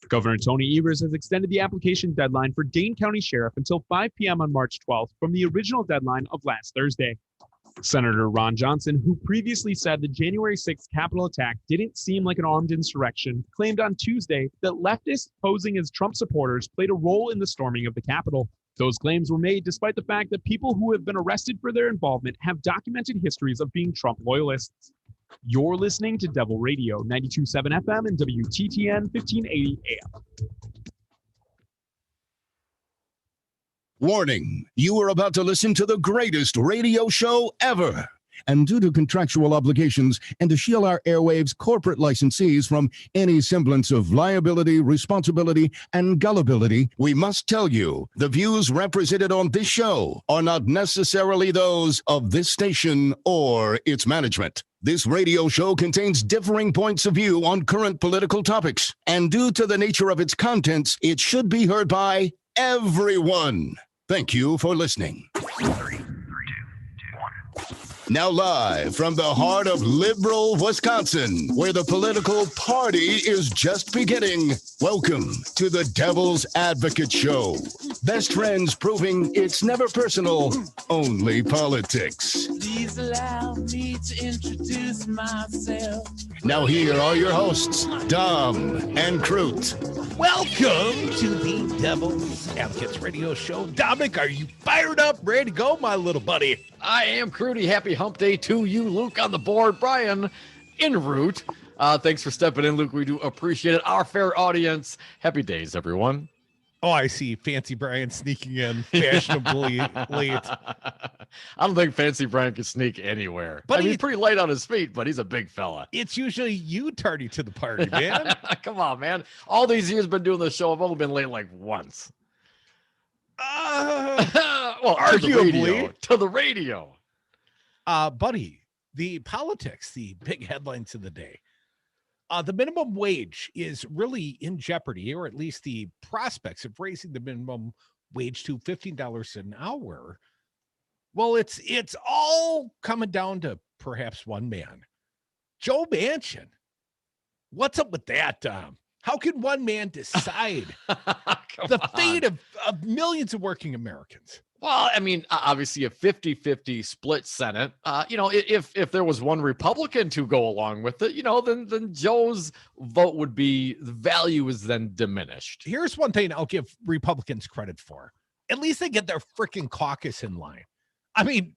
Governor Tony Evers has extended the application deadline for Dane County Sheriff until 5 p.m. on March 12th from the original deadline of last Thursday. Senator Ron Johnson, who previously said the January 6th Capitol attack didn't seem like an armed insurrection, claimed on Tuesday that leftists posing as Trump supporters played a role in the storming of the Capitol. Those claims were made despite the fact that people who have been arrested for their involvement have documented histories of being Trump loyalists. You're listening to Devil Radio, 92.7 FM and WTTN 1580 AM. Warning, you are about to listen to the greatest radio show ever. And due to contractual obligations and to shield our airwaves corporate licensees from any semblance of liability, responsibility, and gullibility, we must tell you the views represented on this show are not necessarily those of this station or its management. This radio show contains differing points of view on current political topics, and due to the nature of its contents, it should be heard by everyone. Thank you for listening. 3, 2, 1. Now live from the heart of liberal Wisconsin, where the political party is just beginning. Welcome to the Devil's Advocate Show. Best friends proving it's never personal, only politics. Please allow me to introduce myself. Now here are your hosts, Dom and Crute. Welcome to the Devil's Advocates Radio Show. Dominic, are you fired up, ready to go, my little buddy? I am, Crudy. Happy Hump Day to you, Luke, on the board. Brian, en route. Thanks for stepping in, Luke. We do appreciate it. Our fair audience. Happy days, everyone. Oh, I see Fancy Brian sneaking in fashionably late. I don't think Fancy Brian can sneak anywhere. But he's pretty light on his feet, but he's a big fella. It's usually you tardy to the party, man. Come on, man. All these years been doing this show, I've only been late like once. Well, arguably. To the radio. Buddy, the politics, the big headlines of the day. The minimum wage is really in jeopardy, or at least the prospects of raising the minimum wage to $15 an hour. Well, it's all coming down to perhaps one man, Joe Manchin. What's up with that, Tom? How can one man decide the fate of millions of working Americans? Well, I mean, obviously a 50-50 split Senate. If there was one Republican to go along with it, then Joe's vote would be, the value is then diminished. Here's one thing I'll give Republicans credit for. At least they get their freaking caucus in line. I mean,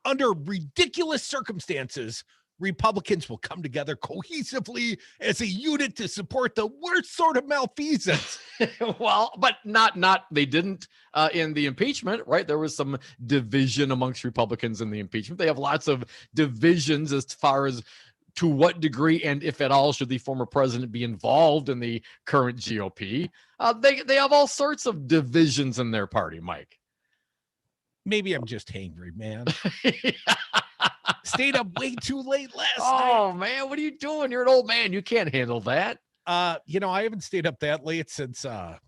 under ridiculous circumstances, Republicans will come together cohesively as a unit to support the worst sort of malfeasance. Well, but not they didn't in the impeachment, right? There was some division amongst Republicans in the impeachment. They have lots of divisions as far as to what degree and if at all should the former president be involved in the current GOP. They have all sorts of divisions in their party, Mike. Maybe I'm just hangry, man. Stayed up way too late last night. Oh, man, what are you doing? You're an old man. You can't handle that. I haven't stayed up that late since, the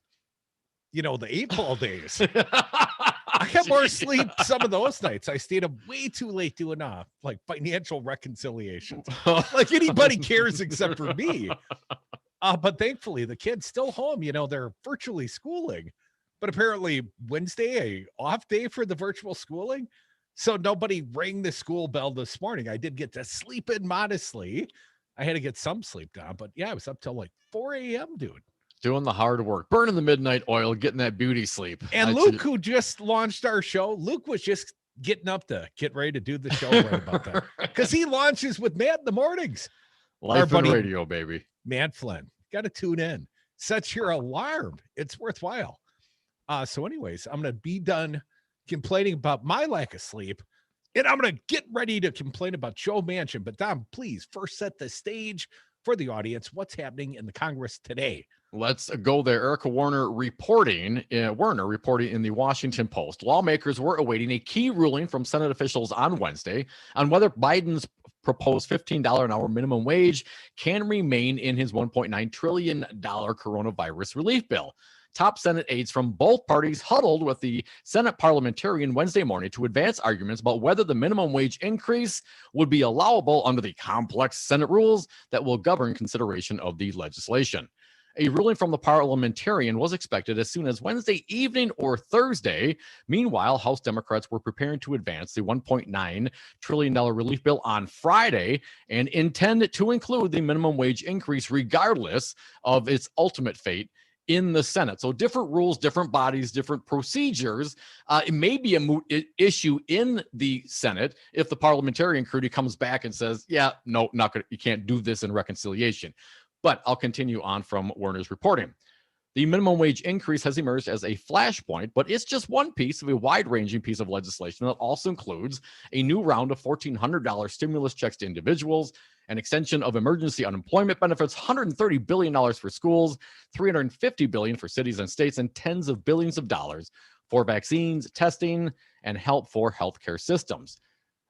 8-ball days. I got more sleep some of those nights. I stayed up way too late doing, financial reconciliations. Like anybody cares except for me. But thankfully, the kids still home. They're virtually schooling. But apparently Wednesday, a off day for the virtual schooling. So nobody rang the school bell this morning. I did get to sleep in modestly. I had to get some sleep down, but yeah, I was up till like 4 a.m., dude. Doing the hard work, burning the midnight oil, getting that beauty sleep. And Luke, who just launched our show, Luke was just getting up to get ready to do the show right about that. Because he launches with Matt in the mornings. Life on radio, baby. Matt Flynn. Got to tune in. Set your alarm. It's worthwhile. So anyways, I'm going to be done complaining about my lack of sleep, and I'm going to get ready to complain about Joe Manchin. But Dom, please first set the stage for the audience. What's happening in the Congress today? Let's go there. Erica Werner reporting in the Washington Post. Lawmakers were awaiting a key ruling from Senate officials on Wednesday on whether Biden's proposed $15 an hour minimum wage can remain in his $1.9 trillion coronavirus relief bill. Top Senate aides from both parties huddled with the Senate parliamentarian Wednesday morning to advance arguments about whether the minimum wage increase would be allowable under the complex Senate rules that will govern consideration of the legislation. A ruling from the parliamentarian was expected as soon as Wednesday evening or Thursday. Meanwhile, House Democrats were preparing to advance the $1.9 trillion relief bill on Friday and intend to include the minimum wage increase regardless of its ultimate fate in the Senate. So different rules, different bodies, different procedures. It may be a moot issue in the Senate if the parliamentarian committee comes back and says, yeah, no, not gonna, you can't do this in reconciliation. But I'll continue on from Werner's reporting. The minimum wage increase has emerged as a flashpoint, but it's just one piece of a wide-ranging piece of legislation that also includes a new round of $1,400 stimulus checks to individuals, an extension of emergency unemployment benefits, $130 billion for schools, $350 billion for cities and states, and tens of billions of dollars for vaccines, testing, and help for healthcare systems.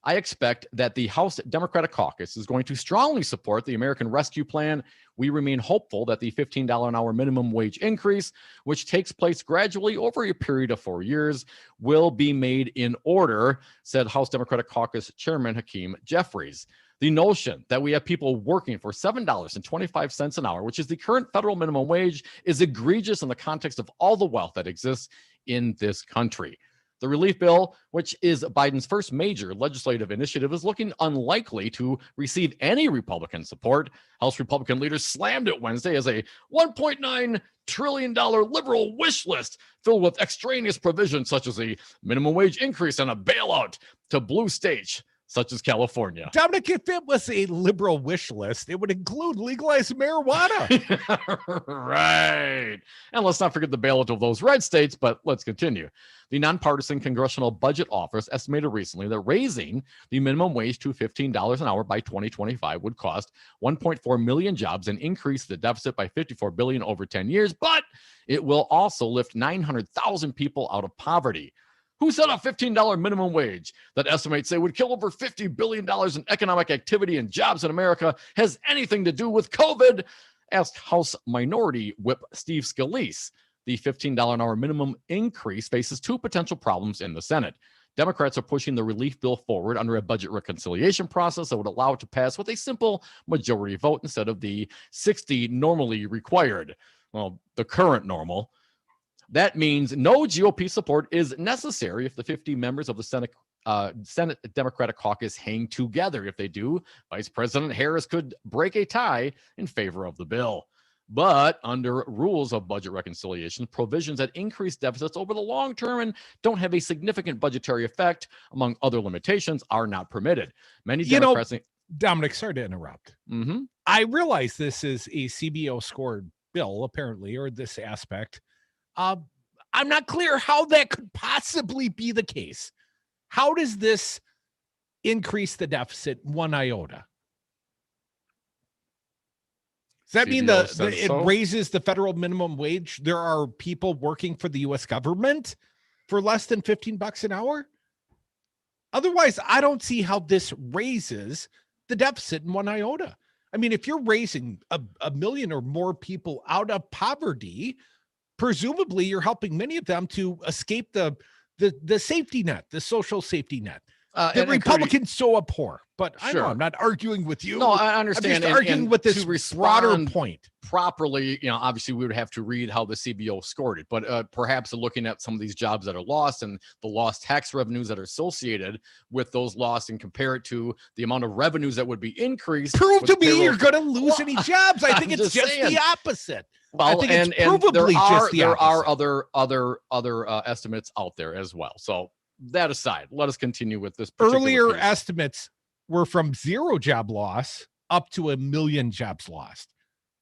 I expect that the House Democratic Caucus is going to strongly support the American Rescue Plan. We remain hopeful that the $15 an hour minimum wage increase, which takes place gradually over a period of 4 years, will be made in order, said House Democratic Caucus Chairman Hakeem Jeffries. The notion that we have people working for $7.25 an hour, which is the current federal minimum wage, is egregious in the context of all the wealth that exists in this country. The relief bill, which is Biden's first major legislative initiative, is looking unlikely to receive any Republican support. House Republican leaders slammed it Wednesday as a $1.9 trillion liberal wish list filled with extraneous provisions such as a minimum wage increase and a bailout to blue states such as California. Dominic, if it was a liberal wish list, it would include legalized marijuana. Right. And let's not forget the bailout of those red states, but let's continue. The nonpartisan Congressional Budget Office estimated recently that raising the minimum wage to $15 an hour by 2025 would cost 1.4 million jobs and increase the deficit by $54 billion over 10 years, but it will also lift 900,000 people out of poverty. Who said a $15 minimum wage that estimates they would kill over $50 billion in economic activity and jobs in America has anything to do with COVID? Asked House Minority Whip Steve Scalise. The $15 an hour minimum increase faces two potential problems in the Senate. Democrats are pushing the relief bill forward under a budget reconciliation process that would allow it to pass with a simple majority vote instead of the 60 normally required. Well, the current normal. That means no GOP support is necessary if the 50 members of the Senate Democratic Caucus hang together. If they do, Vice President Harris could break a tie in favor of the bill. But under rules of budget reconciliation, provisions that increase deficits over the long term and don't have a significant budgetary effect, among other limitations, are not permitted. Many Democrats... Dominic, sorry to interrupt. Mm-hmm. I realize this is a CBO scored bill, apparently, or this aspect. I'm not clear how that could possibly be the case. How does this increase the deficit one iota? Does that mean it raises the federal minimum wage? There are people working for the U.S. government for less than $15 an hour? Otherwise, I don't see how this raises the deficit in one iota. I mean, if you're raising a million or more people out of poverty, presumably you're helping many of them to escape the safety net, the social safety net. The Republicans so abhor, but I know I'm not arguing with you. No, I understand. I'm just arguing with this broader point. Properly, obviously we would have to read how the CBO scored it, but perhaps looking at some of these jobs that are lost and the lost tax revenues that are associated with those lost and compare it to the amount of revenues that would be increased. Prove to me you're going to lose any jobs. I think it's just the opposite. Well, I think it's provably just the opposite. There are other estimates out there as well. So that aside, let us continue with this. Earlier estimates were from 0 job loss up to 1 million jobs lost.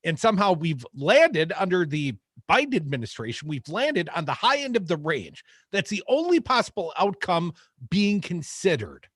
And somehow we've landed under the Biden administration. We've landed on the high end of the range. That's the only possible outcome being considered.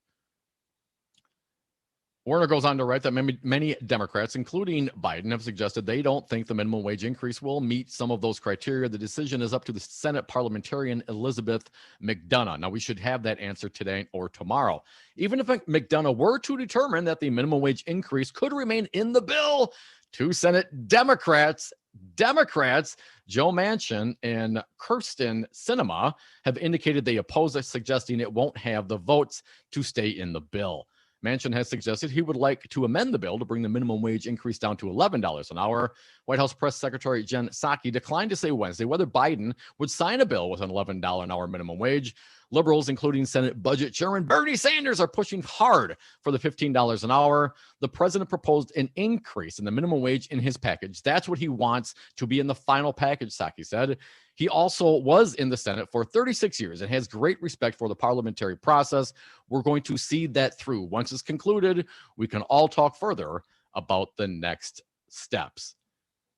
Werner goes on to write that many Democrats, including Biden, have suggested they don't think the minimum wage increase will meet some of those criteria. The decision is up to the Senate parliamentarian Elizabeth McDonough. Now, we should have that answer today or tomorrow. Even if McDonough were to determine that the minimum wage increase could remain in the bill, two Senate Democrats, Joe Manchin and Kirsten Sinema, have indicated they oppose it, suggesting it won't have the votes to stay in the bill. Manchin has suggested he would like to amend the bill to bring the minimum wage increase down to $11 an hour. White House Press Secretary Jen Psaki declined to say Wednesday whether Biden would sign a bill with an $11 an hour minimum wage. Liberals, including Senate Budget Chairman Bernie Sanders, are pushing hard for the $15 an hour. The president proposed an increase in the minimum wage in his package. That's what he wants to be in the final package, Psaki said. He also was in the Senate for 36 years and has great respect for the parliamentary process. We're going to see that through. Once it's concluded, we can all talk further about the next steps.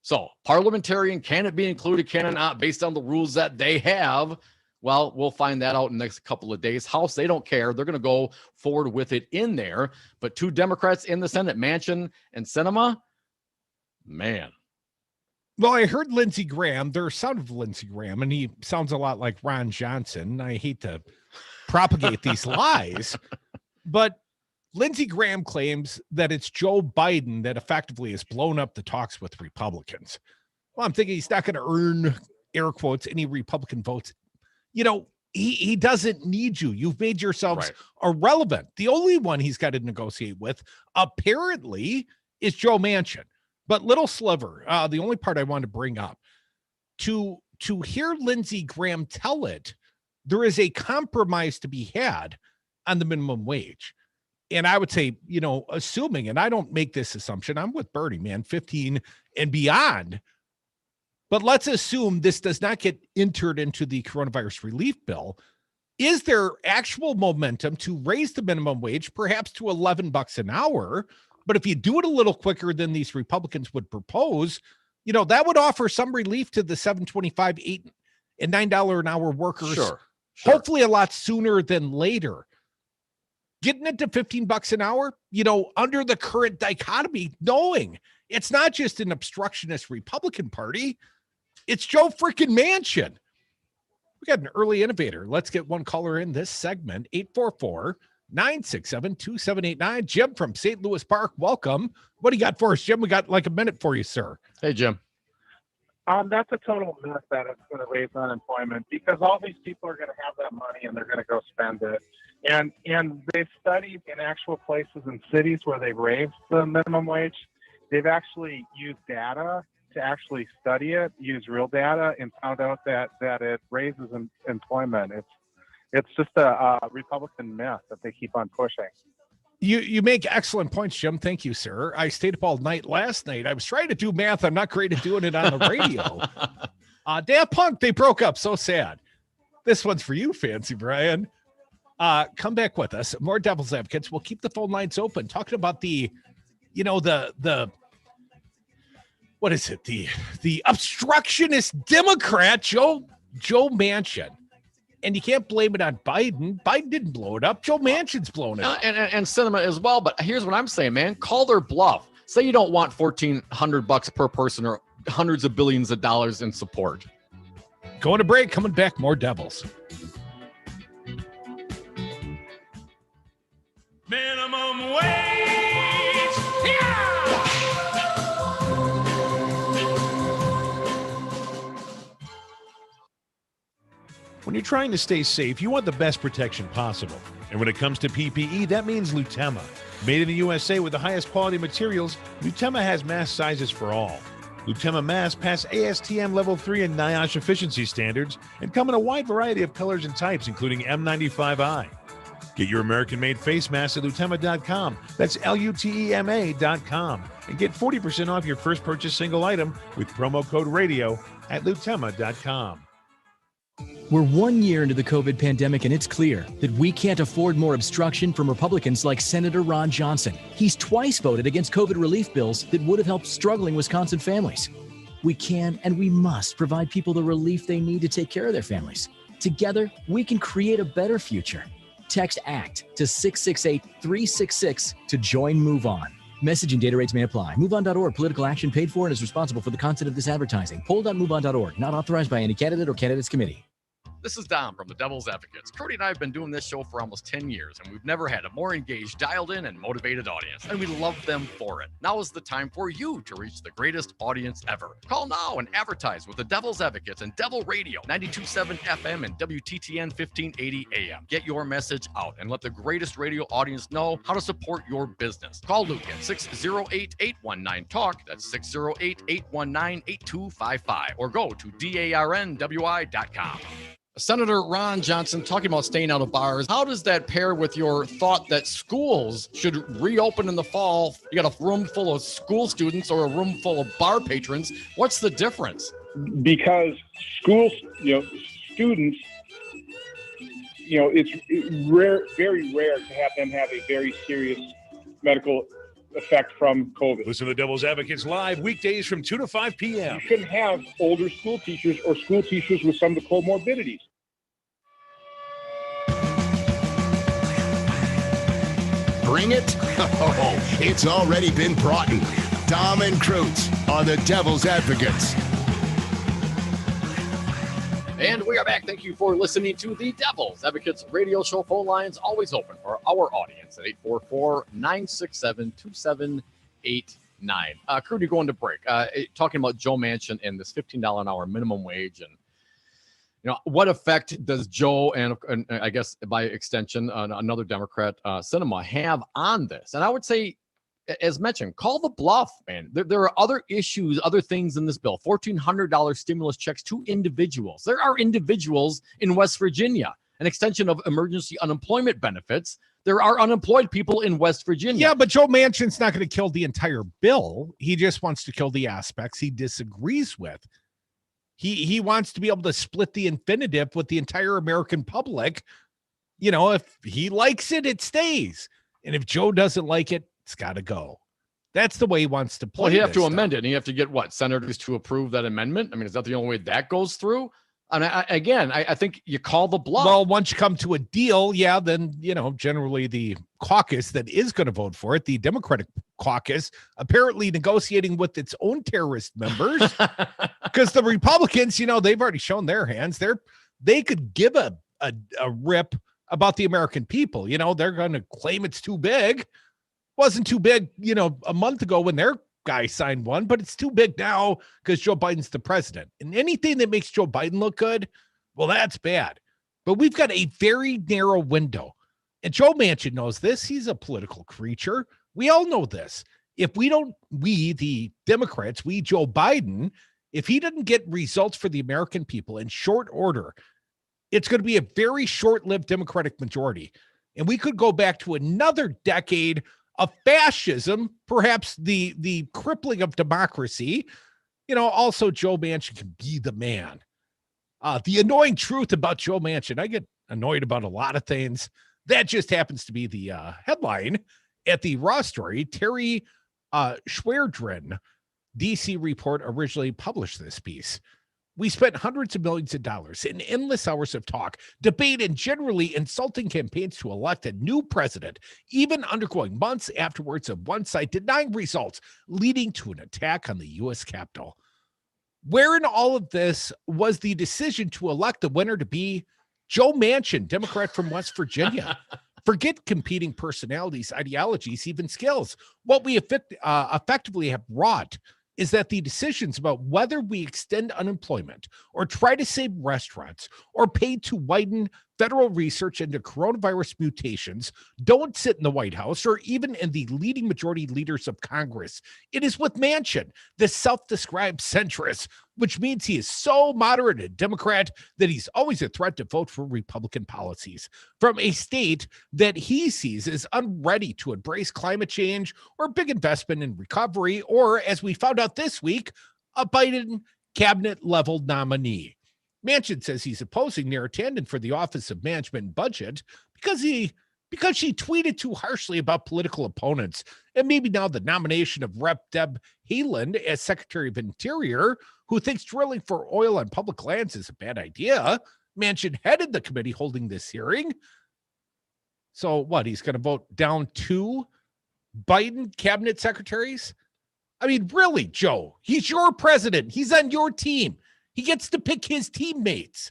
So, parliamentarian, can it be included? Can it not? Based on the rules that they have. Well, we'll find that out in the next couple of days. House, they don't care. They're going to go forward with it in there. But 2 Democrats in the Senate, Manchin and Sinema, man. Well, I heard Lindsey Graham. There's sound of Lindsey Graham, and he sounds a lot like Ron Johnson. I hate to propagate these lies, but Lindsey Graham claims that it's Joe Biden that effectively has blown up the talks with Republicans. Well, I'm thinking he's not going to earn, air quotes, any Republican votes. You know, he doesn't need you. You've made yourselves irrelevant. The only one he's got to negotiate with, apparently, is Joe Manchin. But little sliver, the only part I want to bring up, to hear Lindsey Graham tell it, there is a compromise to be had on the minimum wage. And I would say, you know, assuming, and I don't make this assumption, I'm with Bernie, man, 15 and beyond. But let's assume this does not get entered into the coronavirus relief bill. Is there actual momentum to raise the minimum wage, perhaps to $11 an hour? But if you do it a little quicker than these Republicans would propose, you know, that would offer some relief to the $7.25, $8, and $9 an hour workers. Sure. Hopefully a lot sooner than later. Getting it to $15 an hour, you know, under the current dichotomy, knowing it's not just an obstructionist Republican Party, it's Joe freaking Manchin. We got an early innovator. Let's get one caller in this segment, 844-967-2789. Jim from St. Louis Park, welcome. What do you got for us, Jim? We got like a minute for you, sir. Hey, Jim. That's a total myth that it's going to raise unemployment, because all these people are going to have that money and they're going to go spend it. And they've studied in actual places in cities where they've raised the minimum wage. They've actually used data to actually study it, use real data, and found out that it raises employment. It's just a Republican myth that they keep on pushing. You make excellent points, Jim. Thank you, sir. I stayed up all night last night. I was trying to do math. I'm not great at doing it on the radio. Daft Punk, they broke up. So sad. This one's for you, Fancy Brian. Come back with us. More Devil's Advocates. We'll keep the phone lines open. Talking about the what is it? The obstructionist Democrat, Joe Manchin. And you can't blame it on Biden. Biden didn't blow it up. Joe Manchin's blown it up. And Sinema as well. But here's what I'm saying, man. Call their bluff. Say you don't want $1,400 per person or hundreds of billions of dollars in support. Going to break. Coming back. More Devils. Minimum wage. Yeah! When you're trying to stay safe, you want the best protection possible. And when it comes to PPE, that means Lutema. Made in the USA with the highest quality materials, Lutema has mask sizes for all. Lutema masks pass ASTM Level 3 and NIOSH efficiency standards and come in a wide variety of colors and types, including M95i. Get your American-made face mask at Lutema.com. That's Lutema.com. And get 40% off your first purchase single item with promo code RADIO at Lutema.com. We're 1 year into the COVID pandemic, and it's clear that we can't afford more obstruction from Republicans like Senator Ron Johnson. He's twice voted against COVID relief bills that would have helped struggling Wisconsin families. We can and we must provide people the relief they need to take care of their families. Together, we can create a better future. Text ACT to 668-366 to join Move On. Messaging data rates may apply. MoveOn.org. Political action paid for and is responsible for the content of this advertising. Poll.moveon.org. Not authorized by any candidate or candidates committee. This is Dom from the Devil's Advocates. Cody and I have been doing this show for almost 10 years, and we've never had a more engaged, dialed in, and motivated audience, and we love them for it. Now is the time for you to reach the greatest audience ever. Call now and advertise with the Devil's Advocates and Devil Radio, 92.7 FM and WTTN 1580 AM. Get your message out and let the greatest radio audience know how to support your business. Call Luke at 608-819-TALK. That's 608-819-8255. Or go to darnwi.com. Senator Ron Johnson talking about staying out of bars. How does that pair with your thought that schools should reopen in the fall? You got a room full of school students or a room full of bar patrons. What's the difference? Because schools, students, it's rare, very rare to have them have a very serious medical effect from COVID. Listen to the Devil's Advocates live weekdays from 2 to 5 p.m. You shouldn't have older school teachers or school teachers with some of the comorbidities. Bring it? Oh, it's already been brought in. Dom and Krutz on the Devil's Advocates. And we are back. Thank you for listening to the Devil's Advocates radio show. Phone lines always open for our audience at 844-967-2789. Crudy, going to break. Talking about Joe Manchin and this $15 an hour minimum wage, and what effect does Joe and I guess by extension another Democrat, Sinema, have on this? And I would say, as mentioned, call the bluff, man. There are other issues, other things in this bill. $1,400 stimulus checks to individuals. There are individuals in West Virginia, an extension of emergency unemployment benefits. There are unemployed people in West Virginia. Yeah, but Joe Manchin's not going to kill the entire bill. He just wants to kill the aspects he disagrees with. He wants to be able to split the infinitive with the entire American public. If he likes it, it stays. And if Joe doesn't like it, it's got to go. That's the way he wants to play. Well, you have to amend it, and you have to get senators to approve that amendment. I mean, is that the only way that goes through? And I think you call the bluff. Well, once you come to a deal, then generally the caucus that is going to vote for it, the Democratic caucus, apparently negotiating with its own terrorist members, because the Republicans, they've already shown their hands. They could give a rip about the American people. They're going to claim it's too big. Wasn't too big, a month ago when their guy signed one, but it's too big now because Joe Biden's the president. And anything that makes Joe Biden look good, well, that's bad. But we've got a very narrow window. And Joe Manchin knows this. He's a political creature. We all know this. If we, the Democrats, Joe Biden, if he doesn't get results for the American people in short order, it's going to be a very short-lived Democratic majority. And we could go back to another decade of fascism, perhaps the crippling of democracy. Also Joe Manchin can be the man. The annoying truth about Joe Manchin, I get annoyed about a lot of things. That just happens to be the headline at the Raw story. Terry Schwerdren, DC Report, originally published this piece. We spent hundreds of millions of dollars in endless hours of talk, debate, and generally insulting campaigns to elect a new president, even undergoing months afterwards of one side denying results, leading to an attack on the U.S. Capitol. Where in all of this was the decision to elect the winner to be Joe Manchin, Democrat from West Virginia? Forget competing personalities, ideologies, even skills. What we effectively have wrought is that the decisions about whether we extend unemployment or try to save restaurants or pay to widen federal research into coronavirus mutations don't sit in the White House or even in the leading majority leaders of Congress. It is with Manchin, the self-described centrist, which means he is so moderate a Democrat that he's always a threat to vote for Republican policies from a state that he sees as unready to embrace climate change or big investment in recovery, or, as we found out this week, a Biden cabinet-level nominee. Manchin says he's opposing Neera Tanden for the Office of Management and Budget because she tweeted too harshly about political opponents. And maybe now the nomination of Rep. Deb Haaland as Secretary of Interior, who thinks drilling for oil on public lands is a bad idea. Manchin headed the committee holding this hearing. So what, he's going to vote down 2 Biden cabinet secretaries? I mean, really, Joe, he's your president. He's on your team. He gets to pick his teammates.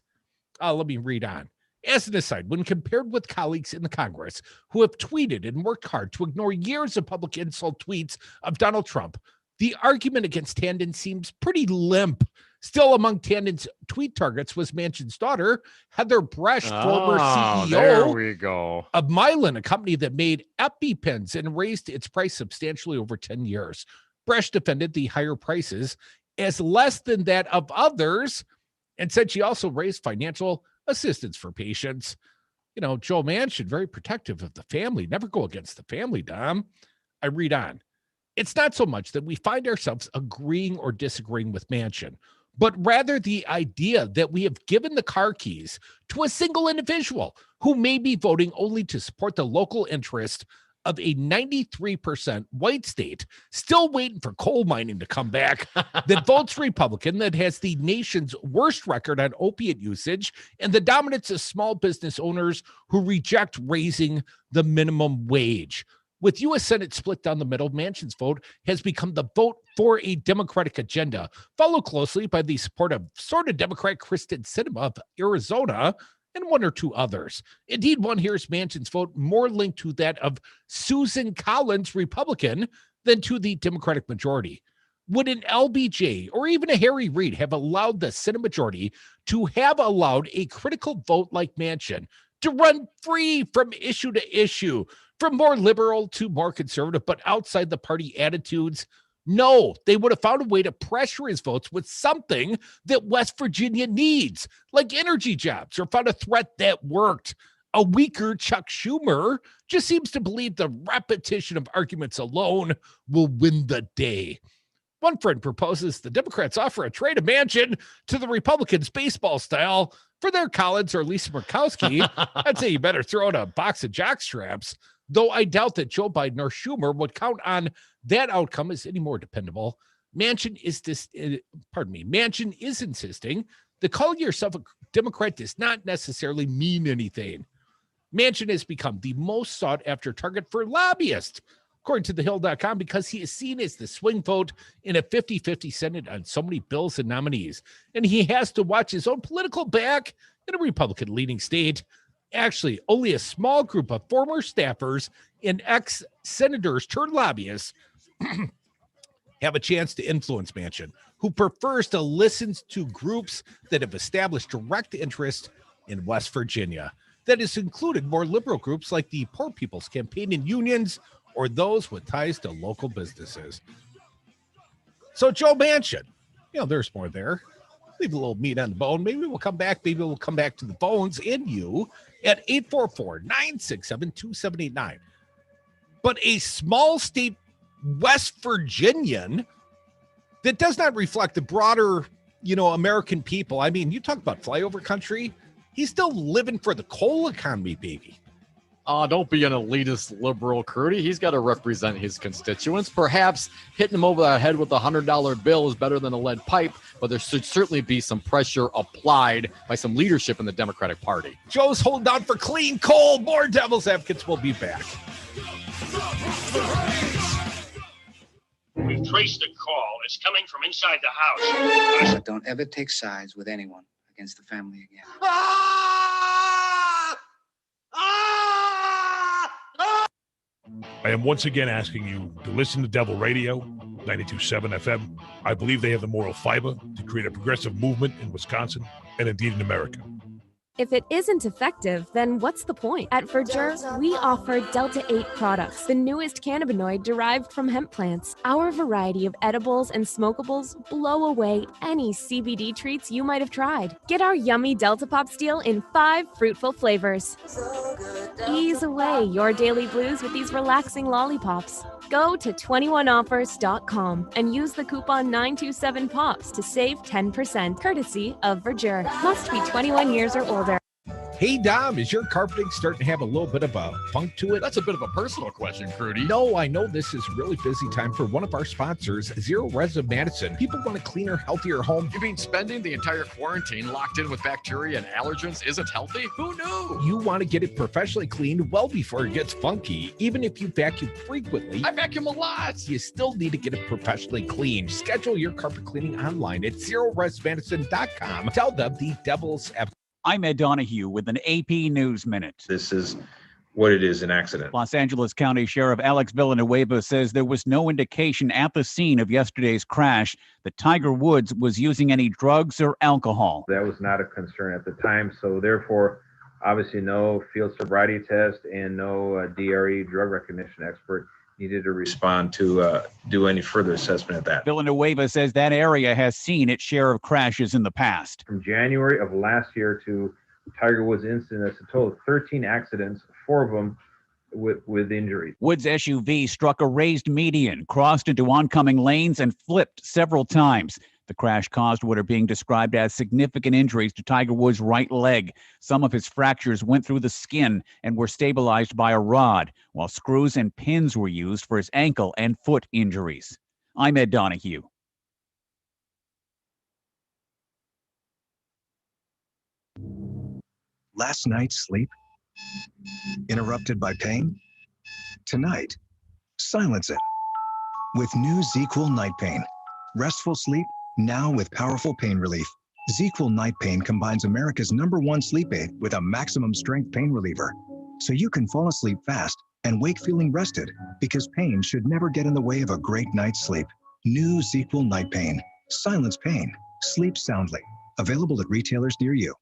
Let me read on. As an aside, when compared with colleagues in the Congress who have tweeted and worked hard to ignore years of public insult tweets of Donald Trump, the argument against Tandon seems pretty limp. Still among Tandon's tweet targets was Manchin's daughter, Heather Bresch, former CEO there we go. of Mylan, a company that made EpiPens and raised its price substantially over 10 years. Bresch defended the higher prices as less than that of others and said she also raised financial assistance for patients. You know, Joe Manchin, very protective of the family. Never go against the family, Dom. I read on. It's not so much that we find ourselves agreeing or disagreeing with Manchin, but rather the idea that we have given the car keys to a single individual who may be voting only to support the local interest of a 93% white state, still waiting for coal mining to come back, that votes Republican, that has the nation's worst record on opiate usage, and the dominance of small business owners who reject raising the minimum wage. With U.S. Senate split down the middle, Manchin's vote has become the vote for a Democratic agenda, followed closely by the support of sort of Democrat Kristen Sinema of Arizona and one or two others. Indeed, one hears Manchin's vote more linked to that of Susan Collins, Republican, than to the Democratic majority. Would an LBJ or even a Harry Reid have allowed the Senate majority to have allowed a critical vote like Manchin to run free from issue to issue, from more liberal to more conservative, but outside the party attitudes? No, they would have found a way to pressure his votes with something that West Virginia needs, like energy jobs, or found a threat that worked. A weaker Chuck Schumer just seems to believe the repetition of arguments alone will win the day. One friend proposes the Democrats offer a trade of Manchin to the Republicans baseball style for their Collins or Lisa Murkowski. I'd say you better throw in a box of jock straps, though I doubt that Joe Biden or Schumer would count on that outcome as any more dependable. Manchin is insisting that calling yourself a Democrat does not necessarily mean anything. Manchin has become the most sought-after target for lobbyists, according to thehill.com, because he is seen as the swing vote in a 50-50 Senate on so many bills and nominees, and he has to watch his own political back in a Republican-leaning state. Actually, only a small group of former staffers and ex-senators turned lobbyists have a chance to influence Manchin, who prefers to listen to groups that have established direct interest in West Virginia. That has included more liberal groups like the Poor People's Campaign and unions, or those with ties to local businesses. So Joe Manchin, there's more there. Leave a little meat on the bone. Maybe we'll come back. Maybe we'll come back to the phones and you at 844-967-2789. But a small state West Virginian that does not reflect the broader, American people. I mean, you talk about flyover country. He's still living for the coal economy, baby. Don't be an elitist liberal, Crudy. He's got to represent his constituents. Perhaps hitting him over the head with a $100 bill is better than a lead pipe, but there should certainly be some pressure applied by some leadership in the Democratic Party. Joe's holding out for clean coal. More Devil's Advocates will be back. We've traced the call. It's coming from inside the house. But don't ever take sides with anyone against the family again. I am once again asking you to listen to Devil Radio, 92.7 FM. I believe they have the moral fiber to create a progressive movement in Wisconsin and indeed in America. If it isn't effective, then what's the point? At Verdure, we offer Delta 8 products, the newest cannabinoid derived from hemp plants. Our variety of edibles and smokables blow away any CBD treats you might have tried. Get our yummy Delta Pop Steel in 5 fruitful flavors. Ease away your daily blues with these relaxing lollipops. Go to 21offers.com and use the coupon 927POPS to save 10%, courtesy of Verdure. Must be 21 years or older. Hey, Dom, is your carpeting starting to have a little bit of a funk to it? That's a bit of a personal question, Crudy. No, I know this is a really busy time for one of our sponsors, Zero Res of Madison. People want a cleaner, healthier home. You mean spending the entire quarantine locked in with bacteria and allergens isn't healthy? Who knew? You want to get it professionally cleaned well before it gets funky. Even if you vacuum frequently, I vacuum a lot. You still need to get it professionally cleaned. Schedule your carpet cleaning online at ZeroResMadison.com. Tell them the Devil's Advocate I'm Ed Donahue with an AP News Minute. This is what it is, an accident. Los Angeles County Sheriff Alex Villanueva says there was no indication at the scene of yesterday's crash that Tiger Woods was using any drugs or alcohol. That was not a concern at the time, so therefore, obviously no field sobriety test and no DRE, drug recognition expert, needed to respond to do any further assessment of that. Villanueva says that area has seen its share of crashes in the past. From January of last year to Tiger Woods incident, that's a total of 13 accidents, 4 of them with injuries. Woods' SUV struck a raised median, crossed into oncoming lanes, and flipped several times. The crash caused what are being described as significant injuries to Tiger Woods' right leg. Some of his fractures went through the skin and were stabilized by a rod, while screws and pins were used for his ankle and foot injuries. I'm Ed Donahue. Last night's sleep? Interrupted by pain? Tonight, silence it with new ZQL Night Pain. Restful sleep, now with powerful pain relief. ZQL Night Pain combines America's #1 sleep aid with a maximum strength pain reliever. So you can fall asleep fast and wake feeling rested, because pain should never get in the way of a great night's sleep. New ZQL Night Pain. Silence pain. Sleep soundly. Available at retailers near you.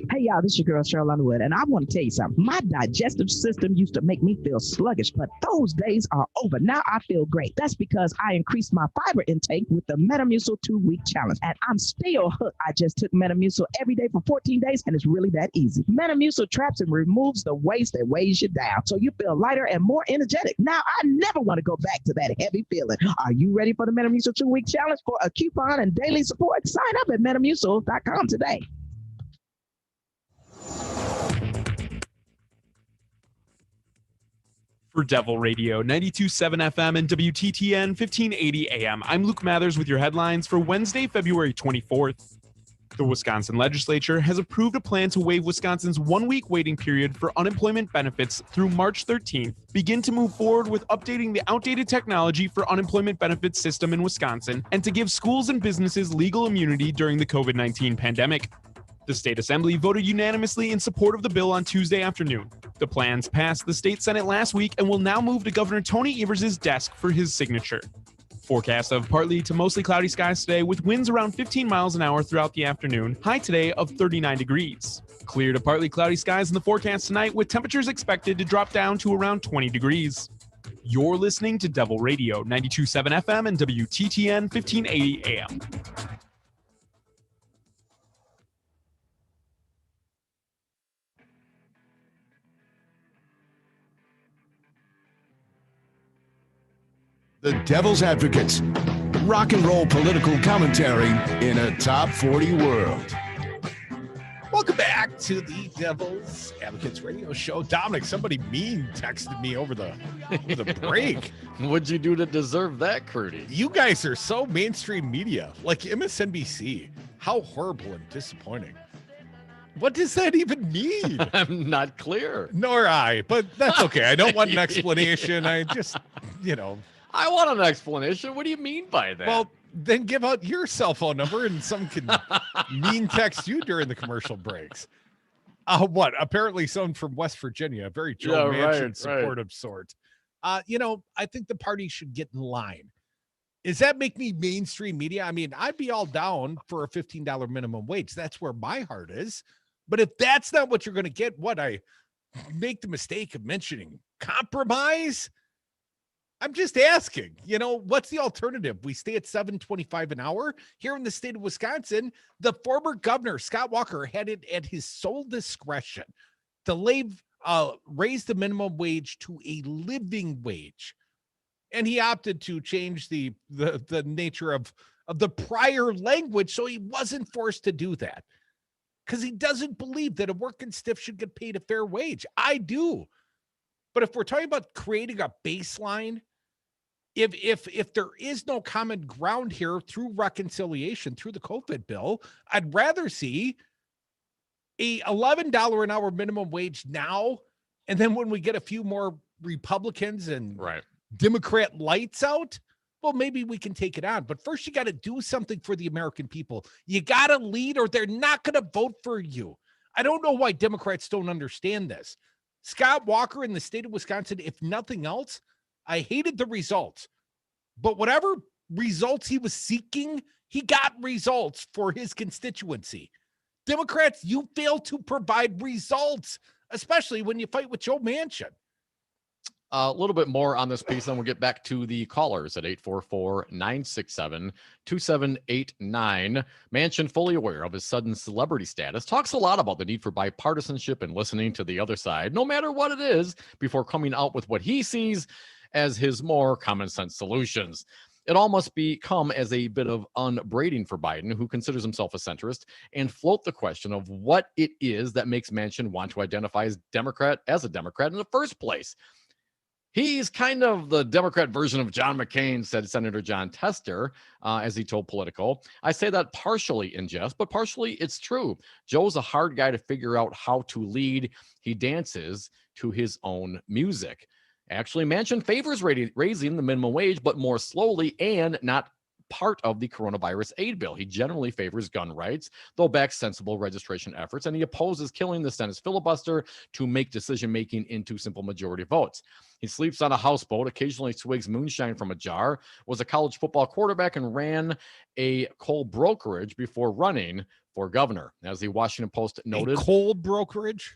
Hey y'all, this is your girl Cheryl Underwood, and I want to tell you something. My digestive system used to make me feel sluggish, but those days are over. Now I feel great. That's because I increased my fiber intake with the Metamucil 2-week challenge, and I'm still hooked. I just took Metamucil every day for 14 days, and it's really that easy. Metamucil traps and removes the waste that weighs you down, so you feel lighter and more energetic. Now I never want to go back to that heavy feeling. Are you ready for the Metamucil 2-week challenge? For a coupon and daily support, sign up at Metamucil.com today. For Devil Radio, 92.7 FM and WTTN 1580 AM, I'm Luke Mathers with your headlines for Wednesday, February 24th. The Wisconsin legislature has approved a plan to waive Wisconsin's 1-week waiting period for unemployment benefits through March 13th, begin to move forward with updating the outdated technology for unemployment benefits system in Wisconsin, and to give schools and businesses legal immunity during the COVID-19 pandemic. The state assembly voted unanimously in support of the bill on Tuesday afternoon. The plans passed the state senate last week and will now move to Governor Tony Evers' desk for his signature. Forecast of partly to mostly cloudy skies today with winds around 15 miles an hour throughout the afternoon, high today of 39 degrees. Clear to partly cloudy skies in the forecast tonight with temperatures expected to drop down to around 20 degrees. You're listening to Devil Radio, 92.7 FM and WTTN 1580 AM. The Devil's Advocates. Rock and roll political commentary in a top 40 world. Welcome back to the Devil's Advocates radio show. Dominic, somebody mean texted me over the break. What'd you do to deserve that, Crudy? You guys are so mainstream media, like MSNBC. How horrible and disappointing. What does that even mean? I'm not clear. Nor I, but that's okay. I don't want an explanation. I just, I want an explanation. What do you mean by that? Well, then give out your cell phone number and some can mean text you during the commercial breaks. What? Apparently someone from West Virginia, a very Joe Manchin supportive sort. I think the party should get in line. Does that make me mainstream media? I mean, I'd be all down for a $15 minimum wage. That's where my heart is. But if that's not what you're going to get, I make the mistake of mentioning compromise? I'm just asking, what's the alternative? We stay at $7.25 an hour here in the state of Wisconsin. The former governor, Scott Walker, had it at his sole discretion to raise the minimum wage to a living wage. And he opted to change the nature of the prior language, so he wasn't forced to do that. Because he doesn't believe that a working stiff should get paid a fair wage. I do. But if we're talking about creating a baseline, if there is no common ground here through reconciliation, through the COVID bill, I'd rather see a $11 an hour minimum wage now, and then when we get a few more Republicans and Democrat lights out, well, maybe we can take it on. But first, you got to do something for the American people. You got to lead or they're not going to vote for you. I don't know why Democrats don't understand this. Scott Walker in the state of Wisconsin, if nothing else, I hated the results. But whatever results he was seeking, he got results for his constituency. Democrats, you fail to provide results, especially when you fight with Joe Manchin. A little bit more on this piece, then we'll get back to the callers at 844-967-2789. Manchin, fully aware of his sudden celebrity status, talks a lot about the need for bipartisanship and listening to the other side, no matter what it is, before coming out with what he sees as his more common sense solutions. It all must become as a bit of unbraiding for Biden, who considers himself a centrist, and float the question of what it is that makes Manchin want to identify as a Democrat in the first place. He's kind of the Democrat version of John McCain, said Senator John Tester, as he told Politico. I say that partially in jest, but partially it's true. Joe's a hard guy to figure out how to lead. He dances to his own music. Actually, Manchin favors raising the minimum wage, but more slowly and not part of the coronavirus aid bill. He generally favors gun rights, though backs sensible registration efforts, and he opposes killing the Senate's filibuster to make decision-making into simple majority votes. He sleeps on a houseboat, occasionally swigs moonshine from a jar, was a college football quarterback, and ran a coal brokerage before running for governor. As the Washington Post noted, A coal brokerage?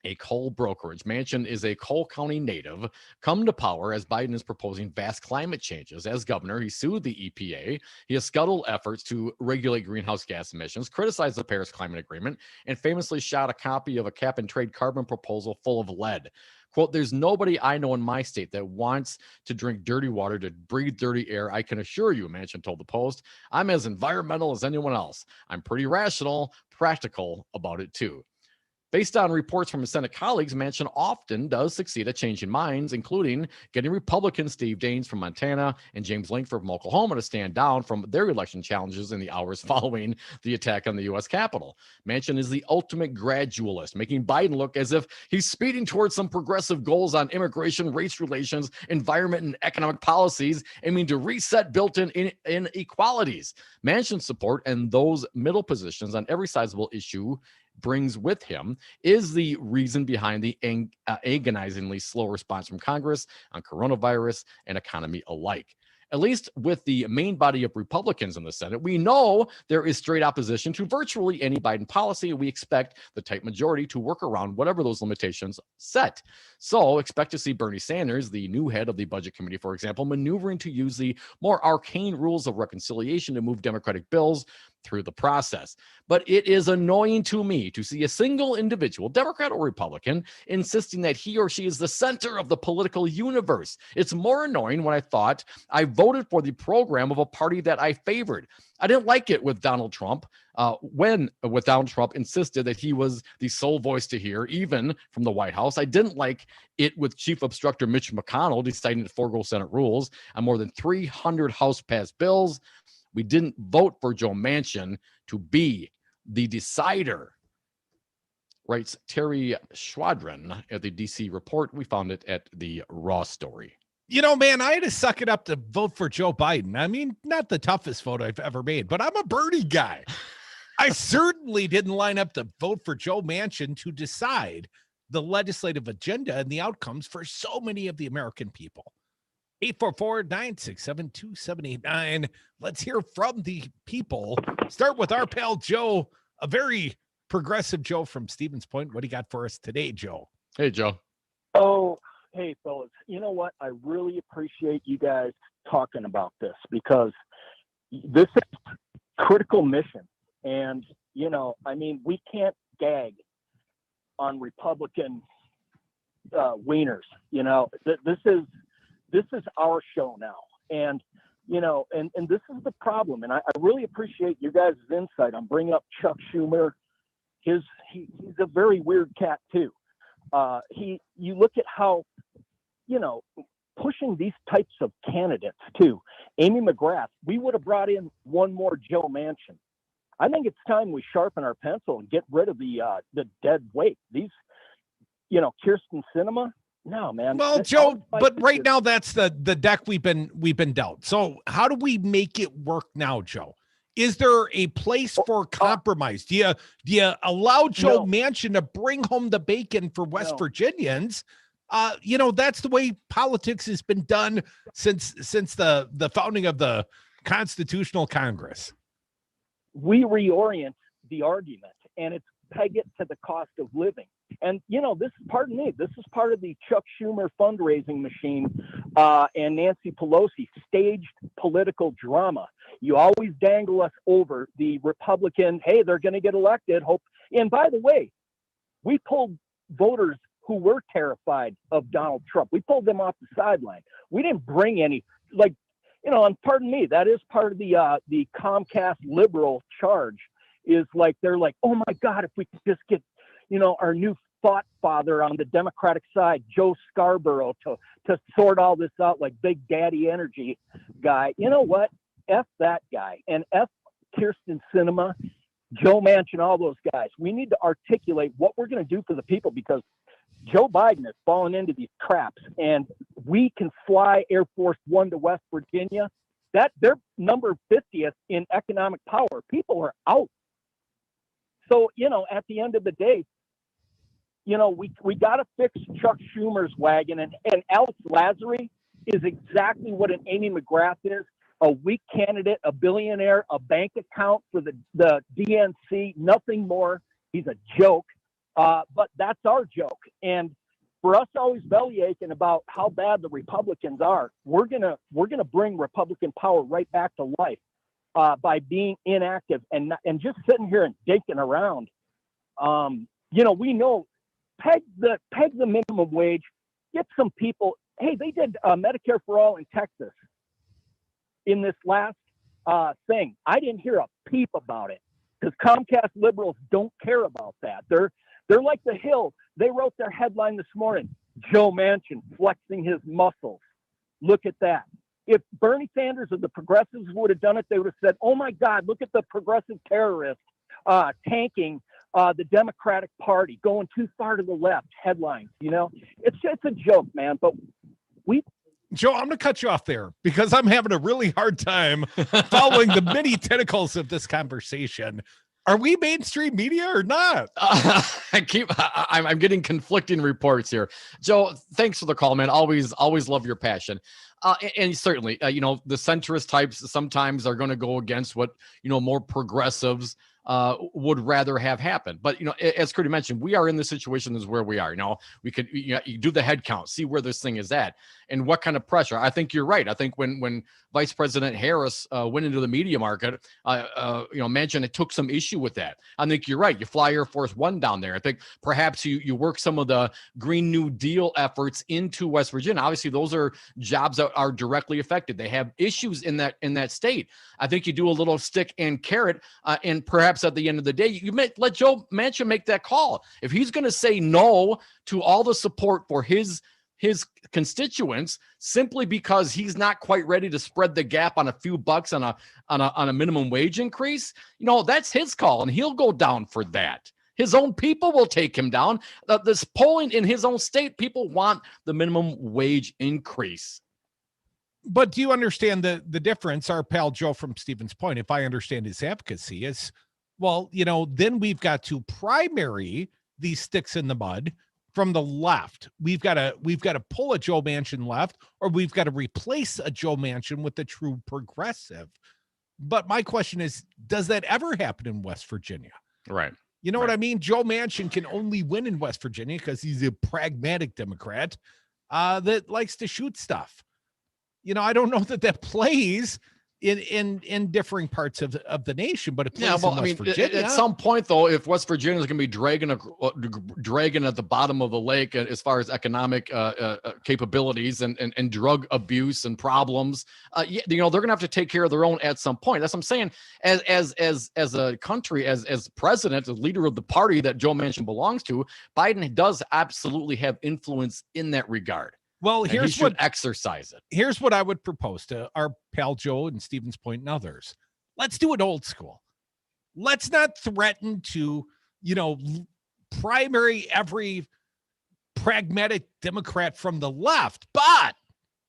A coal brokerage. Manchin is a Cole County native, come to power as Biden is proposing vast climate changes. As governor, he sued the EPA. He has scuttled efforts to regulate greenhouse gas emissions, criticized the Paris Climate Agreement, and famously shot a copy of a cap and trade carbon proposal full of lead. Quote, there's nobody I know in my state that wants to drink dirty water, to breathe dirty air. I can assure you, Manchin told the Post, I'm as environmental as anyone else. I'm pretty rational, practical about it too. Based on reports from his Senate colleagues, Manchin often does succeed at changing minds, including getting Republican Steve Daines from Montana and James Lankford from Oklahoma to stand down from their election challenges in the hours following the attack on the U.S. Capitol. Manchin is the ultimate gradualist, making Biden look as if he's speeding towards some progressive goals on immigration, race relations, environment, and economic policies, aiming to reset built-in inequalities. Manchin's support and those middle positions on every sizable issue brings with him is the reason behind the agonizingly slow response from Congress on coronavirus and economy alike. At least with the main body of Republicans in the Senate, we know there is straight opposition to virtually any Biden policy. We expect the tight majority to work around whatever those limitations set. So expect to see Bernie Sanders, the new head of the Budget Committee, for example, maneuvering to use the more arcane rules of reconciliation to move Democratic bills through the process. But it is annoying to me to see a single individual, Democrat or Republican, insisting that he or she is the center of the political universe. It's more annoying when I thought I voted for the program of a party that I favored. I didn't like it with Donald Trump, when Donald Trump insisted that he was the sole voice to hear, even from the White House. I didn't like it with Chief Obstructor Mitch McConnell deciding to forego Senate rules on more than 300 House-passed bills. We didn't vote for Joe Manchin to be the decider, writes Terry Schwadron at the DC Report. We found it at the Raw Story. You know, man, I had to suck it up to vote for Joe Biden. I mean, not the toughest vote I've ever made, but I'm a Bernie guy. I certainly didn't line up to vote for Joe Manchin to decide the legislative agenda and the outcomes for so many of the American people. 844-967-2789. Let's hear from the people. Start with our pal Joe, a very progressive Joe from Stevens Point. What do you got for us today, Joe? Hey, Joe. Oh, hey, fellas. You know what? I really appreciate you guys talking about this, because this is critical mission. And, you know, I mean, we can't gag on Republican wieners. You know, this is our show now. And, you know, and this is the problem. And I really appreciate you guys' insight on bringing up Chuck Schumer. He's a very weird cat too. You look at how, you know, pushing these types of candidates too. Amy McGrath, we would have brought in one more Joe Manchin. I think it's time we sharpen our pencil and get rid of the dead weight. These, you know, Kirsten Sinema. No, man. Well, Joe, but right now that's the deck we've been dealt. So how do we make it work now, Joe? Is there a place for compromise? Do you allow Joe Manchin to bring home the bacon for West Virginians? That's the way politics has been done since the founding of the Constitutional Congress. We reorient the argument, and it's peg it to the cost of living. And, this is part of the Chuck Schumer fundraising machine and Nancy Pelosi staged political drama. You always dangle us over the Republican, hey, they're going to get elected. Hope. And by the way, we pulled voters who were terrified of Donald Trump. We pulled them off the sideline. We didn't bring any, and pardon me, that is part of the Comcast liberal charge is they're like, oh my God, if we could just get, our new thought father on the Democratic side, Joe Scarborough, to sort all this out like Big Daddy Energy guy. You know what? F that guy and F Kirsten Sinema, Joe Manchin, all those guys. We need to articulate what we're going to do for the people because Joe Biden has fallen into these traps, and we can fly Air Force One to West Virginia. That they're number 50th in economic power. People are out. So, at the end of the day, we got to fix Chuck Schumer's wagon, and Alex Lazary is exactly what an Amy McGrath is. A weak candidate, a billionaire, a bank account for the DNC, nothing more. He's a joke, but that's our joke. And for us always bellyaching about how bad the Republicans are, we're gonna bring Republican power right back to life by being inactive and just sitting here and dinking around. We know peg the minimum wage, get some people. Hey, they did Medicare for all in Texas. In this last thing, I didn't hear a peep about it because Comcast liberals don't care about that. They're like the Hill. They wrote their headline this morning, Joe Manchin flexing his muscles. Look at that. If Bernie Sanders or the progressives would have done it, they would have said, oh my God, look at the progressive terrorist tanking the Democratic Party, going too far to the left, headlines, It's a joke, man, but Joe, I'm going to cut you off there because I'm having a really hard time following the many tentacles of this conversation. Are we mainstream media or not? I'm getting conflicting reports here. Joe, thanks for the call, man. Always love your passion. And certainly, the centrist types sometimes are going to go against what, more progressives would rather have happen. But, as Curdy mentioned, we are in the situation is where we are. We could you do the head count, see where this thing is at and what kind of pressure. I think you're right. I think when Vice President Harris went into the media market, Manchin, it took some issue with that. I think you're right. You fly Air Force One down there. I think perhaps you work some of the Green New Deal efforts into West Virginia. Obviously, those are jobs that are directly affected. They have issues in that state. I think you do a little stick and carrot, and perhaps at the end of the day, you may let Joe Manchin make that call. If he's going to say no to all the support for his constituents simply because he's not quite ready to spread the gap on a few bucks on a minimum wage increase, that's his call, and he'll go down for that. His own people will take him down. This polling in his own state, people want the minimum wage increase. But do you understand the difference? Our pal Joe from Stevens Point, if I understand his advocacy, is, well, then we've got to primary these sticks in the mud from the left. We've got to pull a Joe Manchin left, or we've got to replace a Joe Manchin with a true progressive. But my question is, does that ever happen in West Virginia? Right. You know what I mean? Joe Manchin can only win in West Virginia because he's a pragmatic Democrat that likes to shoot stuff. I don't know that plays in differing parts of the nation, but it plays in West Virginia. At some point, though, if West Virginia is going to be dragging at the bottom of the lake as far as economic capabilities and drug abuse and problems, they're going to have to take care of their own at some point. That's what I'm saying. As a country, as president, as leader of the party that Joe Manchin belongs to, Biden does absolutely have influence in that regard. Well, here's what exercise it. Here's what I would propose to our pal Joe and Stevens Point and others. Let's do it old school. Let's not threaten to, primary every pragmatic Democrat from the left. But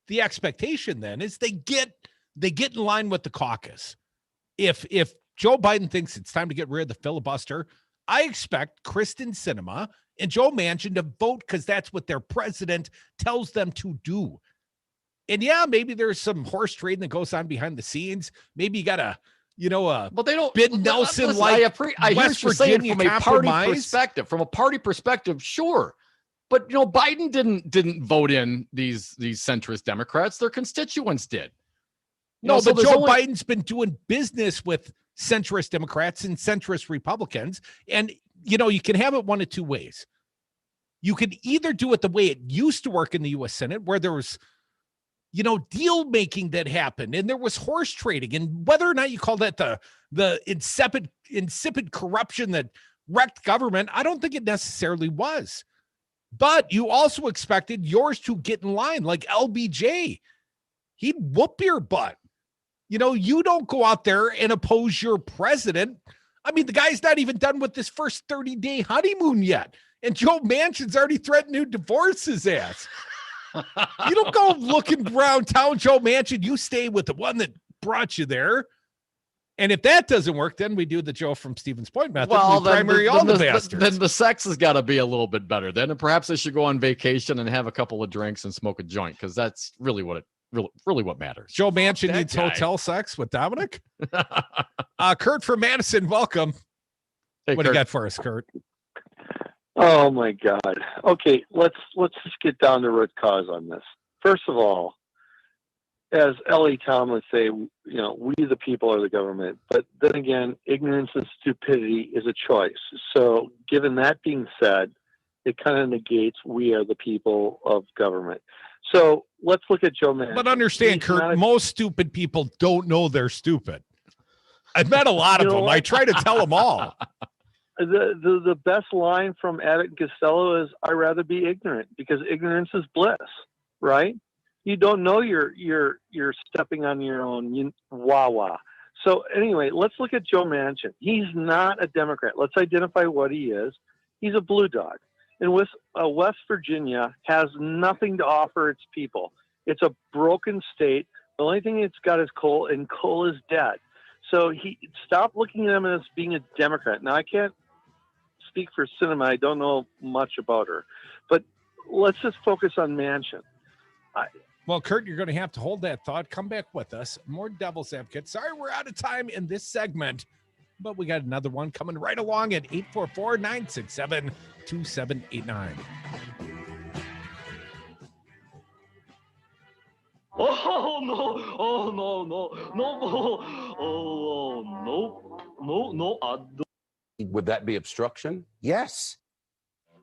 the expectation then is they get in line with the caucus. if Joe Biden thinks it's time to get rid of the filibuster, I expect Kristen Sinema and Joe Manchin to vote because that's what their president tells them to do. And yeah, maybe there's some horse trading that goes on behind the scenes. Maybe you got a, but they don't. Ben Nelson listen, like I hear West what you're saying Virginia from a party compromise. perspective. From a party perspective, sure. But Biden didn't vote in these centrist Democrats. Their constituents did. No, but Joe Biden's been doing business with centrist Democrats and centrist Republicans. And, you can have it one of two ways. You could either do it the way it used to work in the U.S. Senate, where there was, deal making that happened and there was horse trading, and whether or not you call that the insipid corruption that wrecked government, I don't think it necessarily was. But you also expected yours to get in line, like LBJ. He'd whoop your butt. You don't go out there and oppose your president. I mean, the guy's not even done with this first 30-day honeymoon yet. And Joe Manchin's already threatened to divorce his ass. You don't go looking around town, Joe Manchin. You stay with the one that brought you there. And if that doesn't work, then we do the Joe from Stevens Point method. Well, we primary all the bastards. Then the sex has got to be a little bit better. Then, and perhaps they should go on vacation and have a couple of drinks and smoke a joint, because that's really what matters. Joe Manchin needs hotel sex with Dominic. Kurt from Madison, welcome. Hey, what do you got for us, Kurt? Oh my God. Okay, let's just get down to root cause on this. First of all, as Ellie Tom would say, we the people are the government. But then again, ignorance and stupidity is a choice. So given that being said, it kind of negates we are the people of government. So let's look at Joe Manchin. But understand, Kurt, most stupid people don't know they're stupid. I've met a lot of them. I try to tell them all. The best line from Abbott and Costello is, "I'd rather be ignorant, because ignorance is bliss," right? You don't know you're stepping on your own wah-wah. So anyway, let's look at Joe Manchin. He's not a Democrat. Let's identify what he is. He's a blue dog. And West Virginia has nothing to offer its people. It's a broken state. The only thing it's got is coal, and coal is dead. So stop looking at him as being a Democrat. Now, I can't speak for Sinema. I don't know much about her. But let's just focus on Manchin. Well, Kurt, you're going to have to hold that thought. Come back with us. More Devil's Advocate. Sorry, we're out of time in this segment, but we got another one coming right along at 844-967-2789. Oh, no. Oh, no, no. No. Oh, no. Would that be obstruction? Yes.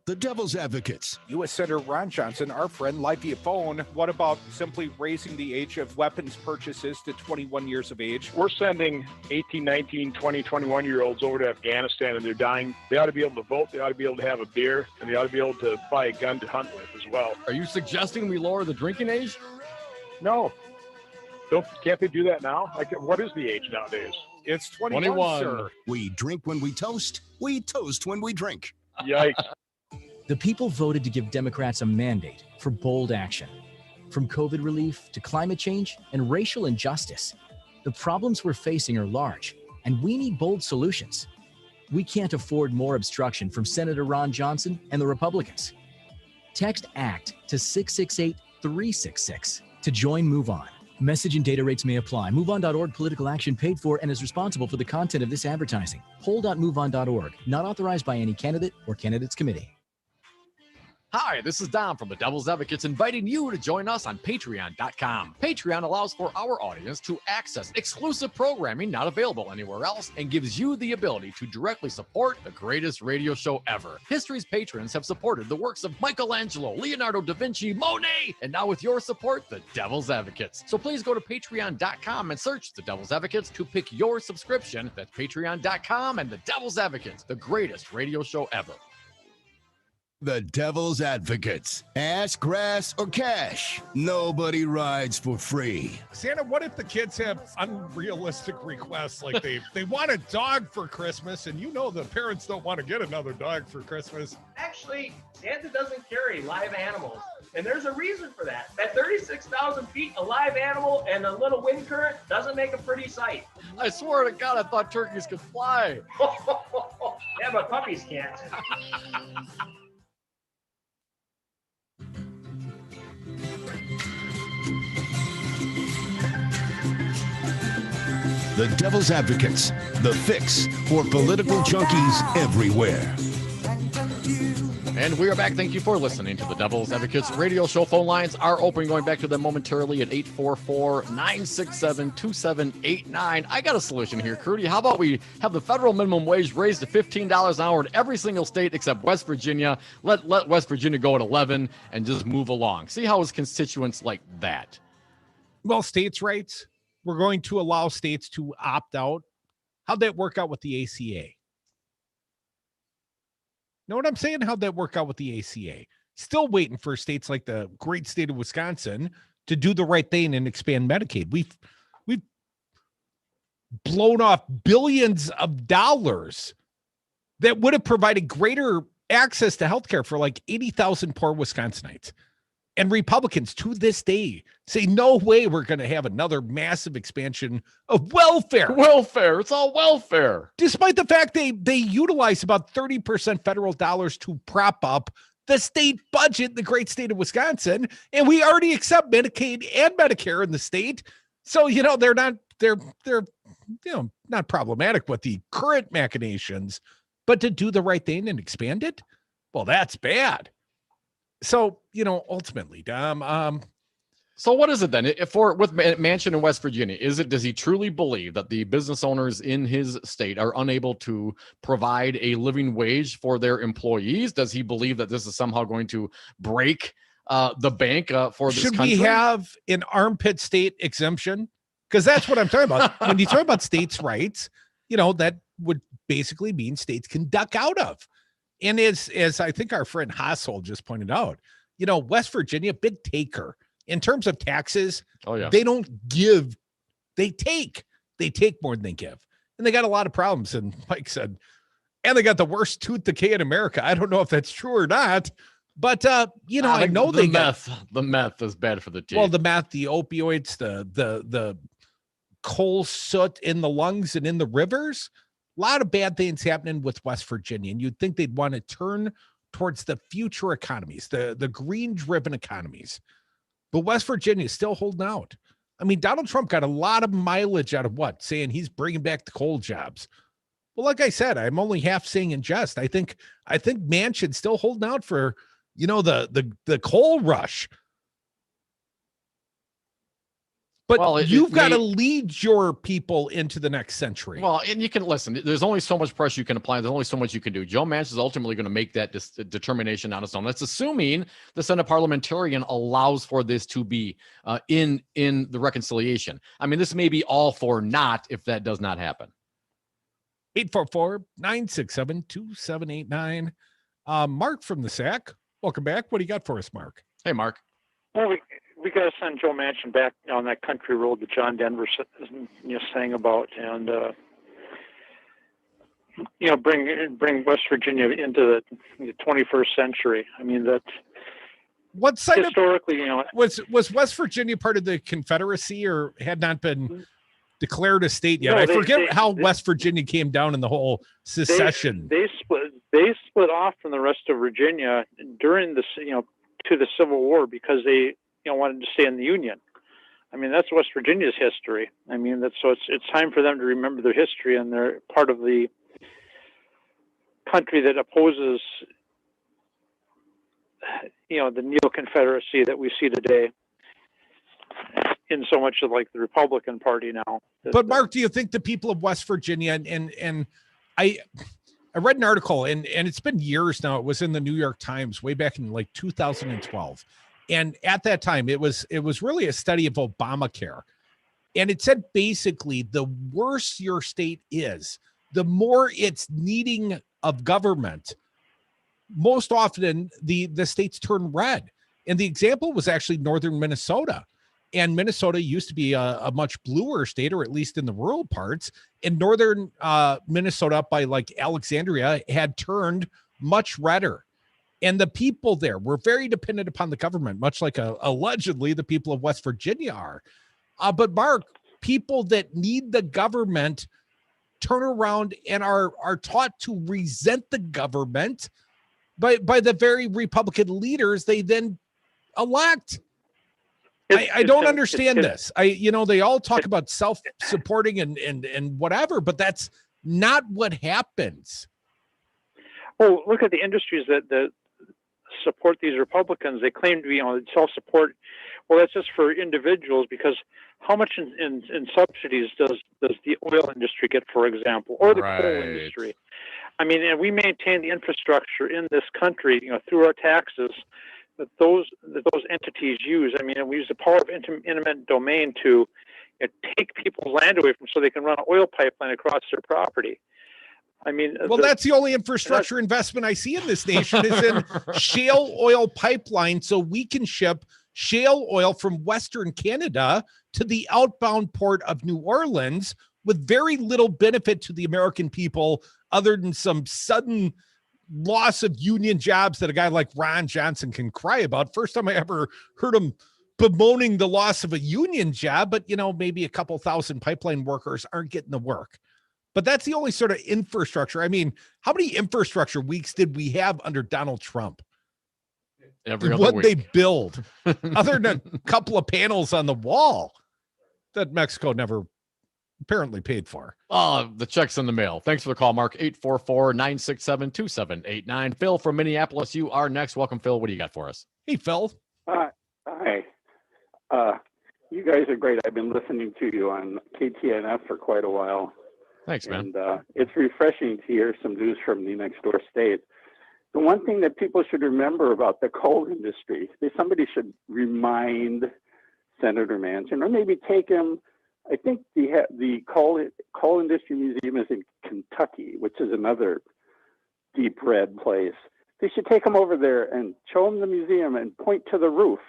The Devil's Advocates. U.S. Senator Ron Johnson, our friend, live via phone. What about simply raising the age of weapons purchases to 21 years of age? We're sending 18, 19, 20, 21-year-olds over to Afghanistan, and they're dying. They ought to be able to vote. They ought to be able to have a beer, and they ought to be able to buy a gun to hunt with as well. Are you suggesting we lower the drinking age? No. Can't they do that now? What is the age nowadays? It's 21, sir. We drink when we toast. We toast when we drink. Yikes. The people voted to give Democrats a mandate for bold action. From COVID relief to climate change and racial injustice, the problems we're facing are large, and we need bold solutions. We can't afford more obstruction from Senator Ron Johnson and the Republicans. Text ACT to 668-366 to join Move On. Message and data rates may apply. MoveOn.org political action paid for and is responsible for the content of this advertising. Hold.moveon.org, not authorized by any candidate or candidates committee. Hi, this is Dom from the Devil's Advocates, inviting you to join us on Patreon.com. Patreon allows for our audience to access exclusive programming not available anywhere else and gives you the ability to directly support the greatest radio show ever. History's patrons have supported the works of Michelangelo, Leonardo da Vinci, Monet, and now with your support, the Devil's Advocates. So please go to Patreon.com and search the Devil's Advocates to pick your subscription. That's Patreon.com and the Devil's Advocates, the greatest radio show ever. The Devil's Advocates. Ass, grass, or cash. Nobody rides for free. Santa, what if the kids have unrealistic requests? Like they want a dog for Christmas, and the parents don't want to get another dog for Christmas. Actually, Santa doesn't carry live animals. And there's a reason for that. At 36,000 feet, a live animal and a little wind current doesn't make a pretty sight. I swear to God, I thought turkeys could fly. Yeah, but puppies can't. The Devil's Advocates, the fix for political junkies everywhere. And we are back. Thank you for listening to the Devil's Advocates radio show. Phone lines are open. Going back to them momentarily at 844-967-2789. I got a solution here, Crudy. How about we have the federal minimum wage raised to $15 an hour in every single state except West Virginia? Let West Virginia go at 11 and just move along. See how his constituents like that. Well, states' rights. We're going to allow states to opt out. How'd that work out with the ACA? Know what I'm saying? How'd that work out with the ACA? Still waiting for states like the great state of Wisconsin to do the right thing and expand Medicaid. We've blown off billions of dollars that would have provided greater access to healthcare for like 80,000 poor Wisconsinites. And Republicans to this day say, no way we're going to have another massive expansion of welfare. Welfare. It's all welfare. Despite the fact they utilize about 30% federal dollars to prop up the state budget in the great state of Wisconsin. And we already accept Medicaid and Medicare in the state. So, they're not problematic with the current machinations, but to do the right thing and expand it, well, that's bad. So, ultimately, Dom, so what is it then? With Manchin in West Virginia, does he truly believe that the business owners in his state are unable to provide a living wage for their employees? Does he believe that this is somehow going to break the bank for this country? Should we have an armpit state exemption? Because that's what I'm talking about. When you talk about states' rights, that would basically mean states can duck out of. And as I think our friend Hasselt just pointed out, West Virginia, big taker in terms of taxes. Oh yeah. They don't give, they take more than they give. And they got a lot of problems. And Mike said, and they got the worst tooth decay in America. I don't know if that's true or not, but I know the meth is bad for the teeth. Well, the meth, the opioids, the coal soot in the lungs and in the rivers. A lot of bad things happening with West Virginia, and you'd think they'd want to turn towards the future economies, the green-driven economies. But West Virginia is still holding out. I mean, Donald Trump got a lot of mileage out of what? Saying he's bringing back the coal jobs. Well, like I said, I'm only half saying in jest. I think Manchin's still holding out for, the coal rush. But you've got to lead your people into the next century. Well, and you can listen. There's only so much pressure you can apply. There's only so much you can do. Joe Manchin is ultimately going to make that determination on his own. That's assuming the Senate parliamentarian allows for this to be in the reconciliation. I mean, this may be all for naught if that does not happen. 844-967-2789. Mark from the SAC. Welcome back. What do you got for us, Mark? Hey, Mark. Well, we got to send Joe Manchin back on that country road that John Denver sang about, and bring West Virginia into the 21st century. I mean, that's what side historically, was West Virginia part of the Confederacy or had not been declared a state yet? No, I forget how West Virginia came down in the whole secession. They split off from the rest of Virginia during the to the Civil War because they wanted to stay in the Union. I mean, that's West Virginia's history. I mean, it's time for them to remember their history, and they're part of the country that opposes, the neo-Confederacy that we see today in so much of like the Republican Party now. But Mark, do you think the people of West Virginia and I read an article and it's been years now. It was in the New York Times way back in like 2012. And at that time, it was really a study of Obamacare. And it said basically the worse your state is, the more it's needing of government, most often the states turn red. And the example was actually northern Minnesota. And Minnesota used to be a much bluer state, or at least in the rural parts. And northern Minnesota up by like Alexandria had turned much redder. And the people there were very dependent upon the government, much like allegedly the people of West Virginia are. But Mark, people that need the government turn around and are taught to resent the government by the very Republican leaders they then elect. I don't understand this. They all talk about self-supporting and whatever, but that's not what happens. Well, look at the industries that support these Republicans. They claim to be self-support. Well, that's just for individuals, because how much in subsidies does the oil industry get, for example, or the coal industry? I mean, and we maintain the infrastructure in this country, through our taxes that those entities use. I mean, we use the power of eminent domain to take people's land away from so they can run an oil pipeline across their property. I mean, well, that's the only infrastructure investment I see in this nation is in shale oil pipeline, so we can ship shale oil from Western Canada to the outbound port of New Orleans with very little benefit to the American people other than some sudden loss of union jobs that a guy like Ron Johnson can cry about. First time I ever heard him bemoaning the loss of a union job, but maybe a couple thousand pipeline workers aren't getting the work. But that's the only sort of infrastructure. I mean, how many infrastructure weeks did we have under Donald Trump? Every other what week. They build, other than a couple of panels on the wall that Mexico never apparently paid for. The check's in the mail. Thanks for the call, Mark. 844-967-2789. Phil from Minneapolis, you are next. Welcome, Phil. What do you got for us? Hey, Phil. Hi. You guys are great. I've been listening to you on KTNF for quite a while. Thanks, man. And it's refreshing to hear some news from the next door state. The one thing that people should remember about the coal industry, somebody should remind Senator Manchin, or maybe take him. I think the coal industry museum is in Kentucky, which is another deep red place. They should take him over there and show him the museum and point to the roof.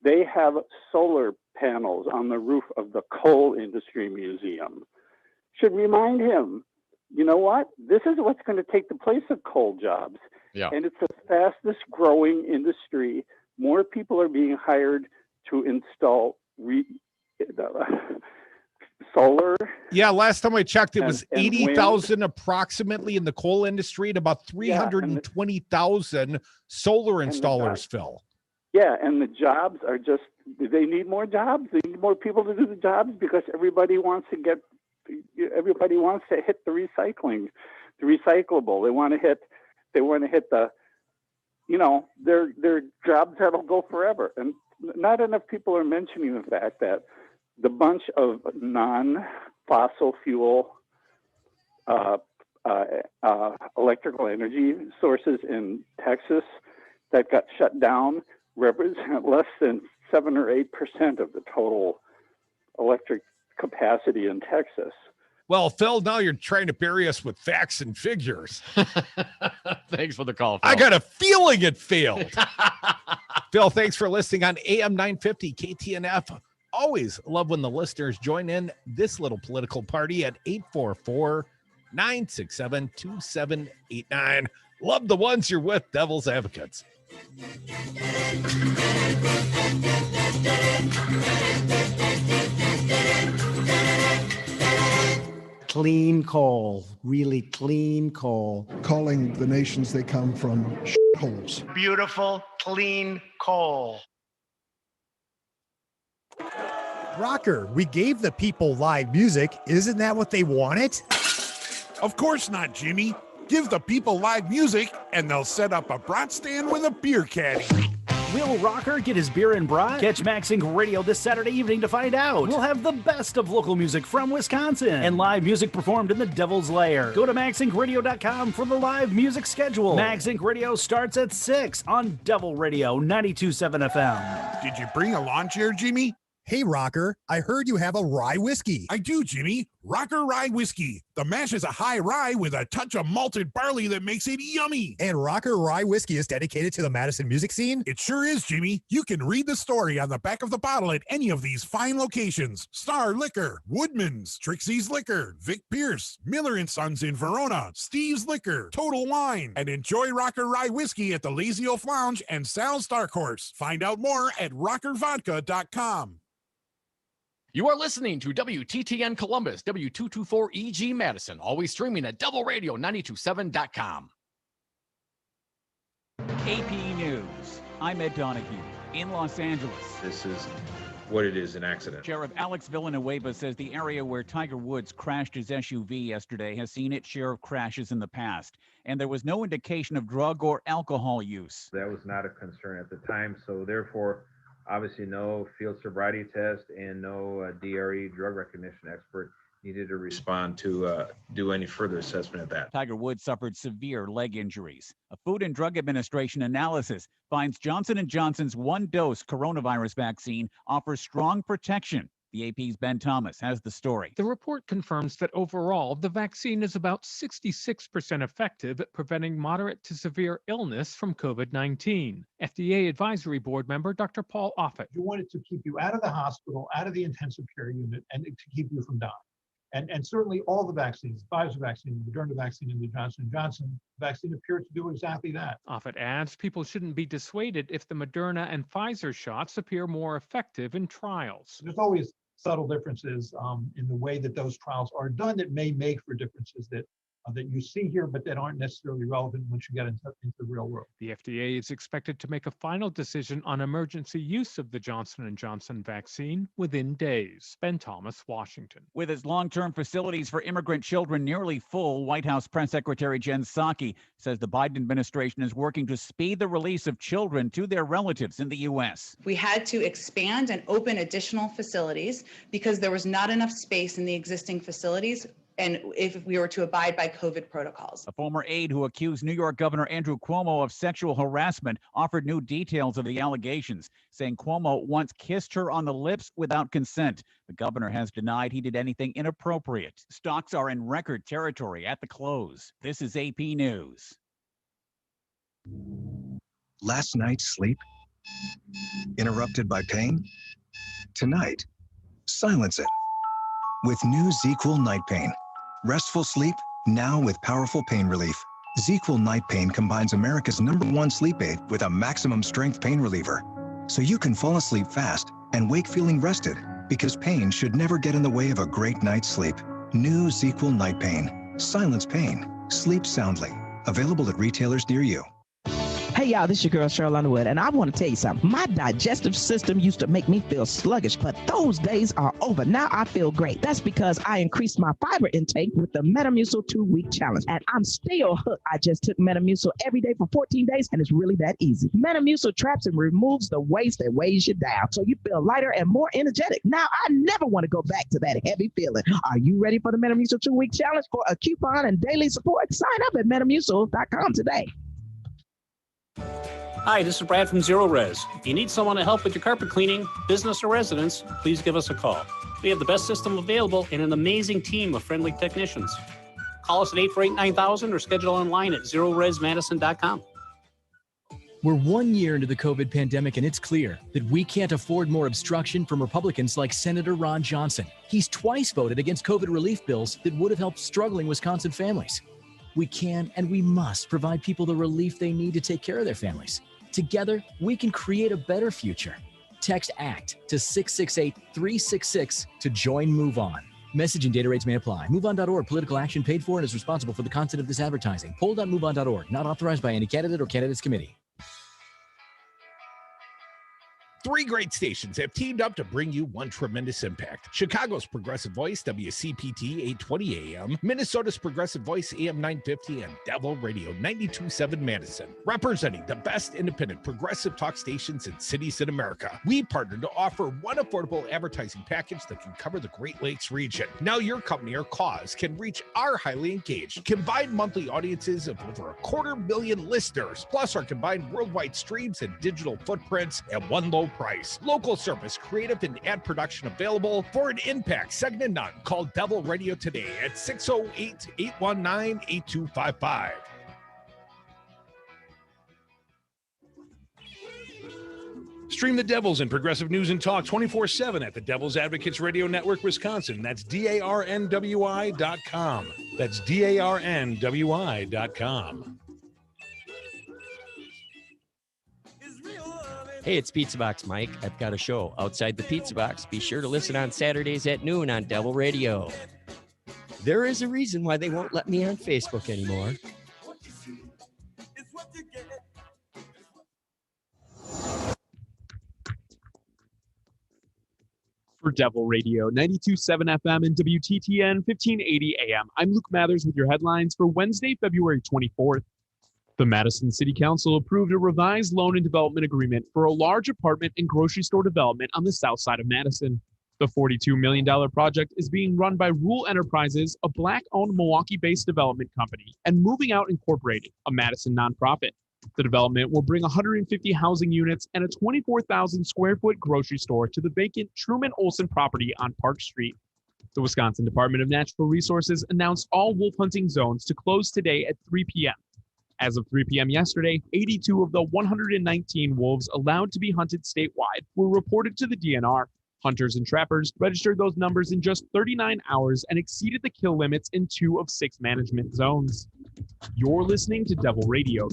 They have solar panels on the roof of the coal industry museum. Should remind him, you know what? This is what's going to take the place of coal jobs. Yeah. And it's the fastest growing industry. More people are being hired to install solar. Yeah, last time I checked, it was 80,000 approximately in the coal industry and about 320,000 solar installers, Phil. Yeah, and the jobs are just, they need more jobs. They need more people to do the jobs because everybody wants to hit the recycling, the recyclable. They want to hit the, their jobs that'll go forever. And not enough people are mentioning the fact that the bunch of non-fossil fuel electrical energy sources in Texas that got shut down represent less than 7 or 8% of the total electric capacity in Texas. Well, Phil, now you're trying to bury us with facts and figures. Thanks for the call, Phil. I got a feeling it failed. Phil, thanks for listening on AM 950 KTNF. Always love when the listeners join in this little political party at 844-967-2789. Love the ones you're with, Devil's Advocates. Clean coal, really clean coal. Calling the nations they come from holes. Beautiful, clean coal. Rocker, we gave the people live music. Isn't that what they wanted? Of course not, Jimmy. Give the people live music, and they'll set up a brat stand with a beer caddy. Will Rocker get his beer and brat? Catch Max Inc. Radio this Saturday evening to find out. We'll have the best of local music from Wisconsin and live music performed in the Devil's Lair. Go to maxincradio.com for the live music schedule. Max Inc. Radio starts at 6 on Devil Radio 92.7 FM. Did you bring a lawn chair, Jimmy? Hey, Rocker, I heard you have a rye whiskey. I do, Jimmy. Rocker Rye Whiskey. The mash is a high rye with a touch of malted barley that makes it yummy. And Rocker Rye Whiskey is dedicated to the Madison music scene? It sure is, Jimmy. You can read the story on the back of the bottle at any of these fine locations. Star Liquor, Woodman's, Trixie's Liquor, Vic Pierce, Miller & Sons in Verona, Steve's Liquor, Total Wine, and enjoy Rocker Rye Whiskey at the Lazy Oaf Lounge and Sal's Dark Horse. Find out more at rockervodka.com. You are listening to WTTN Columbus, W224EG Madison, always streaming at doubleradio927.com. AP News. I'm Ed Donahue in Los Angeles. This is what it is, an accident. Sheriff Alex Villanueva says the area where Tiger Woods crashed his SUV yesterday has seen its share of crashes in the past, and there was no indication of drug or alcohol use. That was not a concern at the time, so therefore, obviously no field sobriety test and no DRE, drug recognition expert, needed to respond to do any further assessment of that. Tiger Woods suffered severe leg injuries. A Food and Drug Administration analysis finds Johnson & Johnson's one-dose coronavirus vaccine offers strong protection. The AP's Ben Thomas has the story. The report confirms that overall, the vaccine is about 66% effective at preventing moderate to severe illness from COVID-19. FDA Advisory Board member Dr. Paul Offit. You want it to keep you out of the hospital, out of the intensive care unit, and to keep you from dying. And certainly all the vaccines, Pfizer vaccine, the Moderna vaccine, and the Johnson & Johnson vaccine appear to do exactly that. Offit adds people shouldn't be dissuaded if the Moderna and Pfizer shots appear more effective in trials. There's always subtle differences in the way that those trials are done that may make for differences that you see here, but that aren't necessarily relevant once you get into the real world. The FDA is expected to make a final decision on emergency use of the Johnson & Johnson vaccine within days. Ben Thomas, Washington. With its long-term facilities for immigrant children nearly full, White House Press Secretary Jen Psaki says the Biden administration is working to speed the release of children to their relatives in the U.S. We had to expand and open additional facilities because there was not enough space in the existing facilities, and if we were to abide by COVID protocols. A former aide who accused New York Governor Andrew Cuomo of sexual harassment offered new details of the allegations, saying Cuomo once kissed her on the lips without consent. The governor has denied he did anything inappropriate. Stocks are in record territory at the close. This is AP News. Last night's sleep? Interrupted by pain? Tonight, silence it with new ZQL Night Pain. Restful sleep, now with powerful pain relief. ZQL Night Pain combines America's #1 sleep aid with a maximum strength pain reliever. So you can fall asleep fast and wake feeling rested, because pain should never get in the way of a great night's sleep. New ZQL Night Pain. Silence pain. Sleep soundly. Available at retailers near you. Hey y'all, this is your girl Cheryl Underwood, and I want to tell you something. My digestive system used to make me feel sluggish, but those days are over. Now I feel great. That's because I increased my fiber intake with the Metamucil 2-week challenge, and I'm still hooked. I just took Metamucil every day for 14 days, and it's really that easy. Metamucil traps and removes the waste that weighs you down, so you feel lighter and more energetic. Now I never want to go back to that heavy feeling. Are you ready for the Metamucil 2-week challenge? For a coupon and daily support, sign up at metamucil.com today. Hi, this is Brad from Zero Res. If you need someone to help with your carpet cleaning, business or residence, please give us a call. We have the best system available and an amazing team of friendly technicians. Call us at 848-9000 or schedule online at zeroresmadison.com. We're 1 year into the COVID pandemic, and it's clear that we can't afford more obstruction from Republicans like Senator Ron Johnson. He's twice voted against COVID relief bills that would have helped struggling Wisconsin families. We can and we must provide people the relief they need to take care of their families. Together, we can create a better future. Text ACT to 668-366 to join Move On. Message and data rates may apply. MoveOn.org, political action paid for and is responsible for the content of this advertising. Poll.moveon.org, not authorized by any candidate or candidates committee. 3 great stations have teamed up to bring you one tremendous impact. Chicago's Progressive Voice, WCPT 820 AM, Minnesota's Progressive Voice, AM 950, and Devil Radio 92.7 Madison. Representing the best independent progressive talk stations in cities in America, we partnered to offer one affordable advertising package that can cover the Great Lakes region. Now your company or cause can reach our highly engaged, combined monthly audiences of over 250,000 listeners, plus our combined worldwide streams and digital footprints at one low price. Local service, creative and ad production available for an impact second to none. Call Devil Radio today at 608-819-8255. Stream the Devils and Progressive News and Talk 24/7 at the Devil's Advocates Radio Network, Wisconsin. That's DARNWI.com. That's DARNWI.com. Hey, it's Pizza Box Mike. I've got a show outside the Pizza Box. Be sure to listen on Saturdays at noon on Devil Radio. There is a reason why they won't let me on Facebook anymore. For Devil Radio, 92.7 FM and WTTN 1580 AM. I'm Luke Mathers with your headlines for Wednesday, February 24th. The Madison City Council approved a revised loan and development agreement for a large apartment and grocery store development on the south side of Madison. The $42 million project is being run by Rule Enterprises, a Black-owned Milwaukee-based development company, and Moving Out Incorporated, a Madison nonprofit. The development will bring 150 housing units and a 24,000 square foot grocery store to the vacant Truman Olson property on Park Street. The Wisconsin Department of Natural Resources announced all wolf hunting zones to close today at 3 p.m. As of 3 p.m. yesterday, 82 of the 119 wolves allowed to be hunted statewide were reported to the DNR. Hunters and trappers registered those numbers in just 39 hours and exceeded the kill limits in 2 of 6 management zones. You're listening to Devil Radio.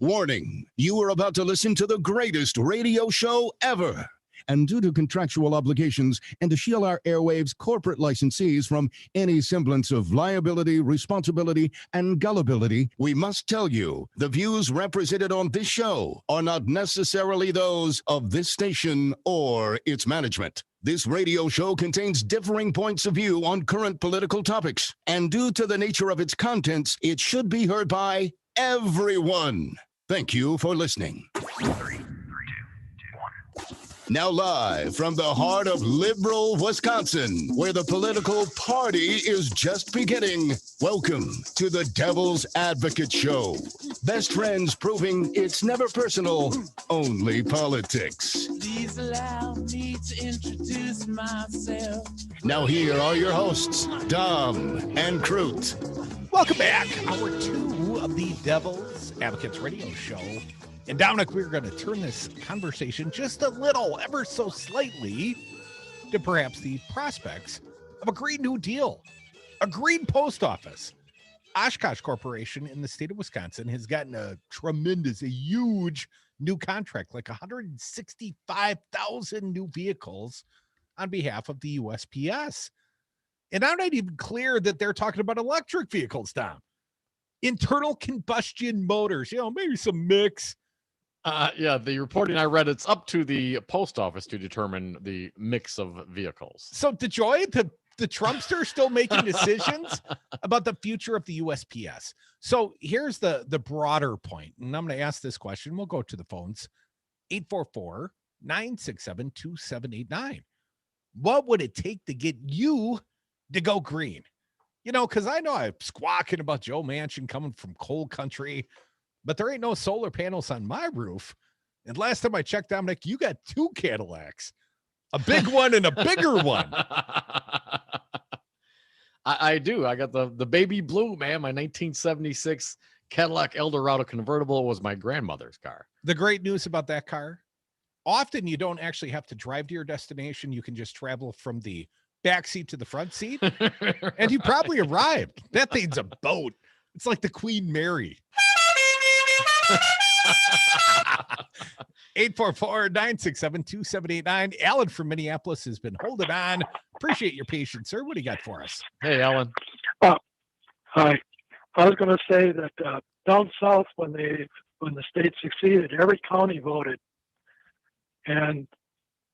Warning, you are about to listen to the greatest radio show ever. And due to contractual obligations and to shield our airwaves' corporate licensees from any semblance of liability, responsibility, and gullibility, we must tell you the views represented on this show are not necessarily those of this station or its management. This radio show contains differing points of view on current political topics, and due to the nature of its contents, it should be heard by everyone. Thank you for listening. 3, 2, 1. Now live from the heart of liberal Wisconsin, where the political party is just beginning, welcome to the Devil's Advocate Show. Best friends proving it's never personal, only politics. Please allow me to introduce myself. Now here are your hosts, Dom and Crute. Welcome back. Hour 2 of the Devil's Advocates Radio Show. And Dominic, we're going to turn this conversation just a little, ever so slightly, to perhaps the prospects of a Green New Deal, a green post office. Oshkosh Corporation in the state of Wisconsin has gotten a huge new contract, like 165,000 new vehicles on behalf of the USPS. And I'm not even clear that they're talking about electric vehicles, Dom. Internal combustion motors, maybe some mix. Yeah, the reporting I read, it's up to the post office to determine the mix of vehicles. So DeJoy, the Trumpster, still making decisions about the future of the USPS. So here's the broader point, and I'm going to ask this question. We'll go to the phones, 844-967-2789. What would it take to get you to go green? Because I know I'm squawking about Joe Manchin coming from coal country, but there ain't no solar panels on my roof. And last time I checked, Dominic, you got 2 Cadillacs, a big one and a bigger one. I do. I got the baby blue, man. My 1976 Cadillac Eldorado convertible was my grandmother's car. The great news about that car, often you don't actually have to drive to your destination. You can just travel from the back seat to the front seat, and you probably arrived. That thing's a boat. It's like the Queen Mary. 844-967-2789. Alan from Minneapolis has been holding on. Appreciate your patience, sir. What do you got for us? Hey, Alan. Hi. I was going to say that down south, when the state succeeded, every county voted, and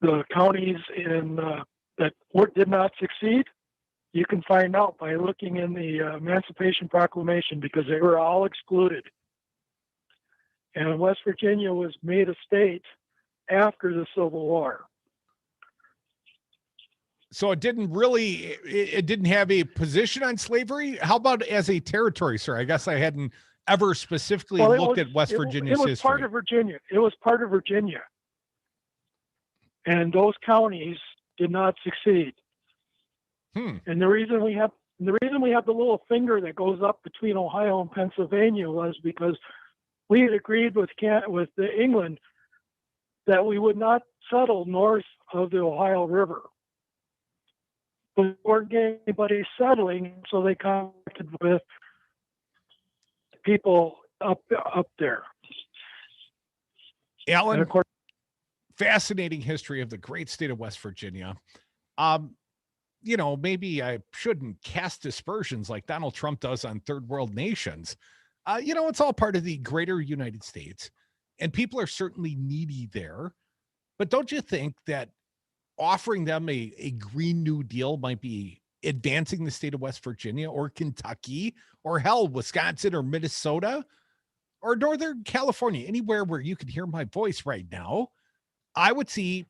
the counties that did not succeed, you can find out by looking in the Emancipation Proclamation, because they were all excluded. And West Virginia was made a state after the Civil War. So it didn't have a position on slavery? How about as a territory, sir? I guess I hadn't ever specifically Well, looked at West Virginia's history. It was part of Virginia. It was part of Virginia. And those counties did not succeed. And the reason we have the little finger that goes up between Ohio and Pennsylvania was because we had agreed with England that we would not settle north of the Ohio River. But we weren't getting anybody settling, so they contacted with people up there. Alan, and of course, fascinating history of the great state of West Virginia. Maybe I shouldn't cast aspersions like Donald Trump does on third world nations. It's all part of the greater United States, and people are certainly needy there. But don't you think that offering them a Green New Deal might be advancing the state of West Virginia or Kentucky or hell, Wisconsin or Minnesota or Northern California, anywhere where you can hear my voice right now? I would see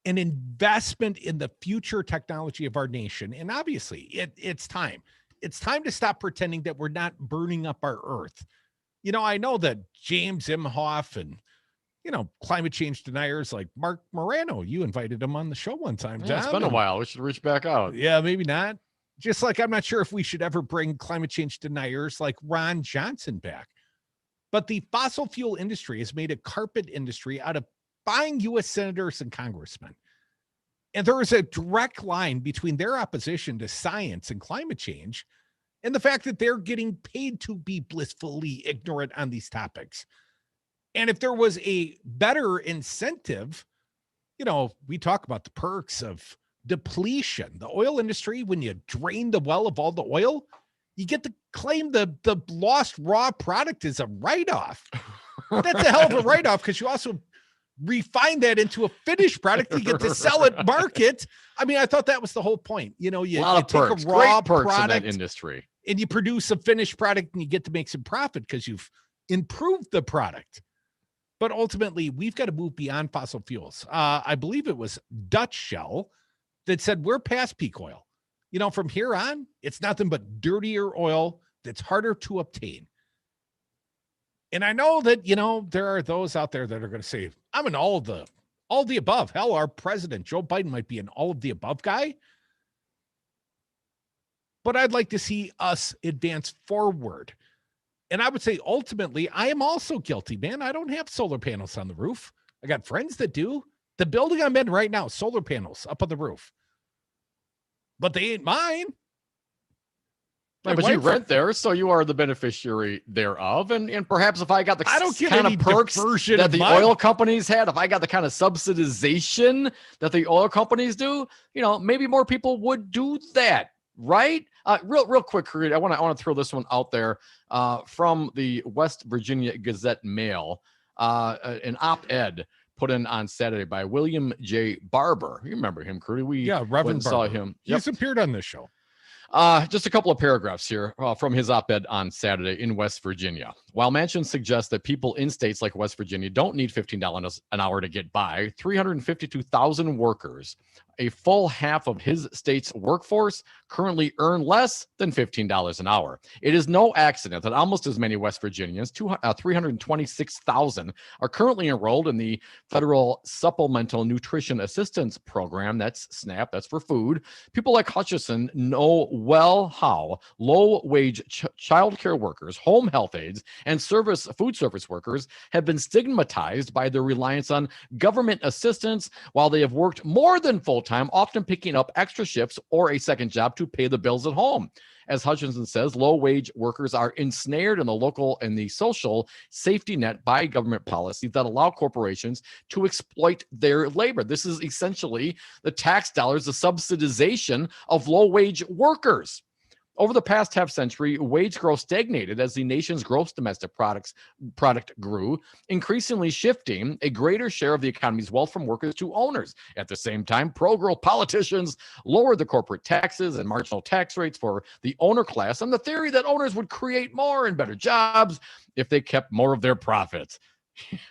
an investment in the future technology of our nation. And obviously it's time. It's time to stop pretending that we're not burning up our earth. I know that James Imhoff and, climate change deniers like Mark Morano, you invited him on the show one time. Yeah, it's been a while. We should reach back out. Yeah, maybe not. Just like I'm not sure if we should ever bring climate change deniers like Ron Johnson back. But the fossil fuel industry has made a carpet industry out of buying U.S. senators and congressmen. And there is a direct line between their opposition to science and climate change and the fact that they're getting paid to be blissfully ignorant on these topics. And if there was a better incentive, we talk about the perks of depletion. The oil industry, when you drain the well of all the oil, you get to claim the lost raw product is a write-off. That's a hell of a write-off because you also refine that into a finished product you get to sell at market. I mean, I thought that was the whole point. You take perks, a raw great perks product in that industry, and you produce a finished product and you get to make some profit because you've improved the product. But ultimately, we've got to move beyond fossil fuels. I believe it was Dutch Shell that said we're past peak oil. From here on, it's nothing but dirtier oil that's harder to obtain. And I know that, there are those out there that are going to say, I'm an all the above. Hell, our president, Joe Biden, might be an all of the above guy. But I'd like to see us advance forward. And I would say, ultimately, I am also guilty, man. I don't have solar panels on the roof. I got friends that do. The building I'm in right now, solar panels up on the roof. But they ain't mine. Yeah, but you rent there, so you are the beneficiary thereof. And perhaps if I got the I don't get kind any of perks that the oil companies had, if I got the kind of subsidization that the oil companies do, maybe more people would do that, right? Real quick, Creed, I want to throw this one out there from the West Virginia Gazette Mail, an op-ed put in on Saturday by William J. Barber. You remember him, Creed? Reverend saw Barber. him. He's appeared on this show. Just a couple of paragraphs here from his op-ed on Saturday in West Virginia. While Manchin suggests that people in states like West Virginia don't need $15 an hour to get by, 352,000 workers, a full half of his state's workforce, currently earn less than $15 an hour. It is no accident that almost as many West Virginians, 326,000, are currently enrolled in the Federal Supplemental Nutrition Assistance Program. That's SNAP, that's for food. People like Hutchison know well how low-wage child care workers, home health aides, and food service workers have been stigmatized by their reliance on government assistance while they have worked more than full-time, often picking up extra shifts or a second job to pay the bills at home. As Hutchinson says, low-wage workers are ensnared in the local and the social safety net by government policy that allow corporations to exploit their labor. This is essentially the tax dollars, the subsidization of low-wage workers. Over the past half century, wage growth stagnated as the nation's gross domestic product grew, increasingly shifting a greater share of the economy's wealth from workers to owners. At the same time, pro-growth politicians lowered the corporate taxes and marginal tax rates for the owner class on the theory that owners would create more and better jobs if they kept more of their profits.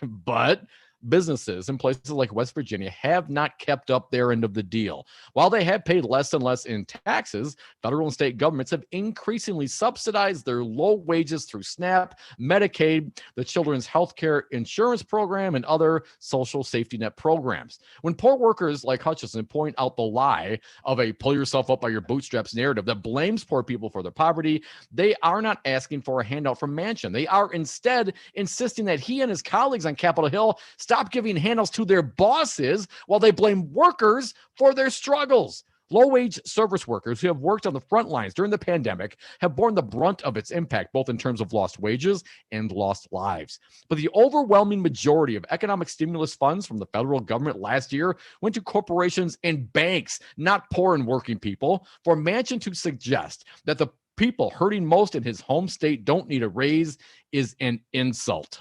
But businesses in places like West Virginia have not kept up their end of the deal. While they have paid less and less in taxes, federal and state governments have increasingly subsidized their low wages through SNAP, Medicaid, the Children's Health Care Insurance Program, and other social safety net programs. When poor workers like Hutchison point out the lie of a pull yourself up by your bootstraps narrative that blames poor people for their poverty, they are not asking for a handout from Manchin. They are instead insisting that he and his colleagues on Capitol Hill stop giving handouts to their bosses while they blame workers for their struggles. Low-wage service workers who have worked on the front lines during the pandemic have borne the brunt of its impact, both in terms of lost wages and lost lives. But the overwhelming majority of economic stimulus funds from the federal government last year went to corporations and banks, not poor and working people. For Manchin to suggest that the people hurting most in his home state don't need a raise is an insult.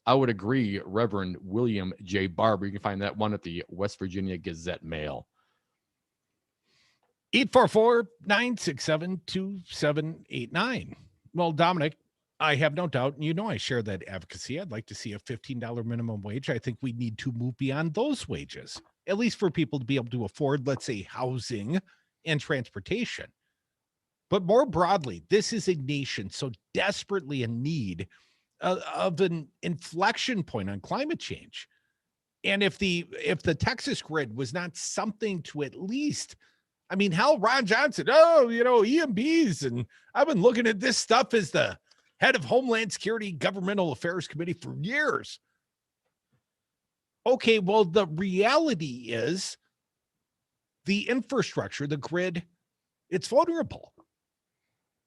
I would agree, Reverend William J. Barber. You can find that one at the West Virginia Gazette Mail. 844-967-2789. Well, Dominic, I have no doubt, and you know I share that advocacy. I'd like to see a $15 minimum wage. I think we need to move beyond those wages, at least for people to be able to afford, let's say, housing and transportation. But more broadly, this is a nation so desperately in need of an inflection point on climate change. And if the Texas grid was not something to at least, I mean, hell, Ron Johnson, EMBs, and I've been looking at this stuff as the head of Homeland Security Governmental Affairs Committee for years. Okay, well, the reality is the infrastructure, the grid, it's vulnerable.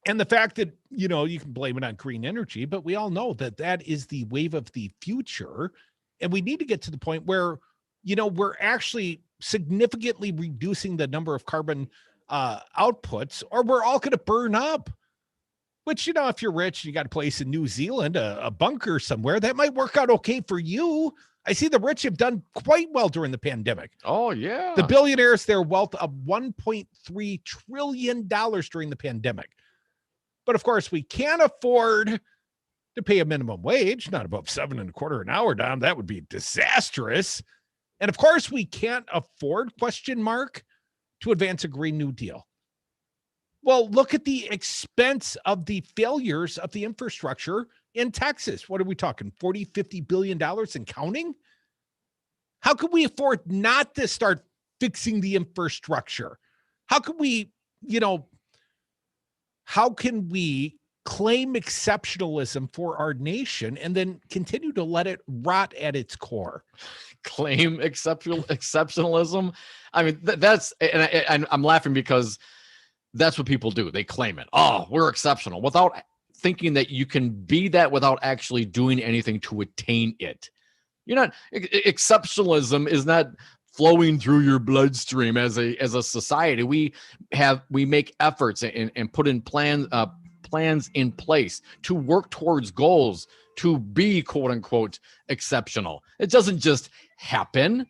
And the fact that, you can blame it on green energy, but we all know that that is the wave of the future. And we need to get to the point where, we're actually significantly reducing the number of carbon outputs, or we're all going to burn up. Which, if you're rich, you got a place in New Zealand, a bunker somewhere, that might work out okay for you. I see the rich have done quite well during the pandemic. Oh, yeah. The billionaires, their wealth of $1.3 trillion during the pandemic. But of course, we can't afford to pay a minimum wage, not above $7.25 an hour, Dom. That would be disastrous. And of course, we can't afford, to advance a Green New Deal. Well, look at the expense of the failures of the infrastructure in Texas. What are we talking? $40-50 billion and counting? How could we afford not to start fixing the infrastructure? How can we, how can we claim exceptionalism for our nation and then continue to let it rot at its core? Claim exceptionalism. I mean, that's, and I'm laughing because that's what people do. They claim it. Oh, we're exceptional, without thinking that you can be that without actually doing anything to attain it. You're not, exceptionalism is not flowing through your bloodstream as a society. We make efforts and put in plans in place to work towards goals to be quote unquote exceptional. It doesn't just happen.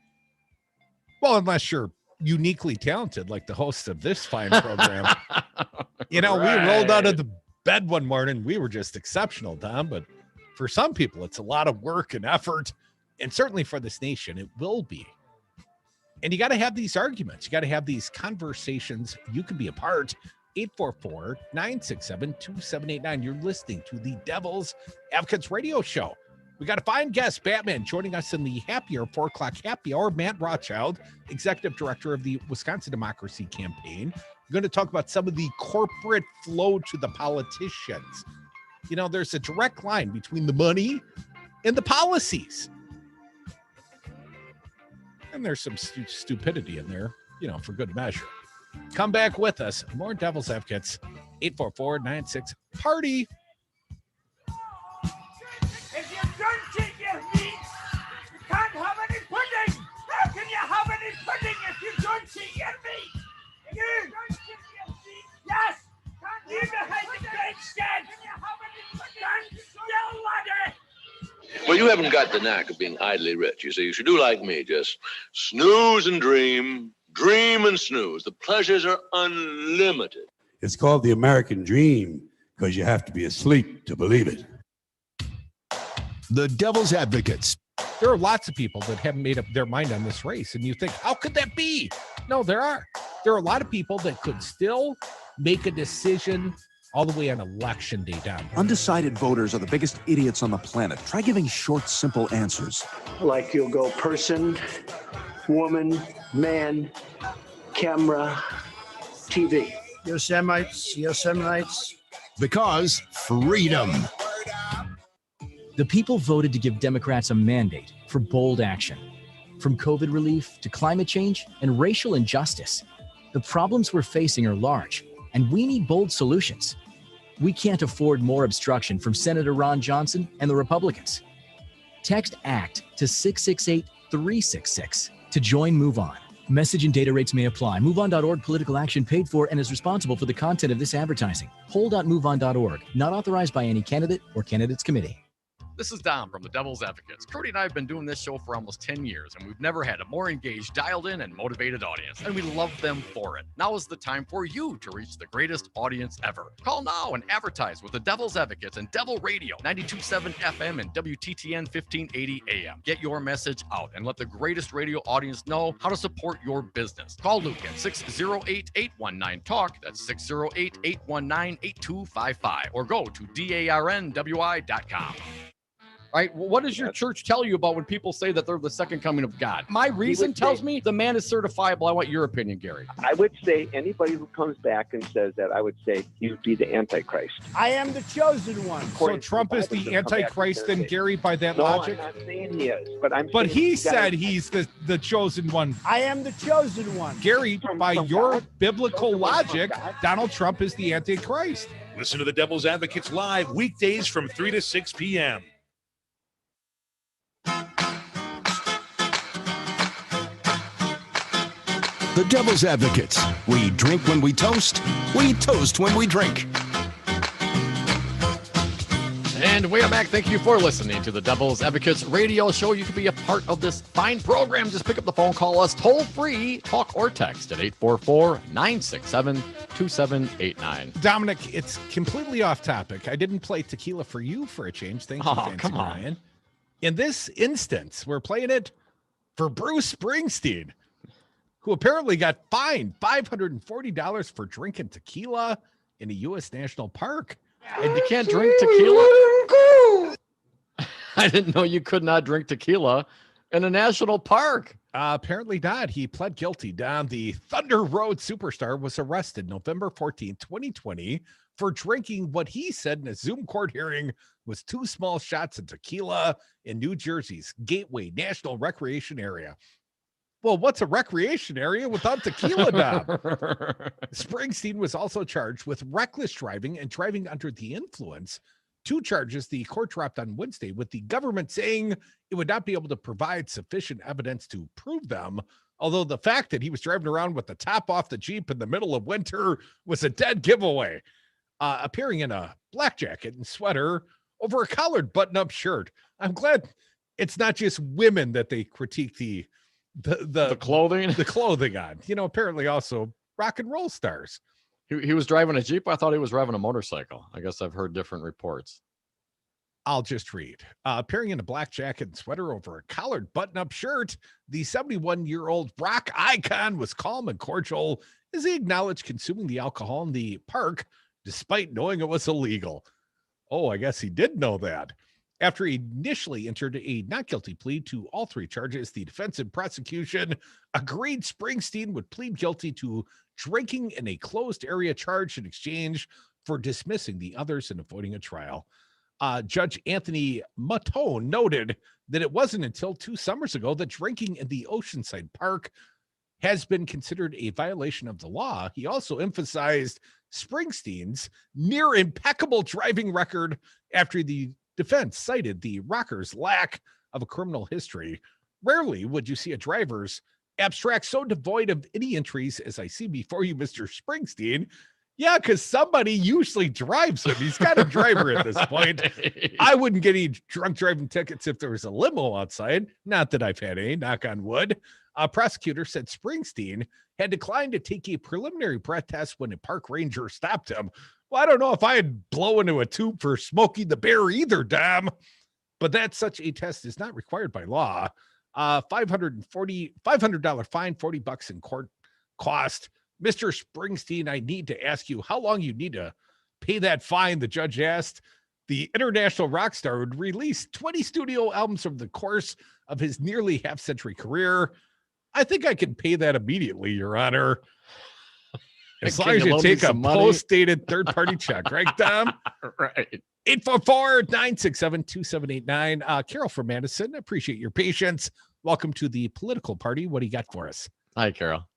Well, unless you're uniquely talented, like the host of this fine program. We rolled out of the bed one morning. We were just exceptional, Tom. But for some people, it's a lot of work and effort. And certainly for this nation, it will be. And you got to have these arguments. You got to have these conversations. You can be a part. 844-967-2789. You're listening to the Devil's Advocates Radio Show. We got a fine guest, Batman, joining us in the happy hour, 4 o'clock happy hour. Matt Rothschild, Executive Director of the Wisconsin Democracy Campaign. We're going to talk about some of the corporate flow to the politicians. There's a direct line between the money and the policies. And there's some stupidity in there, for good measure. Come back with us. More Devil's Advocates. 844-96-PARTY. If you don't eat your meat, you can't have any pudding. How can you have any pudding if you don't eat your meat? You don't eat your meat. Yes. You behind the grandstand. Can you have any pudding? Don't ladder. Well, you haven't got the knack of being idly rich. You see, you should do like me. Just snooze and dream. Dream and snooze. The pleasures are unlimited. It's called the American dream because you have to be asleep to believe it. The Devil's Advocates. There are lots of people that haven't made up their mind on this race. And you think, how could that be? No, there are. There are a lot of people that could still make a decision all the way on election day down. Undecided voters are the biggest idiots on the planet. Try giving short, simple answers. Like you'll go person, woman, man, camera, TV. Yosemites. Because freedom. The people voted to give Democrats a mandate for bold action. From COVID relief to climate change and racial injustice, the problems we're facing are large, and we need bold solutions. We can't afford more obstruction from Senator Ron Johnson and the Republicans. Text ACT to 668-366 to join Move On. Message and data rates may apply. MoveOn.org political action paid for and is responsible for the content of this advertising. Hold.moveon.org, not authorized by any candidate or candidates committee. This is Dom from the Devil's Advocates. Cody and I have been doing this show for almost 10 years, and we've never had a more engaged, dialed in, and motivated audience, and we love them for it. Now is the time for you to reach the greatest audience ever. Call now and advertise with the Devil's Advocates and Devil Radio, 92.7 FM and WTTN 1580 AM. Get your message out and let the greatest radio audience know how to support your business. Call Luke at 608-819-TALK. That's 608-819-8255. Or go to DARNWI.com. Right? What does your church tell you about when people say that they're the second coming of God? My reason tells me the man is certifiable. I want your opinion, Gary. I would say anybody who comes back and says that, I would say you'd be the Antichrist. I am the chosen one. So Trump is the Antichrist then, Gary, by that logic? No, I'm not saying he is, but I'm But saying he you gotta- said he's the chosen one. I am the chosen one. Gary, by your God? biblical Chosen one from logic, God? Donald Trump is the Antichrist. Listen to the Devil's Advocates live weekdays from 3 to 6 p.m. The Devil's Advocates. We drink when we toast. We toast when we drink. And we are back. Thank you for listening to the Devil's Advocates radio show. You can be a part of this fine program. Just pick up the phone, call us toll free, talk or text at 844-967-2789. Dominic, it's completely off topic. I didn't play Tequila for You for a change. Thank you, Fancy come on. Ryan. In this instance, we're playing it for Bruce Springsteen, who apparently got fined $540 for drinking tequila in a U.S. national park. And you can't drink tequila? I didn't know you could not drink tequila in a national park. Apparently not. He pled guilty. The Thunder Road superstar was arrested November 14, 2020 for drinking what he said in a Zoom court hearing was 2 small shots of tequila in New Jersey's Gateway National Recreation Area. Well, what's a recreation area without tequila, Dom? Springsteen was also charged with reckless driving and driving under the influence. 2 charges the court dropped on Wednesday, with the government saying it would not be able to provide sufficient evidence to prove them. Although the fact that he was driving around with the top off the Jeep in the middle of winter was a dead giveaway. Appearing in a black jacket and sweater over a collared button-up shirt. I'm glad it's not just women that they critique the clothing on. Apparently also rock and roll stars. He was driving a Jeep. I thought he was driving a motorcycle. I guess I've heard different reports. I'll just read. Appearing in a black jacket and sweater over a collared button-up shirt, the 71-year-old rock icon was calm and cordial as he acknowledged consuming the alcohol in the park despite knowing it was illegal. Oh, I guess he did know that. After he initially entered a not guilty plea to all 3 charges, the defense and prosecution agreed Springsteen would plead guilty to drinking in a closed area charge in exchange for dismissing the others and avoiding a trial. Judge Anthony Matone noted that it wasn't until 2 summers ago that drinking in the Oceanside Park has been considered a violation of the law. He also emphasized Springsteen's near impeccable driving record after the defense cited the rocker's lack of a criminal history. Rarely would you see a driver's abstract so devoid of any entries as I see before you, Mr. Springsteen. Yeah, because somebody usually drives him. He's got a driver at this point. I wouldn't get any drunk driving tickets if there was a limo outside. Not that I've had any, knock on wood. A prosecutor said Springsteen had declined to take a preliminary breath test when a park ranger stopped him. Well, I don't know if I'd blow into a tube for Smokey the Bear either, Dom. but that such a test is not required by law. $500 fine, $40 in court cost. Mr. Springsteen, I need to ask you how long you need to pay that fine. The judge asked. The international rock star would release 20 studio albums over the course of his nearly half-century career. I think I can pay that immediately, Your Honor. As long as you take a post-dated third-party check, right, Tom? Right. 844-967-2789. Carol from Madison, appreciate your patience. Welcome to the political party. What do you got for us? Hi, Carol.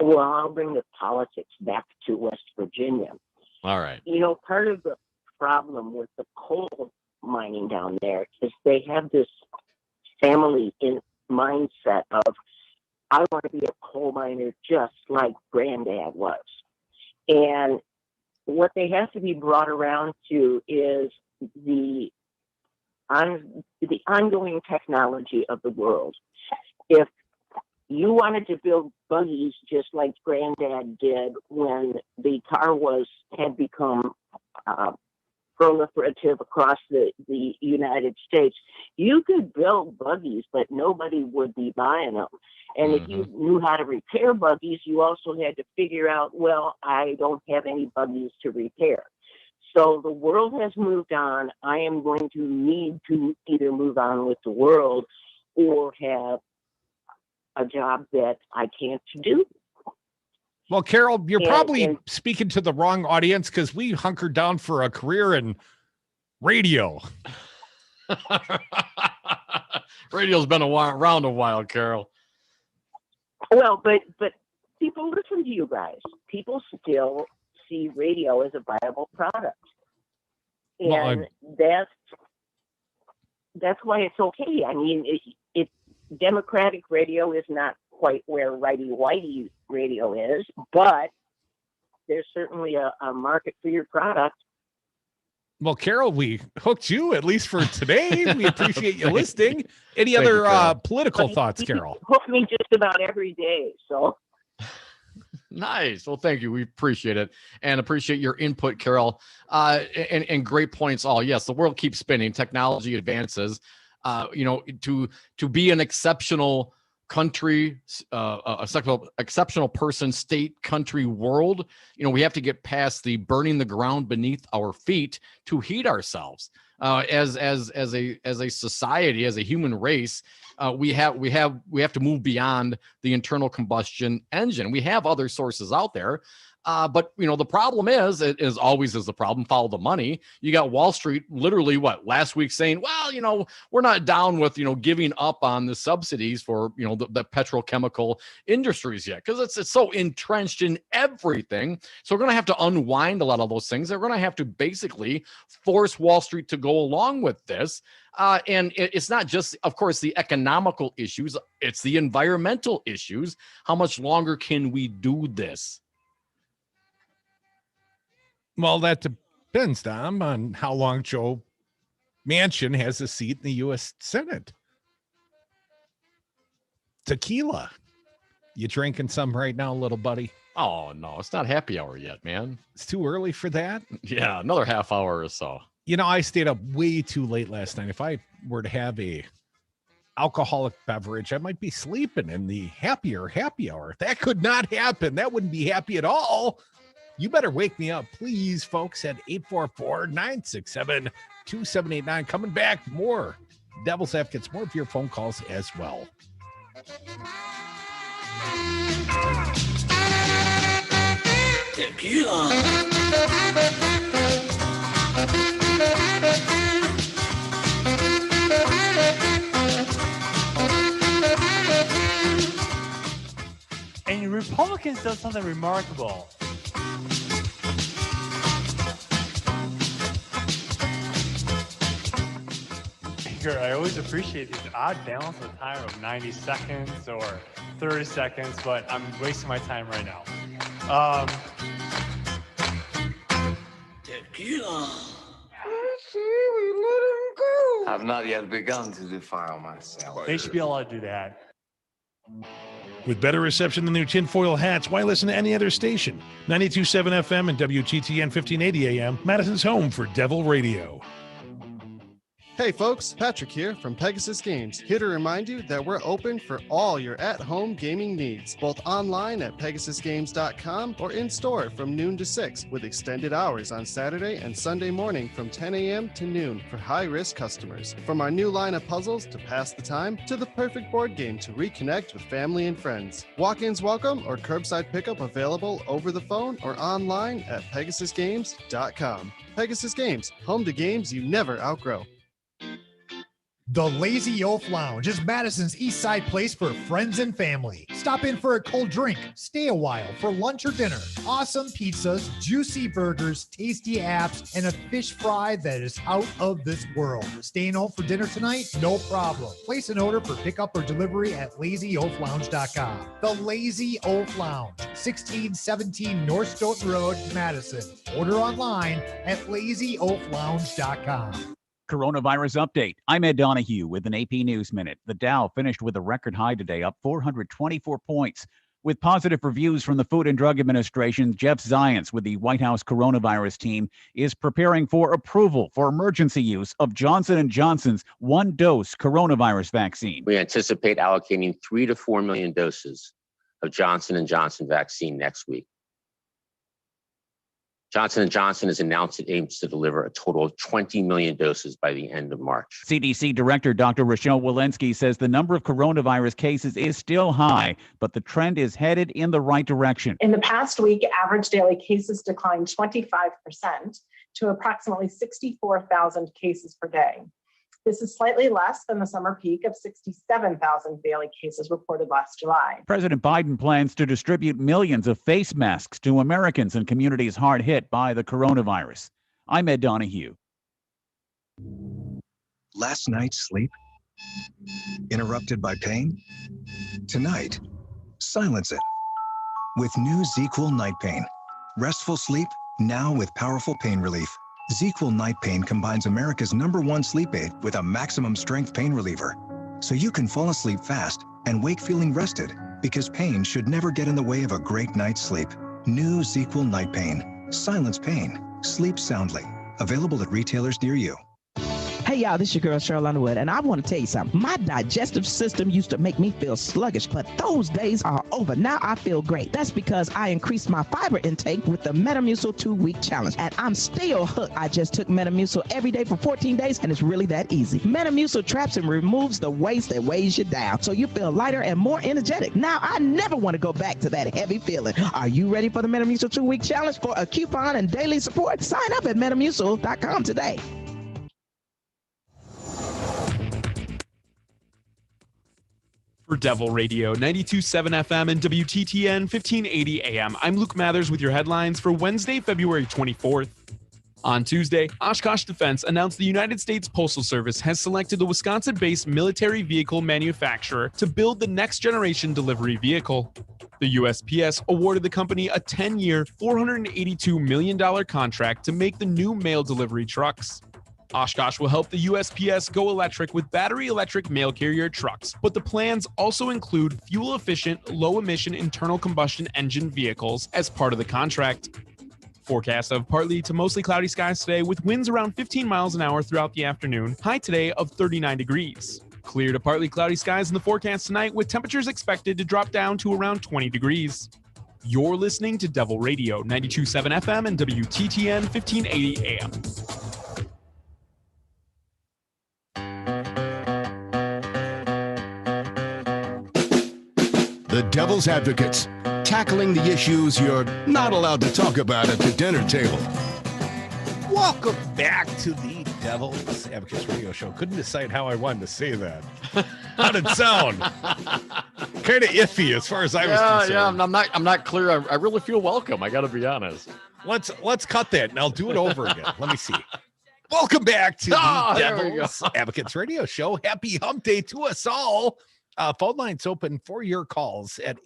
Well, I'll bring the politics back to West Virginia. All right. You know, part of the problem with the coal mining down there is they have this family mindset of, I want to be a coal miner just like Granddad was. And what they have to be brought around to is the ongoing technology of the world. If you wanted to build buggies just like Granddad did when the car had become proliferative across the United States, you could build buggies, but nobody would be buying them. And if you knew how to repair buggies, you also had to figure out, well, I don't have any buggies to repair. So the world has moved on. I am going to need to either move on with the world or have a job that I can't do. Well, Carol, you're probably speaking to the wrong audience because we hunkered down for a career in radio. Radio's been around a while, Carol. Well, but people listen to you guys. People still see radio as a viable product. And that's why it's okay. I mean, it Democratic radio is not quite where righty-whitey radio is, but there's certainly a market for your product. Well, Carol, we hooked you, at least for today. We appreciate you listening. Any other political thoughts, Carol? Hook me just about every day, so. Nice. Well, thank you. We appreciate it and appreciate your input, Carol. And great points all. Yes, the world keeps spinning. Technology advances. To be an exceptional country, exceptional person, state, country, world, we have to get past the burning the ground beneath our feet to heat ourselves. As a society, as a human race, we have to move beyond the internal combustion engine. We have other sources out there. But the problem is, it is always the problem, follow the money. You got Wall Street literally last week saying, well, we're not down with, giving up on the subsidies for, the petrochemical industries yet, because it's so entrenched in everything. So we're going to have to unwind a lot of those things. They're going to have to basically force Wall Street to go along with this. And it's not just, of course, the economical issues, it's the environmental issues. How much longer can we do this? Well, that depends, Tom, on how long Joe Manchin has a seat in the U.S. Senate. Tequila. You drinking some right now, little buddy? Oh, no, it's not happy hour yet, man. It's too early for that? Yeah, another half hour or so. I stayed up way too late last night. If I were to have a alcoholic beverage, I might be sleeping in the happy hour. That could not happen. That wouldn't be happy at all. You better wake me up, please, folks, at 844-967-2789. Coming back, more Devil's Advocates, more of your phone calls as well. Tequila. And Republicans done something remarkable. I always appreciate these odd balance of time of 90 seconds or 30 seconds, but I'm wasting my time right now. Tequila. I've not yet begun to defile myself. They should be allowed to do that. With better reception than their tinfoil hats, why listen to any other station? 92.7 FM and WTTN 1580 AM, Madison's home for Devil Radio. Hey folks, Patrick here from Pegasus Games, here to remind you that we're open for all your at-home gaming needs, both online at pegasusgames.com or in-store from noon to 6, with extended hours on Saturday and Sunday morning from 10 a.m. to noon for high-risk customers. From our new line of puzzles to pass the time, to the perfect board game to reconnect with family and friends. Walk-ins welcome or curbside pickup available over the phone or online at pegasusgames.com. Pegasus Games, home to games you never outgrow. The Lazy Oaf Lounge is Madison's East Side place for friends and family. Stop in for a cold drink, stay a while for lunch or dinner. Awesome pizzas, juicy burgers, tasty apps, and a fish fry that is out of this world. Staying home for dinner tonight? No problem. Place an order for pickup or delivery at lazyoaflounge.com. The Lazy Oaf Lounge, 1617 North Stoughton Road, Madison. Order online at lazyoaflounge.com. Coronavirus update. I'm Ed Donahue with an AP News Minute. The Dow finished with a record high today, up 424 points. With positive reviews from the Food and Drug Administration, Jeff Zients with the White House coronavirus team is preparing for approval for emergency use of Johnson & Johnson's one-dose coronavirus vaccine. We anticipate allocating 3 to 4 million doses of Johnson & Johnson vaccine next week. Johnson & Johnson has announced it aims to deliver a total of 20 million doses by the end of March. CDC Director Dr. Rochelle Walensky says the number of coronavirus cases is still high, but the trend is headed in the right direction. In the past week, average daily cases declined 25% to approximately 64,000 cases per day. This is slightly less than the summer peak of 67,000 daily cases reported last July. President Biden plans to distribute millions of face masks to Americans in communities hard hit by the coronavirus. I'm Ed Donahue. Last night's sleep? Interrupted by pain? Tonight, silence it. With new ZQL Night Pain. Restful sleep, now with powerful pain relief. ZQL Night Pain combines America's #1 sleep aid with a maximum strength pain reliever. So you can fall asleep fast and wake feeling rested, because pain should never get in the way of a great night's sleep. New ZQL Night Pain. Silence pain. Sleep soundly. Available at retailers near you. Hey y'all, this is your girl Cheryl Underwood, and I want to tell you something. My digestive system used to make me feel sluggish, but those days are over. Now I feel great. That's because I increased my fiber intake with the Metamucil 2-week challenge, and I'm still hooked. I just took Metamucil every day for 14 days, and it's really that easy. Metamucil traps and removes the waste that weighs you down, so you feel lighter and more energetic. Now I never want to go back to that heavy feeling. Are you ready for the Metamucil 2-week challenge? For a coupon and daily support, sign up at Metamucil.com today. For Devil Radio, 92.7 FM and WTTN 1580 AM, I'm Luke Mathers with your headlines for Wednesday, February 24th. On Tuesday, Oshkosh Defense announced the United States Postal Service has selected the Wisconsin-based military vehicle manufacturer to build the next-generation delivery vehicle. The USPS awarded the company a 10-year, $482 million contract to make the new mail delivery trucks. Oshkosh will help the USPS go electric with battery electric mail carrier trucks, but the plans also include fuel-efficient, low-emission internal combustion engine vehicles as part of the contract. Forecast of partly to mostly cloudy skies today with winds around 15 miles an hour throughout the afternoon, high today of 39 degrees. Clear to partly cloudy skies in the forecast tonight with temperatures expected to drop down to around 20 degrees. You're listening to Devil Radio, 92.7 FM and WTTN 1580 AM. The Devil's Advocates, tackling the issues you're not allowed to talk about at the dinner table. Welcome back to the Devil's Advocates Radio Show. Couldn't decide how I wanted to say that. How did it sound? Kind of iffy as far as I was concerned. Yeah, I'm not clear. I really feel welcome. I got to be honest. Let's cut that and I'll do it over again. Let me see. Welcome back to the Devil's Advocates Radio Show. Happy Hump Day to us all. Phone lines open for your calls at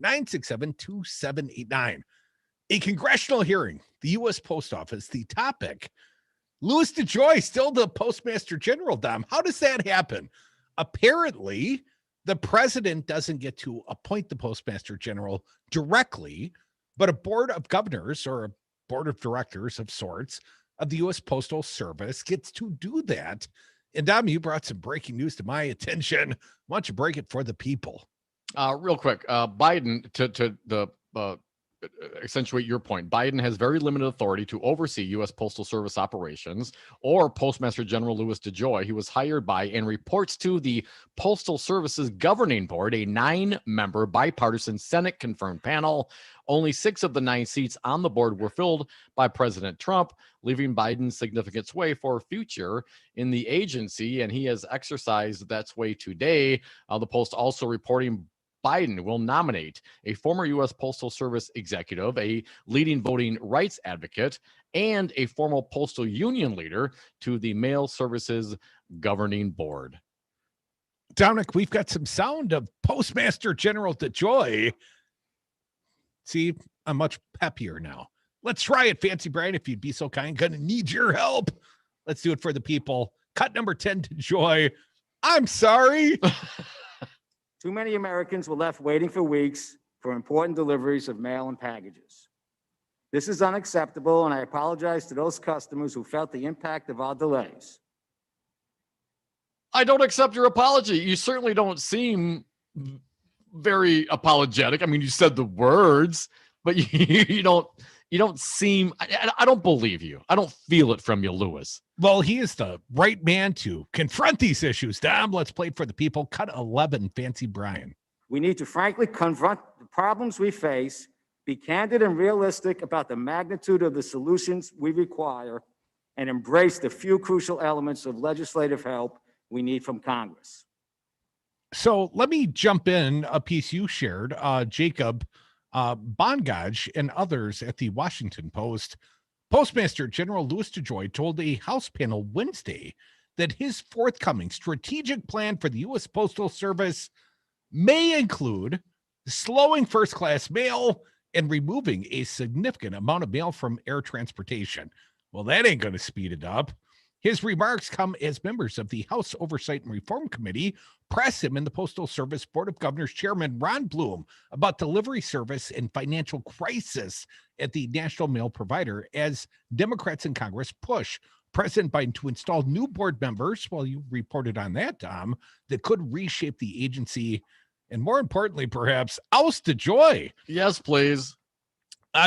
844-967-2789. A congressional hearing, the U.S. Post Office, the topic. Louis DeJoy, still the Postmaster General, Dom. How does that happen? Apparently, the president doesn't get to appoint the Postmaster General directly, but a board of governors or a board of directors of sorts of the U.S. Postal Service gets to do that. And Dom, you brought some breaking news to my attention. Why don't you break it for the people? Real quick, Biden, to the accentuate your point, Biden has very limited authority to oversee U.S. Postal Service operations or Postmaster General Louis DeJoy. He was hired by and reports to the Postal Service's governing board, a 9-member bipartisan Senate-confirmed panel. Only 6 of the 9 seats on the board were filled by President Trump, leaving Biden significant sway for future in the agency, and he has exercised that sway today. The Post also reporting Biden will nominate a former U.S. Postal Service executive, a leading voting rights advocate, and a former postal union leader to the Mail Services Governing Board. Dominic, we've got some sound of Postmaster General DeJoy. See, I'm much peppier now. Let's try it, Fancy Brian, if you'd be so kind. Gonna need your help. Let's do it for the people. Cut number 10, DeJoy. I'm sorry. Too many Americans were left waiting for weeks for important deliveries of mail and packages. This is unacceptable, and I apologize to those customers who felt the impact of our delays. I don't accept your apology. You certainly don't seem very apologetic. I mean, you said the words, but you don't seem, I don't believe you. I don't feel it from you, Lewis. Well, he is the right man to confront these issues. Dom, let's play for the people. Cut 11, Fancy Brian. We need to frankly confront the problems we face, be candid and realistic about the magnitude of the solutions we require, and embrace the few crucial elements of legislative help we need from Congress. So let me jump in a piece you shared, Jacob Bongaj and others at the Washington Post. Postmaster General Louis DeJoy told a House panel Wednesday that his forthcoming strategic plan for the U.S. Postal Service may include slowing first-class mail and removing a significant amount of mail from air transportation. Well, that ain't going to speed it up. His remarks come as members of the House Oversight and Reform Committee press him and the Postal Service Board of Governors Chairman Ron Bloom about delivery service and financial crisis at the national mail provider as Democrats in Congress push President Biden to install new board members, well, you reported on that, Tom, that could reshape the agency and, more importantly, perhaps oust DeJoy. Yes, please.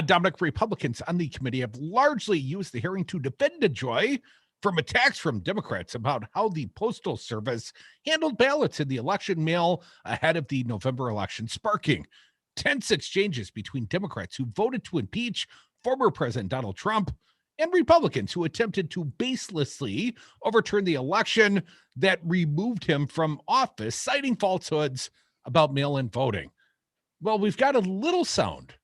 Dominic, Republicans on the committee have largely used the hearing to defend DeJoy from attacks from Democrats about how the Postal Service handled ballots in the election mail ahead of the November election, sparking tense exchanges between Democrats who voted to impeach former President Donald Trump and Republicans who attempted to baselessly overturn the election that removed him from office, citing falsehoods about mail-in voting. Well, we've got a little sound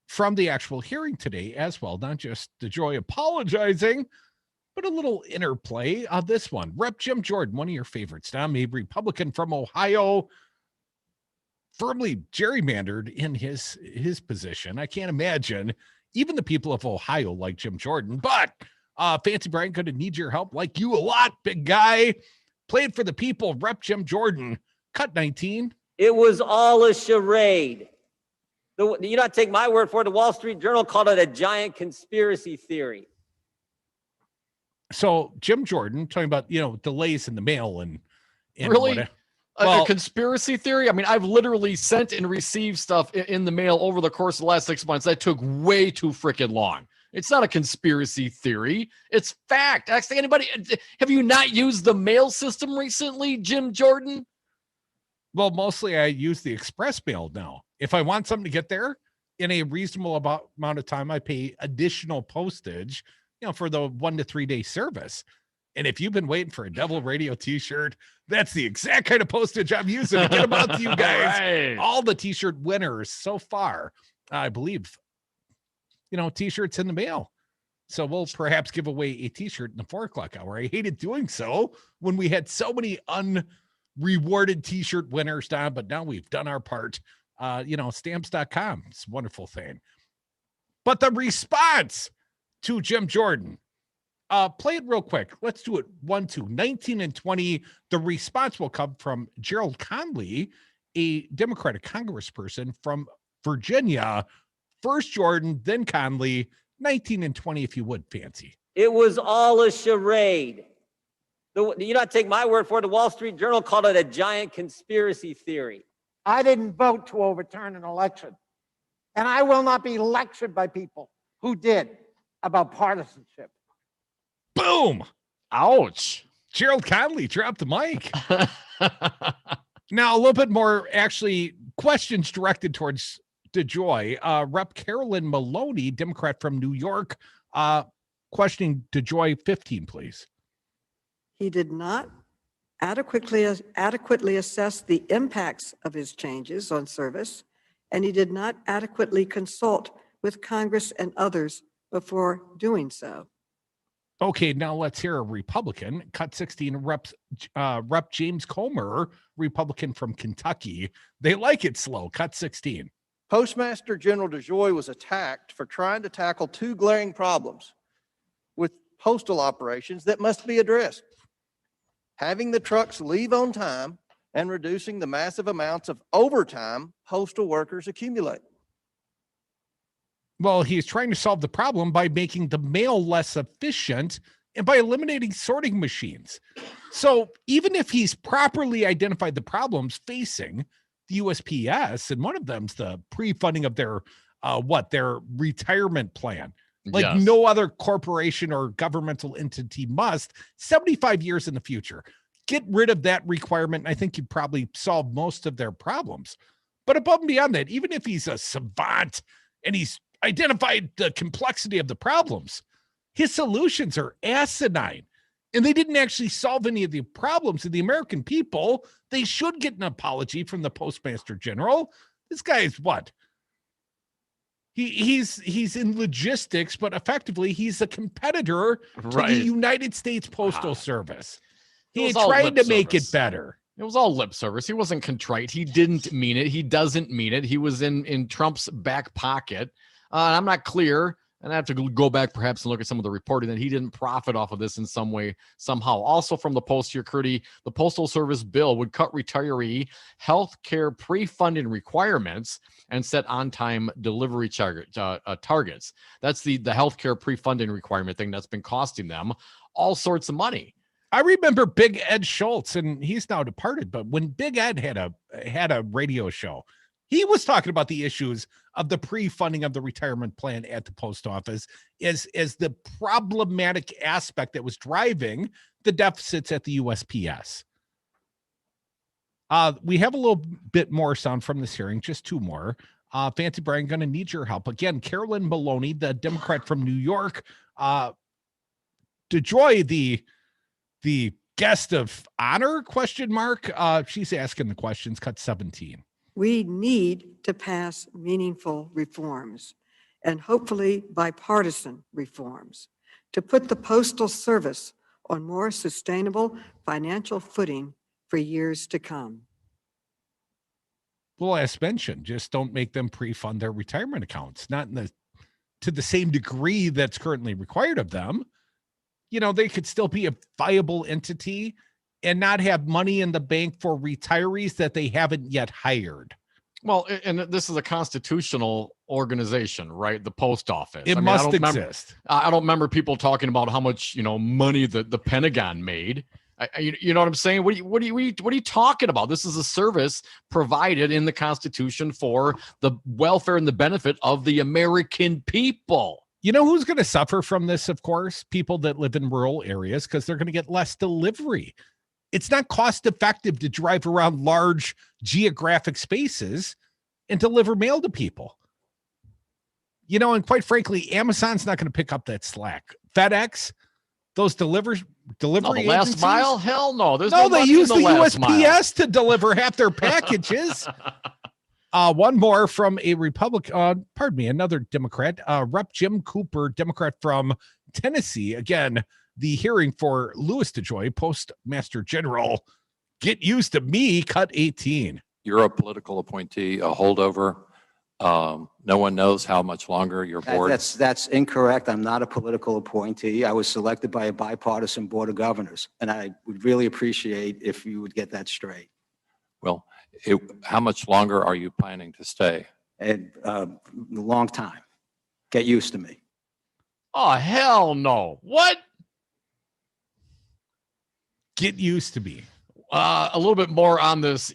from the actual hearing today as well, not just DeJoy apologizing, but a little interplay on this one. Rep. Jim Jordan, one of your favorites, Tom, a Republican from Ohio, firmly gerrymandered in his position. I can't imagine even the people of Ohio like Jim Jordan, but Fancy Brian, going to need your help like you a lot, big guy. Played for the people, Rep. Jim Jordan, cut 19. It was all a charade. You not take my word for it. The Wall Street Journal called it a giant conspiracy theory. So Jim Jordan talking about, delays in the mail and really a conspiracy theory. I mean, I've literally sent and received stuff in the mail over the course of the last 6 months that took way too freaking long. It's not a conspiracy theory. It's fact. Ask anybody. Have you not used the mail system recently, Jim Jordan? Well, mostly I use the express mail now. If I want something to get there in a reasonable amount of time, I pay additional postage, for the 1 to 3 day service. And if you've been waiting for a Devil Radio t-shirt, that's the exact kind of postage I'm using to get them out to you guys. Right. All the t-shirt winners so far, I believe, t-shirts in the mail. So we'll perhaps give away a t-shirt in the 4 o'clock hour. I hated doing so when we had so many unrewarded t-shirt winners down, but now we've done our part. Stamps.com. It's a wonderful thing. But the response to Jim Jordan, play it real quick. Let's do it 1, 2, 19 and 20. The response will come from Gerald Conley, a Democratic congressperson from Virginia. First Jordan, then Conley. 19 and 20, if you would, Fancy. It was all a charade. You not take my word for it. The Wall Street Journal called it a giant conspiracy theory. I didn't vote to overturn an election. And I will not be lectured by people who did about partisanship. Boom. Ouch. Gerald Conley dropped the mic. Now, a little bit more actually questions directed towards DeJoy. Rep. Carolyn Maloney, Democrat from New York, questioning DeJoy 15, please. He did not adequately assess the impacts of his changes on service, and he did not adequately consult with Congress and others before doing so. Okay, now let's hear a Republican. Cut 16, Rep. James Comer, Republican from Kentucky. They like it slow. Cut 16. Postmaster General DeJoy was attacked for trying to tackle two glaring problems with postal operations that must be addressed: having the trucks leave on time and reducing the massive amounts of overtime postal workers accumulate. Well, he's trying to solve the problem by making the mail less efficient and by eliminating sorting machines. So even if he's properly identified the problems facing the USPS, and one of them's the pre-funding of their retirement plan, like Yes. no other corporation or governmental entity must, 75 years in the future. Get rid of that requirement, and I think you'd probably solve most of their problems. But above and beyond that, even if he's a savant and he's identified the complexity of the problems, his solutions are asinine. And they didn't actually solve any of the problems of the American people. They should get an apology from the Postmaster General. This guy is what? He's in logistics, but effectively he's a competitor to Right. the United States Postal Service. It He was all tried lip to make service. it better. It was all lip service. He wasn't contrite. He didn't mean it. He doesn't mean it. He was in Trump's back pocket. I'm not clear, and I have to go back perhaps and look at some of the reporting that he didn't profit off of this in some way, somehow. Also from the Post here, Curdy, the Postal Service bill would cut retiree health care pre-funding requirements and set on-time delivery targets. That's the health care pre-funding requirement thing that's been costing them all sorts of money. I remember Big Ed Schultz, and he's now departed, but when Big Ed had a radio show, he was talking about the issues of the pre-funding of the retirement plan at the post office as the problematic aspect that was driving the deficits at the USPS. We have a little bit more sound from this hearing, just two more. Fancy Brian, going to need your help. Again, Carolyn Maloney, the Democrat from New York, DeJoy, the guest of honor, ? She's asking the questions, cut 17. We need to pass meaningful reforms, and hopefully bipartisan reforms, to put the Postal Service on more sustainable financial footing for years to come. Well, as mentioned, just don't make them pre-fund their retirement accounts, not to the same degree that's currently required of them. You know, they could still be a viable entity and not have money in the bank for retirees that they haven't yet hired. Well, and this is a constitutional organization, right? The post office. It must exist. I don't remember people talking about how much, money the Pentagon made. You know what I'm saying? What are you talking about? This is a service provided in the Constitution for the welfare and the benefit of the American people. You know who's going to suffer from this, of course? People that live in rural areas, because they're going to get less delivery. It's not cost effective to drive around large geographic spaces and deliver mail to people. And quite frankly, Amazon's not going to pick up that slack. FedEx, those delivery The last agencies? mile? Hell no. There's No, no they money use in the last mile. USPS to deliver half their packages. One more from a another Democrat, Rep. Jim Cooper, Democrat from Tennessee. Again, the hearing for Louis DeJoy, Postmaster General. Get used to me, cut 18. You're a political appointee, a holdover. No one knows how much longer your board. That's incorrect. I'm not a political appointee. I was selected by a bipartisan board of governors, and I would really appreciate if you would get that straight. Well, how much longer are you planning to stay? A long time. Get used to me. Oh, hell no. What? Get used to me. A little bit more on this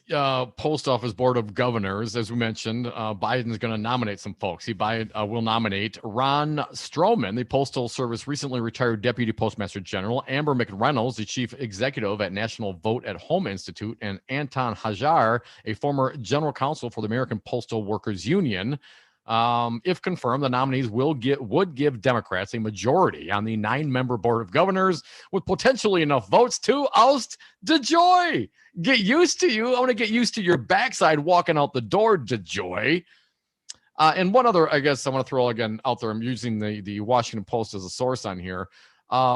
post office board of governors. As we mentioned, Biden's going to nominate some folks. He will nominate Ron Stroman, the Postal Service recently retired Deputy Postmaster General, Amber McReynolds, the Chief Executive at National Vote at Home Institute, and Anton Hajar, a former General Counsel for the American Postal Workers Union. If confirmed, the nominees would give Democrats a majority on the 9-member board of governors with potentially enough votes to oust DeJoy. Get used to you. I want to get used to your backside walking out the door, DeJoy. And one other, I guess I want to throw again out there. I'm using the Washington Post as a source on here.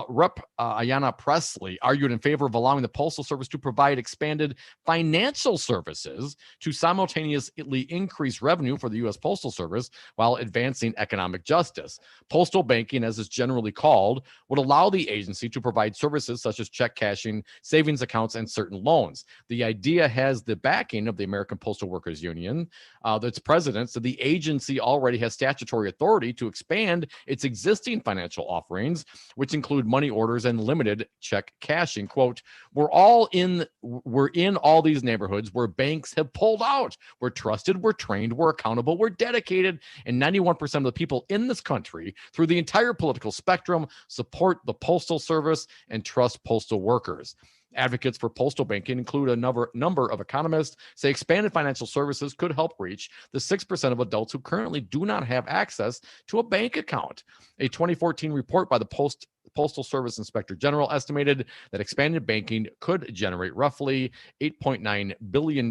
Rep. Ayanna Pressley argued in favor of allowing the Postal Service to provide expanded financial services to simultaneously increase revenue for the U.S. Postal Service while advancing economic justice. Postal banking, as it's generally called, would allow the agency to provide services such as check cashing, savings accounts, and certain loans. The idea has the backing of the American Postal Workers Union. Its president said the agency already has statutory authority to expand its existing financial offerings, which include money orders and limited check cashing. Quote, we're in all these neighborhoods where banks have pulled out. We're trusted, we're trained, we're accountable, we're dedicated, and 91% of the people in this country through the entire political spectrum support the Postal Service and trust postal workers. Advocates for postal banking include a number of economists say expanded financial services could help reach the 6% of adults who currently do not have access to a bank account. A 2014 report by the Postal Service Inspector General estimated that expanded banking could generate roughly $8.9 billion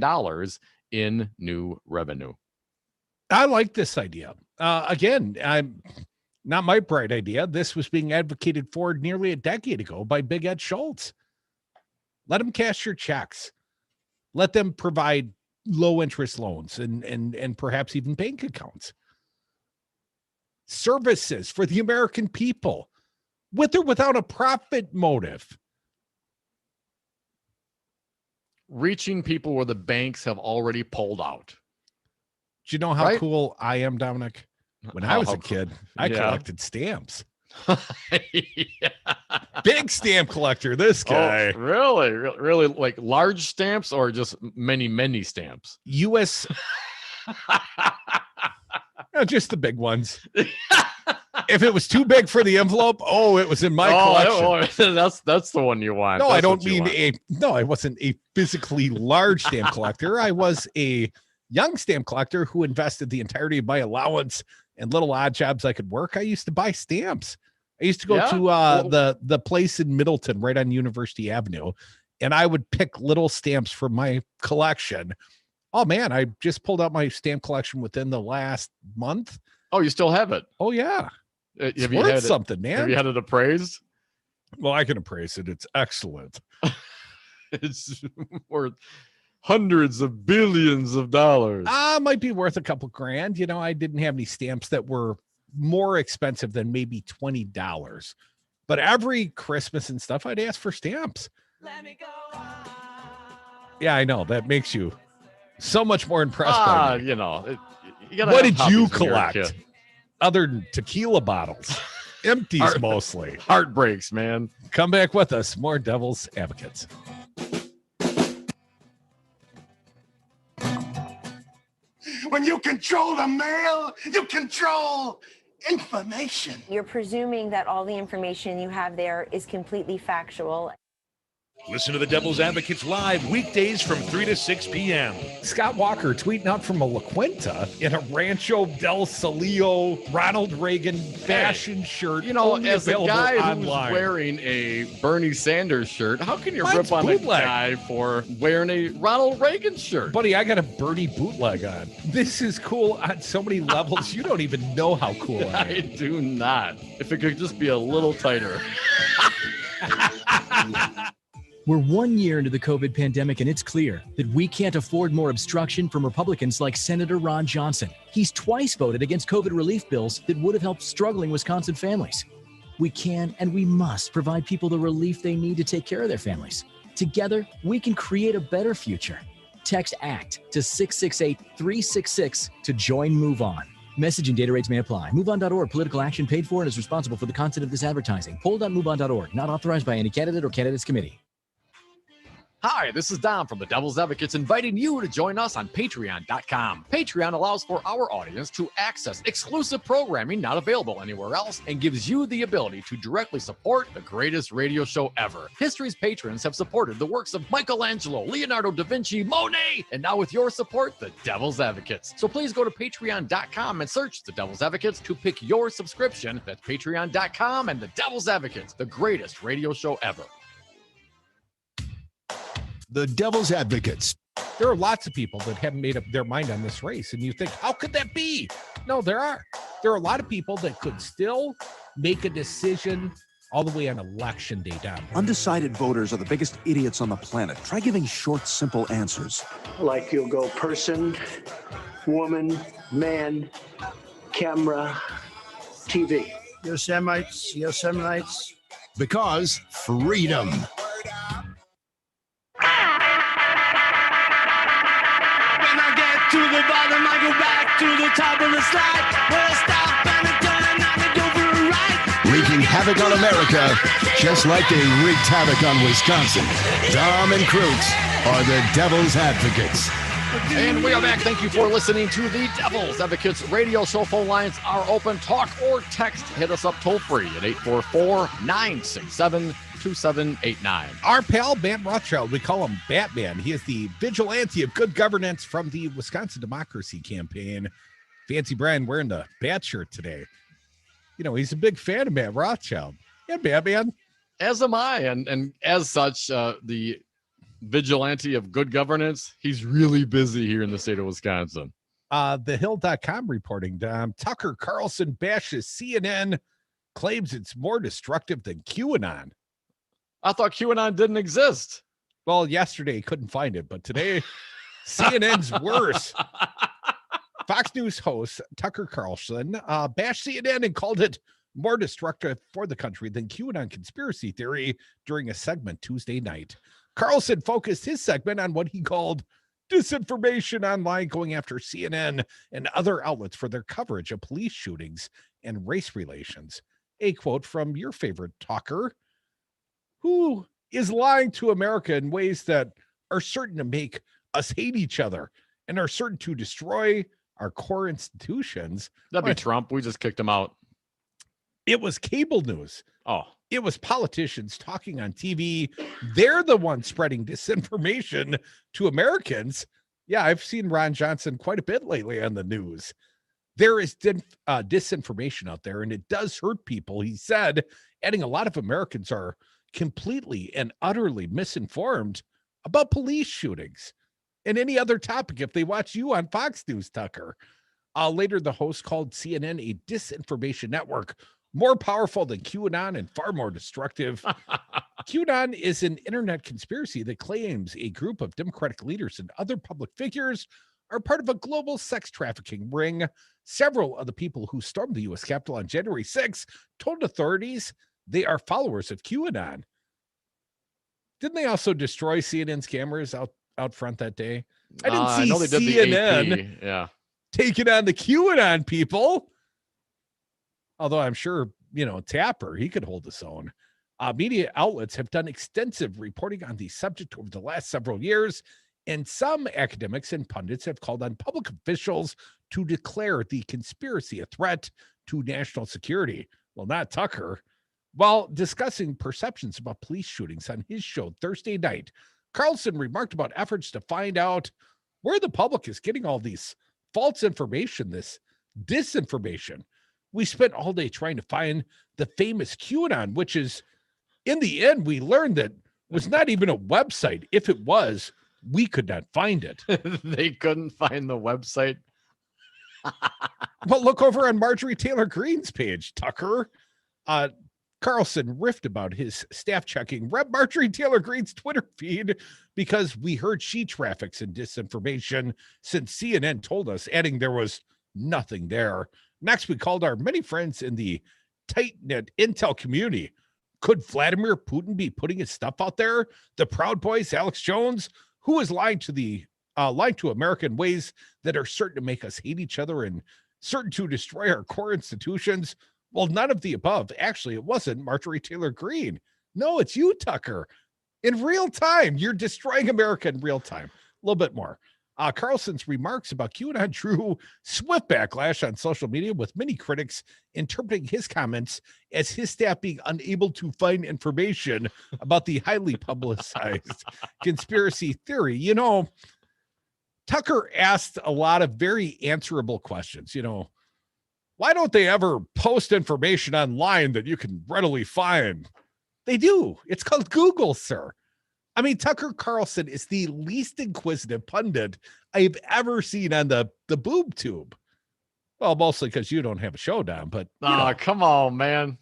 in new revenue. I like this idea. Again, I'm not my bright idea. This was being advocated for nearly a decade ago by Big Ed Schultz. Let them cash your checks. Let them provide low interest loans and perhaps even bank accounts. Services for the American people, with or without a profit motive. Reaching people where the banks have already pulled out. Do you know how Right? cool I am, Dominic? When I was a kid, I collected stamps. Yeah. Big stamp collector, this guy. Oh, really like large stamps or just many stamps? U.S. No, just the big ones. If it was too big for the envelope, it was in my collection. That's the one you want. No, That's I don't what you mean want. I wasn't a physically large stamp collector. I was a young stamp collector who invested the entirety of my allowance and little odd jobs I could work. I used to buy stamps. I used to go to the place in Middleton right on University Avenue, and I would pick little stamps from my collection. Oh man, I just pulled out my stamp collection within the last month. Oh, you still have it? Oh yeah. It's Have you worth had something, man. Have you had it appraised? Well, I can appraise it. It's excellent. It's worth hundreds of billions of dollars. Might be worth a couple grand. You know, I didn't have any stamps that were more expensive than maybe $20. But every Christmas and stuff, I'd ask for stamps. Yeah, I know. That makes you so much more impressed by me. You know, you gotta What have did you hobbies when you're a collect? kid. Other than tequila bottles. Empties mostly. Heartbreaks, man. Come back with us. More Devil's Advocates. When you control the mail, you control information. You're presuming that all the information you have there is completely factual. Listen to the Devil's Advocates live weekdays from 3 to 6 p.m. Scott Walker tweeting out from a La Quinta in a Rancho del Solio Ronald Reagan fashion shirt. You know, only as a available guy who's online. wearing a Bernie Sanders shirt, how can you Mine's rip on bootleg. a guy for wearing a Ronald Reagan shirt? Buddy, I got a Bernie bootleg on. This is cool on so many levels. You don't even know how cool I am. I do not. If it could just be a little tighter. We're 1 year into the COVID pandemic, and it's clear that we can't afford more obstruction from Republicans like Senator Ron Johnson. He's twice voted against COVID relief bills that would have helped struggling Wisconsin families. We can and we must provide people the relief they need to take care of their families. Together, we can create a better future. Text ACT to 668-366 to join Move On. Message and data rates may apply. MoveOn.org. Political action paid for and is responsible for the content of this advertising. Poll.moveon.org. Not authorized by any candidate or candidates committee. Hi, this is Dom from the Devil's Advocates inviting you to join us on Patreon.com. Patreon allows for our audience to access exclusive programming not available anywhere else and gives you the ability to directly support the greatest radio show ever. History's patrons have supported the works of Michelangelo, Leonardo da Vinci, Monet, and now with your support, the Devil's Advocates. So please go to Patreon.com and search the Devil's Advocates to pick your subscription. That's Patreon.com and the Devil's Advocates, the greatest radio show ever. The Devil's Advocates. There are lots of people that haven't made up their mind on this race, and you think, how could that be? No, there are. There are a lot of people that could still make a decision all the way on election day down. Undecided voters are the biggest idiots on the planet. Try giving short, simple answers. Like you'll go person, woman, man, camera, TV. Yosemites, Yosemites. Because freedom. To the bottom, I go back to the top of the slide. We'll stop and turn and go for a ride. Wreaking havoc on America, just like they wreaked havoc on Wisconsin. Dom and Krutz are the Devil's Advocates. And we are back. Thank you for listening to the Devil's Advocates radio show. Phone lines are open. Talk or text. Hit us up toll free at 844-967-2789. Our pal, Matt Rothschild, we call him Batman. He is the vigilante of good governance from the Wisconsin Democracy Campaign. Fancy Brian wearing the bat shirt today. You know, he's a big fan of Matt Rothschild. Yeah, Batman. As am I. And as such, the vigilante of good governance, he's really busy here in the state of Wisconsin. TheHill.com reporting, Tucker Carlson bashes CNN, claims it's more destructive than QAnon. I thought QAnon didn't exist. Well, yesterday couldn't find it, but today CNN's worse. Fox News host Tucker Carlson bashed CNN and called it more destructive for the country than QAnon conspiracy theory during a segment Tuesday night. Carlson focused his segment on what he called disinformation online, going after CNN and other outlets for their coverage of police shootings and race relations. A quote from your favorite talker, who is lying to America in ways that are certain to make us hate each other and are certain to destroy our core institutions. That'd be Trump. We just kicked him out. It was cable news. Oh. It was politicians talking on TV. They're the ones spreading disinformation to Americans. Yeah, I've seen Ron Johnson quite a bit lately on the news. There is disinformation out there, and it does hurt people, he said, adding a lot of Americans are completely and utterly misinformed about police shootings and any other topic if they watch you on Fox News, Tucker. Later, the host called CNN a disinformation network, more powerful than QAnon and far more destructive. QAnon is an internet conspiracy that claims a group of Democratic leaders and other public figures are part of a global sex trafficking ring. Several of the people who stormed the U.S. Capitol on January 6 told authorities they are followers of QAnon. Didn't they also destroy CNN's cameras out front that day? I didn't see know they did CNN the AP. taking on the QAnon people. Although I'm sure, Tapper, he could hold his own. Media outlets have done extensive reporting on the subject over the last several years, and some academics and pundits have called on public officials to declare the conspiracy a threat to national security. Well, not Tucker. While discussing perceptions about police shootings on his show Thursday night, Carlson remarked about efforts to find out where the public is getting all these false information, this disinformation. We spent all day trying to find the famous QAnon, which is, in the end, we learned that was not even a website. If it was, we could not find it. They couldn't find the website. Well, look over on Marjorie Taylor Greene's page, Tucker. Carlson riffed about his staff checking Rep. Marjorie Taylor Greene's Twitter feed because we heard she traffics in disinformation since CNN told us, adding there was nothing there. Next, we called our many friends in the tight-knit intel community. Could Vladimir Putin be putting his stuff out there? The Proud Boys, Alex Jones, who is lying to America in ways that are certain to make us hate each other and certain to destroy our core institutions? Well, none of the above. Actually, it wasn't Marjorie Taylor Greene. No, it's you, Tucker. In real time, you're destroying America in real time. A little bit more. Carlson's remarks about QAnon drew swift backlash on social media, with many critics interpreting his comments as his staff being unable to find information about the highly publicized conspiracy theory. You know, Tucker asked a lot of very answerable questions. You know, why don't they ever post information online that you can readily find? They do. It's called Google, sir. I mean, Tucker Carlson is the least inquisitive pundit I've ever seen on the boob tube. Well, mostly because you don't have a show down, but come on, man.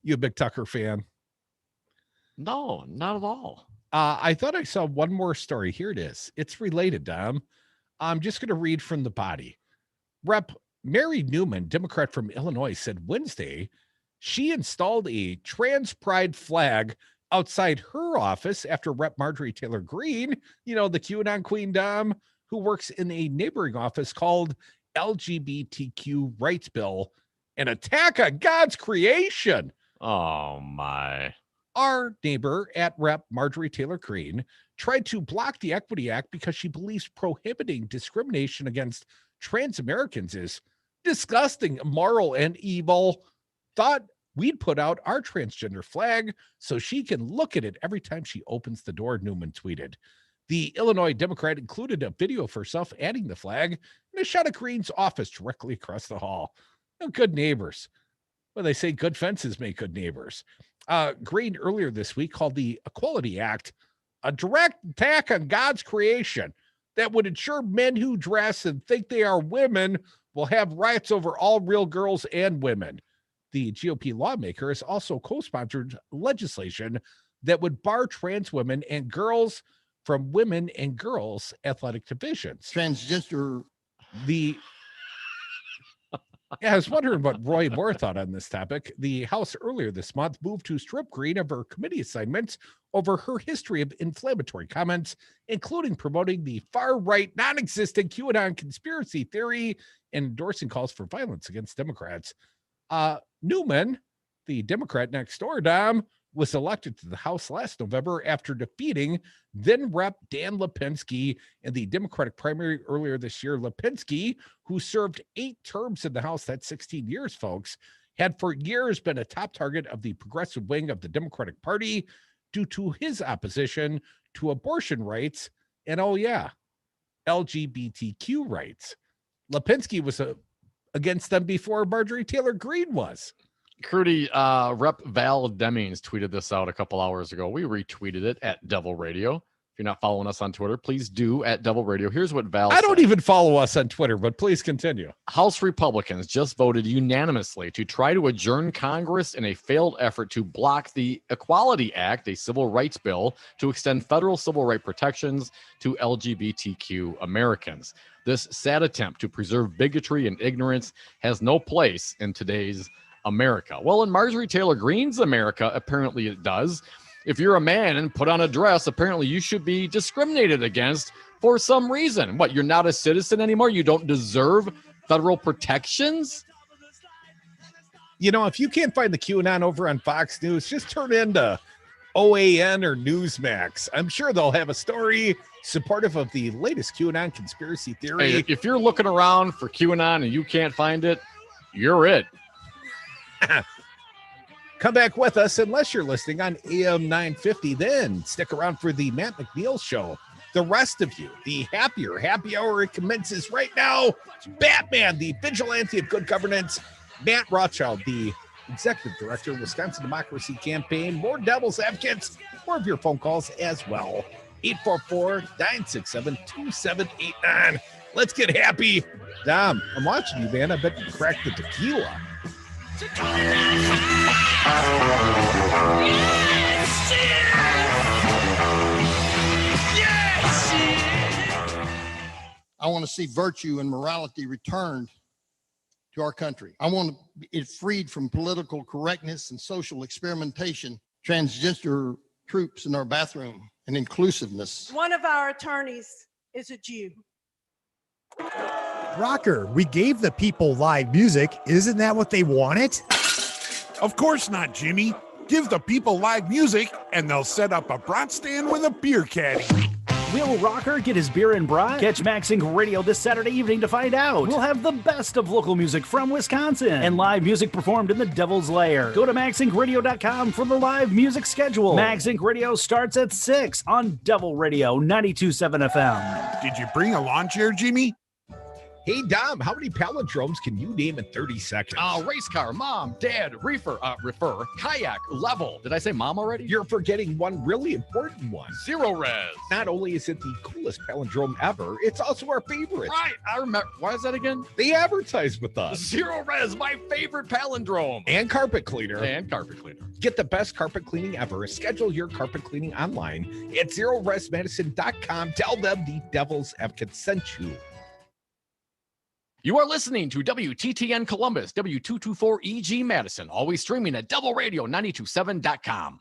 You a big Tucker fan? No, not at all. I thought I saw one more story. Here it is. It's related, Dom. I'm just going to read from the body. Rep. Mary Newman, Democrat from Illinois, said Wednesday she installed a trans pride flag outside her office after Rep. Marjorie Taylor Greene, you know, the QAnon queen, Dom, who works in a neighboring office called LGBTQ Rights Bill, an attack on God's creation. Oh, my. Our neighbor at Rep. Marjorie Taylor Greene tried to block the Equity Act because she believes prohibiting discrimination against trans Americans is disgusting, immoral, and evil. Thought we'd put out our transgender flag so she can look at it every time she opens the door, Newman tweeted. The Illinois Democrat included a video of herself adding the flag and a shot of Greene's office directly across the hall. Oh, good neighbors. Well, they say good fences make good neighbors. Greene earlier this week called the Equality Act a direct attack on God's creation that would ensure men who dress and think they are women will have rights over all real girls and women. The GOP lawmaker has also co-sponsored legislation that would bar trans women and girls from women and girls athletic divisions. Transgender. I was wondering what Roy Moore thought on this topic. The House earlier this month moved to strip Greene of her committee assignments over her history of inflammatory comments, including promoting the far-right, non-existent QAnon conspiracy theory and endorsing calls for violence against Democrats. Newman, the Democrat next door, Dom, was elected to the House last November after defeating then Rep. Dan Lipinski in the Democratic primary earlier this year. Lipinski, who served 8 terms in the House, that's 16 years, folks, had for years been a top target of the progressive wing of the Democratic Party due to his opposition to abortion rights and, oh yeah, LGBTQ rights. Lipinski was against them before Marjorie Taylor Greene was. Crudy, Rep. Val Demings tweeted this out a couple hours ago. We retweeted it at Devil Radio. If you're not following us on Twitter, please do at Devil Radio. Here's what Val said. I don't even follow us on Twitter, but please continue. House Republicans just voted unanimously to try to adjourn Congress in a failed effort to block the Equality Act, a civil rights bill to extend federal civil right protections to LGBTQ Americans. This sad attempt to preserve bigotry and ignorance has no place in today's America. Well, in Marjorie Taylor Greene's America, apparently it does. If you're a man and put on a dress, apparently you should be discriminated against for some reason. What, you're not a citizen anymore? You don't deserve federal protections? You know, if you can't find the QAnon over on Fox News, just turn into OAN or Newsmax. I'm sure they'll have a story supportive of the latest QAnon conspiracy theory. Hey, if you're looking around for QAnon and you can't find it, you're it. Come back with us unless you're listening on AM 950. Then stick around for the Matt McNeil Show. The rest of you, the happier happy hour, it commences right now. It's Batman, the vigilante of good governance. Matt Rothschild, the executive director of Wisconsin Democracy Campaign. More Devil's Advocates, more of your phone calls as well. 844-967-2789. Let's get happy. Dom, I'm watching you, man. I bet you cracked the tequila. I want to see virtue and morality returned to our country. I want it freed from political correctness and social experimentation, transgender troops in our bathroom, and inclusiveness. One of our attorneys is a Jew. Rocker, we gave the people live music. Isn't that what they wanted? Of course not, Jimmy. Give the people live music, and they'll set up a brat stand with a beer caddy. Will Rocker get his beer and brat? Catch MaxInc Radio this Saturday evening to find out. We'll have the best of local music from Wisconsin and live music performed in the Devil's Lair. Go to maxincradio.com for the live music schedule. MaxInc Radio starts at 6 on Devil Radio 92.7 FM. Did you bring a lawn chair, Jimmy? Hey, Dom, how many palindromes can you name in 30 seconds? Race car, mom, dad, reefer, kayak, level. Did I say mom already? You're forgetting one really important one. Zero res. Not only is it the coolest palindrome ever, it's also our favorite. Right, I remember. Why is that again? They advertise with us. Zero res, my favorite palindrome. And carpet cleaner. Get the best carpet cleaning ever. Schedule your carpet cleaning online at zeroresmedicine.com. Tell them the Devil's Advocate sent you. You are listening to WTTN Columbus, W224EG Madison, always streaming at doubleradio927.com.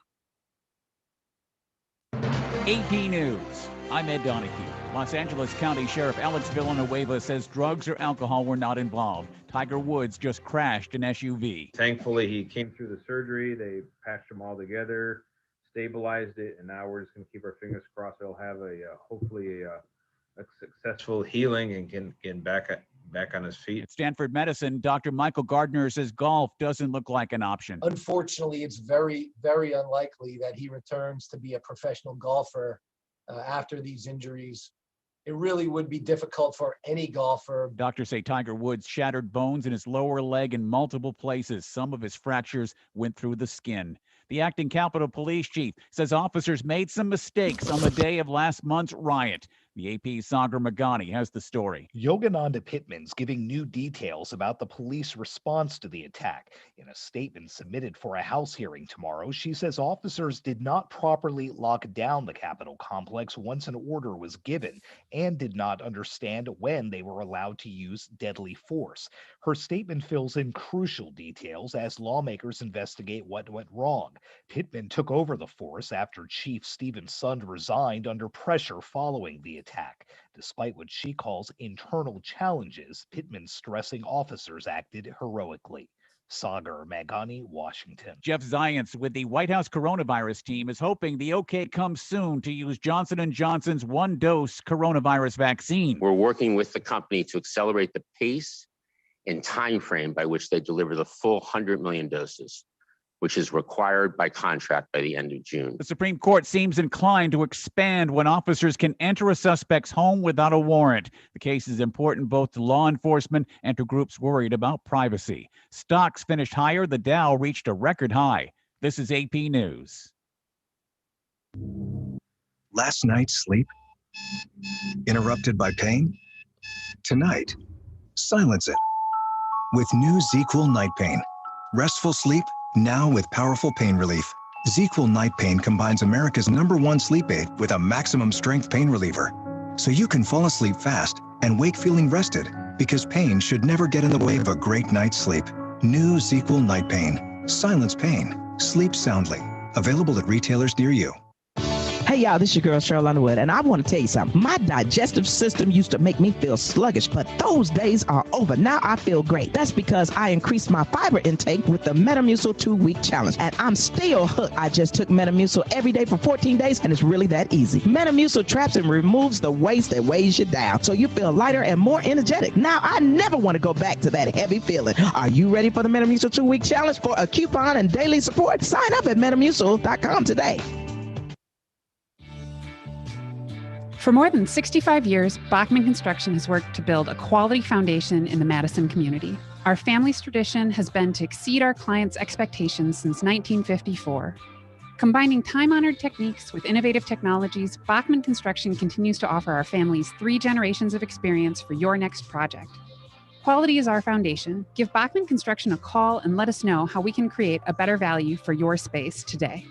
AP News. I'm Ed Donahue. Los Angeles County Sheriff Alex Villanueva says drugs or alcohol were not involved. Tiger Woods just crashed an SUV. Thankfully, he came through the surgery. They patched him all together, stabilized it, and now we're just going to keep our fingers crossed. He'll have hopefully a successful healing and can get back on his feet. At Stanford Medicine, Dr. Michael Gardner says golf doesn't look like an option. Unfortunately, it's very, very unlikely that he returns to be a professional golfer after these injuries. It really would be difficult for any golfer. Doctors say Tiger Woods shattered bones in his lower leg in multiple places. Some of his fractures went through the skin. The acting Capitol Police Chief says officers made some mistakes on the day of last month's riot. The AP's Sagar Magani has the story. Yogananda Pittman's giving new details about the police response to the attack. In a statement submitted for a House hearing tomorrow, she says officers did not properly lock down the Capitol complex once an order was given and did not understand when they were allowed to use deadly force. Her statement fills in crucial details as lawmakers investigate what went wrong. Pittman took over the force after Chief Stephen Sund resigned under pressure following the attack. Despite what she calls internal challenges, Pittman stressing officers acted heroically. Sagar Magani, Washington. Jeff Zients with the White House coronavirus team is hoping the okay comes soon to use Johnson & Johnson's one-dose coronavirus vaccine. We're working with the company to accelerate the pace and time frame by which they deliver the full 100 million doses, which is required by contract by the end of June. The Supreme Court seems inclined to expand when officers can enter a suspect's home without a warrant. The case is important both to law enforcement and to groups worried about privacy. Stocks finished higher. The Dow reached a record high. This is AP News. Last night's sleep? Interrupted by pain? Tonight, silence it with new ZQL Night Pain. Restful sleep now with powerful pain relief. ZQL Night Pain combines America's #1 sleep aid with a maximum strength pain reliever. So you can fall asleep fast and wake feeling rested, because pain should never get in the way of a great night's sleep. New ZQL Night Pain. Silence pain. Sleep soundly. Available at retailers near you. Hey y'all, this is your girl Cheryl Underwood, and I want to tell you something. My digestive system used to make me feel sluggish, but those days are over. Now I feel great. That's because I increased my fiber intake with the Metamucil 2-week challenge, and I'm still hooked. I just took Metamucil every day for 14 days, and it's really that easy. Metamucil traps and removes the waste that weighs you down, so you feel lighter and more energetic. Now I never want to go back to that heavy feeling. Are you ready for the Metamucil 2-week challenge? For a coupon and daily support, sign up at Metamucil.com today. For more than 65 years, Bachman Construction has worked to build a quality foundation in the Madison community. Our family's tradition has been to exceed our clients' expectations since 1954. Combining time-honored techniques with innovative technologies, Bachman Construction continues to offer our families 3 generations of experience for your next project. Quality is our foundation. Give Bachman Construction a call and let us know how we can create a better value for your space today.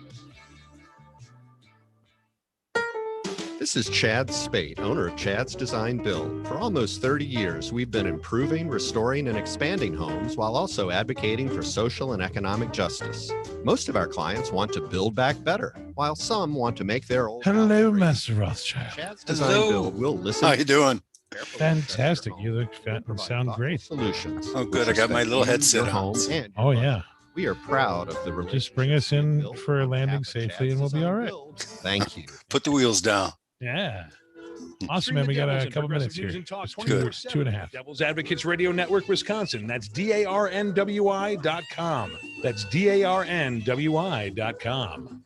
This is Chad Spate, owner of Chad's Design Build. For almost 30 years, we've been improving, restoring, and expanding homes while also advocating for social and economic justice. Most of our clients want to build back better, while some want to make their old. Hello, Master Rothschild. Chad's Design Build will listen. How you doing? Fantastic. You look fat and sound great. Solutions. Oh, good. I got my little headset on. Oh, yeah. We are proud of the Just bring us in for a landing safely and we'll be all right. Thank you. Put the wheels down. Yeah. Awesome, man. We got a couple minutes here. Just two and a half. Devil's Advocates Radio Network, Wisconsin. That's DARNWI.com. That's DARNWI.com.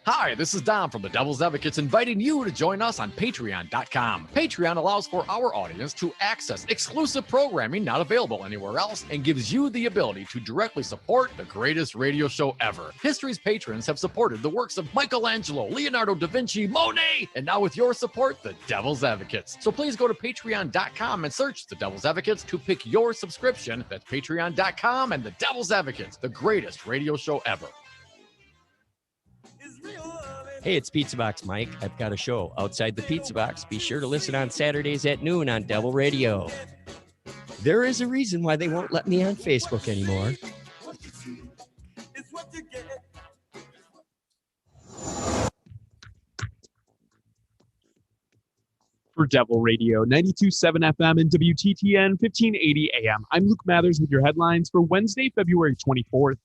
Hi, this is Dom from the Devil's Advocates inviting you to join us on Patreon.com. Patreon allows for our audience to access exclusive programming not available anywhere else and gives you the ability to directly support the greatest radio show ever. History's patrons have supported the works of Michelangelo, Leonardo da Vinci, Monet, and now with your support, the Devil's Advocates. So please go to Patreon.com and search the Devil's Advocates to pick your subscription. That's Patreon.com and the Devil's Advocates, the greatest radio show ever. Hey, it's Pizza Box Mike. I've got a show outside the Pizza Box. Be sure to listen on Saturdays at noon on Devil Radio. There is a reason why they won't let me on Facebook anymore. For Devil Radio, 92.7 FM and WTTN 1580 AM. I'm Luke Mathers with your headlines for Wednesday, February 24th.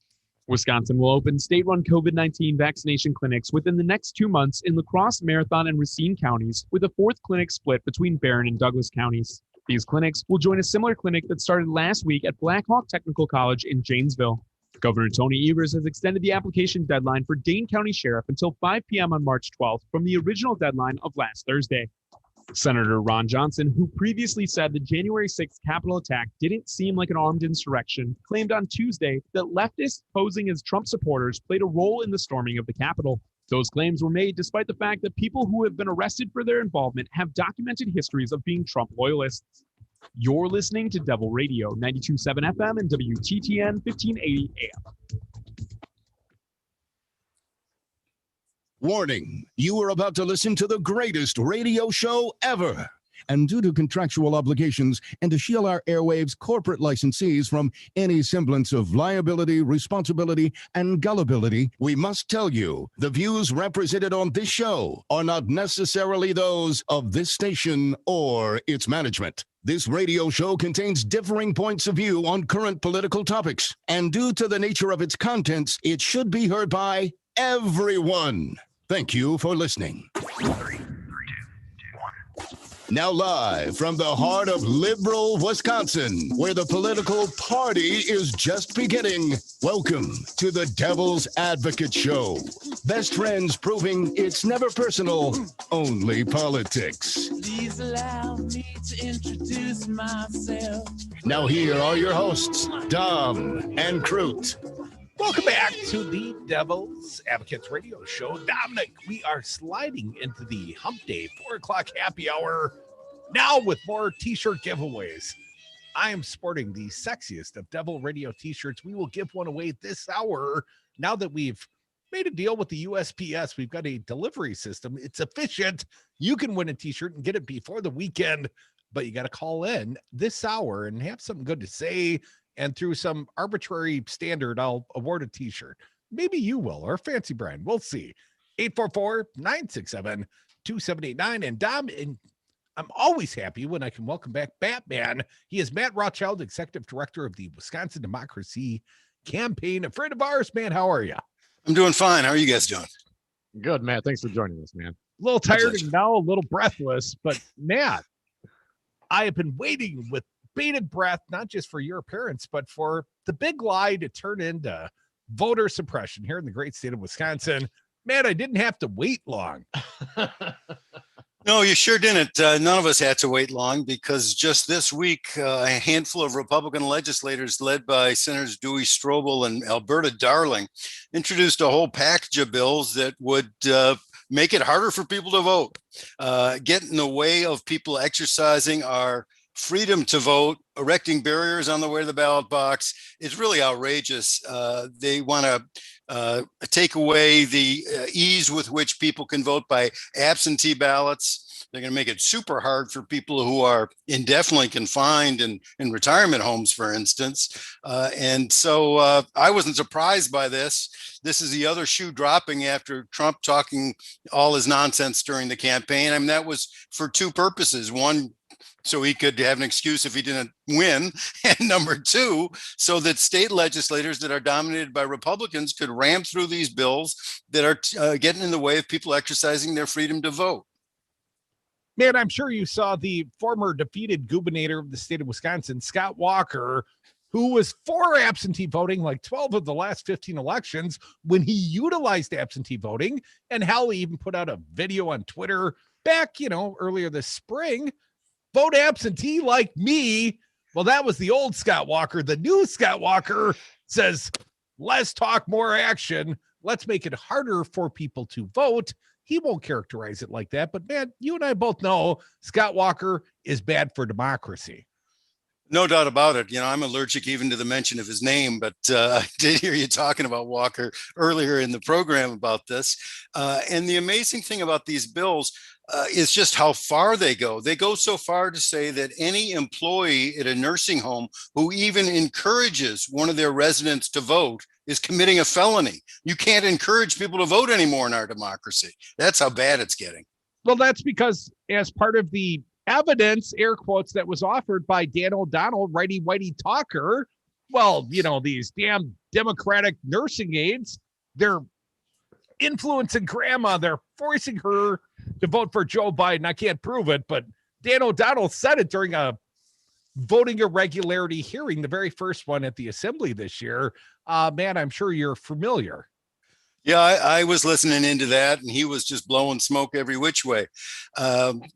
Wisconsin will open state-run COVID-19 vaccination clinics within the next 2 months in La Crosse, Marathon, and Racine counties, with a fourth clinic split between Barron and Douglas counties. These clinics will join a similar clinic that started last week at Blackhawk Technical College in Janesville. Governor Tony Evers has extended the application deadline for Dane County Sheriff until 5 p.m. on March 12th from the original deadline of last Thursday. Senator Ron Johnson, who previously said the January 6th Capitol attack didn't seem like an armed insurrection, claimed on Tuesday that leftists posing as Trump supporters played a role in the storming of the Capitol. Those claims were made despite the fact that people who have been arrested for their involvement have documented histories of being Trump loyalists. You're listening to Devil Radio, 92.7 FM and WTTN 1580 AM. Warning, you are about to listen to the greatest radio show ever. And due to contractual obligations and to shield our airwaves corporate licensees from any semblance of liability, responsibility, and gullibility, we must tell you the views represented on this show are not necessarily those of this station or its management. This radio show contains differing points of view on current political topics, and due to the nature of its contents, it should be heard by everyone. Thank you for listening. 3, 2, 1. Now live from the heart of liberal Wisconsin, where the political party is just beginning, welcome to the Devil's Advocate Show. Best friends proving it's never personal, only politics. Please allow me to introduce myself. Now here are your hosts, Dom and Crute. Welcome back to the Devil's Advocates Radio Show. Dominic, we are sliding into the Hump Day 4 o'clock happy hour now with more t-shirt giveaways. I am sporting the sexiest of Devil Radio t-shirts. We will give one away this hour now that we've made a deal with the USPS. We've got a delivery system. It's efficient. You can win a t-shirt and get it before the weekend, but you got to call in this hour and have something good to say. And through some arbitrary standard, I'll award a t-shirt. Maybe you will, or fancy brand. We'll see. 844-967-2789. And Dom, and I'm always happy when I can welcome back Batman. He is Matt Rothschild, Executive Director of the Wisconsin Democracy Campaign. A friend of ours, man. How are you? I'm doing fine. How are you guys doing? Good, Matt. Thanks for joining us, man. A little tired and now a little breathless, but Matt, I have been waiting with bated breath, not just for your appearance, but for the big lie to turn into voter suppression here in the great state of Wisconsin. Man, I didn't have to wait long. No, you sure didn't. None of us had to wait long because just this week, a handful of Republican legislators led by Senators Dewey Strobel and Alberta Darling introduced a whole package of bills that would make it harder for people to vote, get in the way of people exercising our freedom to vote, erecting barriers on the way to the ballot box. It's really outrageous. They want to take away the ease with which people can vote by absentee ballots. They're going to make it super hard for people who are indefinitely confined in retirement homes, for instance. And so I wasn't surprised by this. This is the other shoe dropping after Trump talking all his nonsense during the campaign. I mean, that was for two purposes. One, so he could have an excuse if he didn't win. And number two, so that state legislators that are dominated by Republicans could ram through these bills that are getting in the way of people exercising their freedom to vote. Man, I'm sure you saw the former defeated gubernator of the state of Wisconsin, Scott Walker, who was for absentee voting like 12 of the last 15 elections when he utilized absentee voting. And hell, he even put out a video on Twitter back, earlier this spring. Vote absentee like me. Well, that was the old Scott Walker. The new Scott Walker says, less talk, more action. Let's make it harder for people to vote. He won't characterize it like that. But, man, you and I both know Scott Walker is bad for democracy. No doubt about it. I'm allergic even to the mention of his name, but I did hear you talking about Walker earlier in the program about this. And the amazing thing about these bills is just how far they go. They go so far to say that any employee at a nursing home who even encourages one of their residents to vote is committing a felony. You can't encourage people to vote anymore in our democracy. That's how bad it's getting. Well, that's because as part of the evidence, air quotes, that was offered by Dan O'Donnell, righty-whitey talker, well, these damn Democratic nursing aides, they're influencing grandma. They're forcing her to vote for Joe Biden. I can't prove it, but Dan O'Donnell said it during a voting irregularity hearing, the very first one at the assembly this year. Man, I'm sure you're familiar. Yeah, I was listening into that, and he was just blowing smoke every which way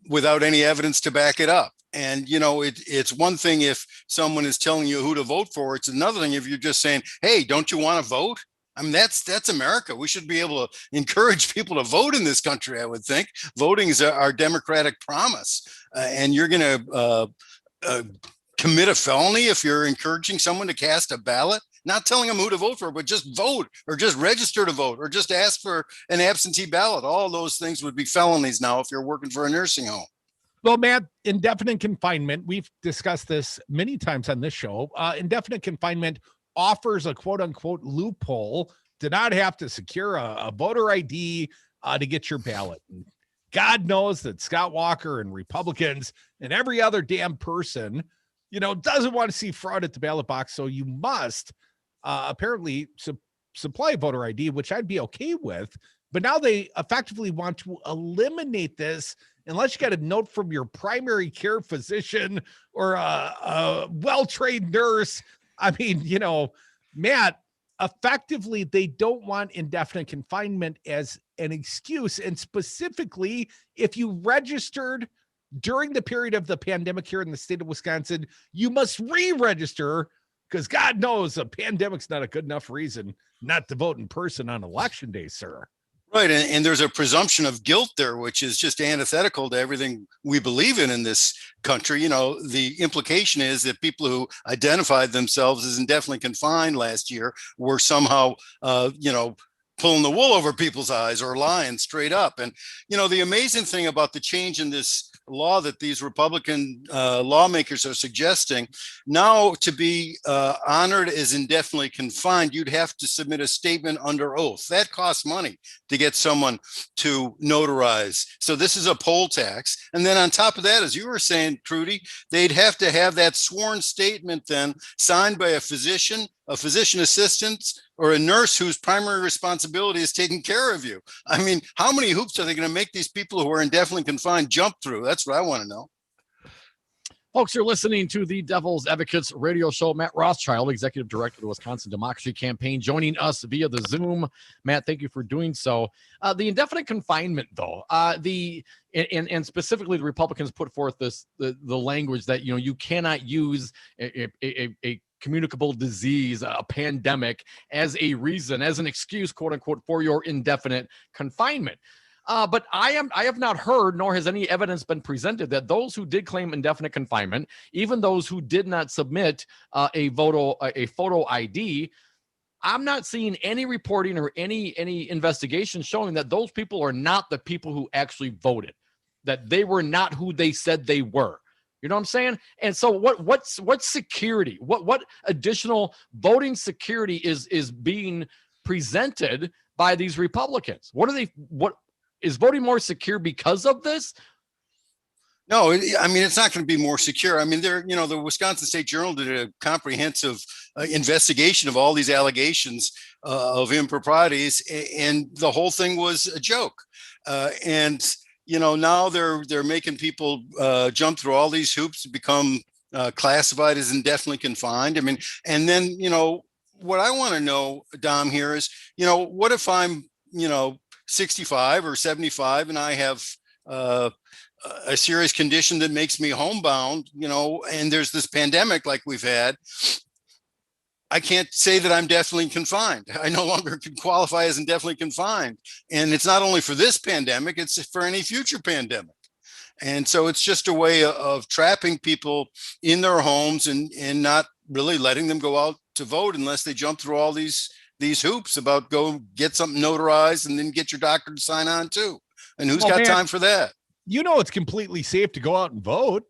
without any evidence to back it up. And, it's one thing if someone is telling you who to vote for. It's another thing if you're just saying, hey, don't you want to vote? I mean, that's America. We should be able to encourage people to vote in this country, I would think. Voting is our democratic promise. And you're going to commit a felony if you're encouraging someone to cast a ballot, not telling them who to vote for, but just vote or just register to vote or just ask for an absentee ballot. All those things would be felonies now if you're working for a nursing home. Well, Matt, indefinite confinement, we've discussed this many times on this show. Indefinite confinement offers a quote unquote loophole to not have to secure a voter ID to get your ballot. And God knows that Scott Walker and Republicans and every other damn person, doesn't want to see fraud at the ballot box. So you must apparently supply voter ID, which I'd be okay with. But now they effectively want to eliminate this unless you got a note from your primary care physician or a well-trained nurse. I mean, Matt, effectively, they don't want indefinite confinement as an excuse. And specifically, if you registered during the period of the pandemic here in the state of Wisconsin, you must re-register because God knows a pandemic's not a good enough reason not to vote in person on election day, sir. Right. And there's a presumption of guilt there, which is just antithetical to everything we believe in this country. The implication is that people who identified themselves as indefinitely confined last year were somehow, pulling the wool over people's eyes or lying straight up. And, the amazing thing about the change in this law that these Republican lawmakers are suggesting, now to be honored as indefinitely confined, you'd have to submit a statement under oath. That costs money to get someone to notarize. So this is a poll tax. And then on top of that, as you were saying, Trudy, they'd have to have that sworn statement then signed by a physician assistant, or a nurse whose primary responsibility is taking care of you. I mean, how many hoops are they going to make these people who are indefinitely confined jump through? That's what I want to know. Folks, you're listening to the Devil's Advocates radio show. Matt Rothschild, Executive Director of the Wisconsin Democracy Campaign, joining us via the Zoom. Matt, thank you for doing so. The indefinite confinement, though, and specifically the Republicans put forth the language that, you cannot use a communicable disease, a pandemic, as a reason, as an excuse, quote unquote, for your indefinite confinement. But I have not heard, nor has any evidence been presented, that those who did claim indefinite confinement, even those who did not submit a photo ID, I'm not seeing any reporting or any investigation showing that those people are not the people who actually voted, that they were not who they said they were. You know what I'm saying? And so what's security? What additional voting security is being presented by these Republicans? What is voting more secure because of this? No, I mean, it's not going to be more secure. I mean, the Wisconsin State Journal did a comprehensive investigation of all these allegations of improprieties, and the whole thing was a joke. And now they're making people jump through all these hoops to become classified as indefinitely confined. I mean, and then what I want to know, Dom, here is what if I'm 65 or 75 and I have a serious condition that makes me homebound, and there's this pandemic like we've had. I can't say that I'm definitely confined. I no longer can qualify as indefinitely confined. And it's not only for this pandemic, it's for any future pandemic. And so it's just a way of trapping people in their homes and not really letting them go out to vote unless they jump through all these hoops about go get something notarized and then get your doctor to sign on too. And who's got time for that? It's completely safe to go out and vote.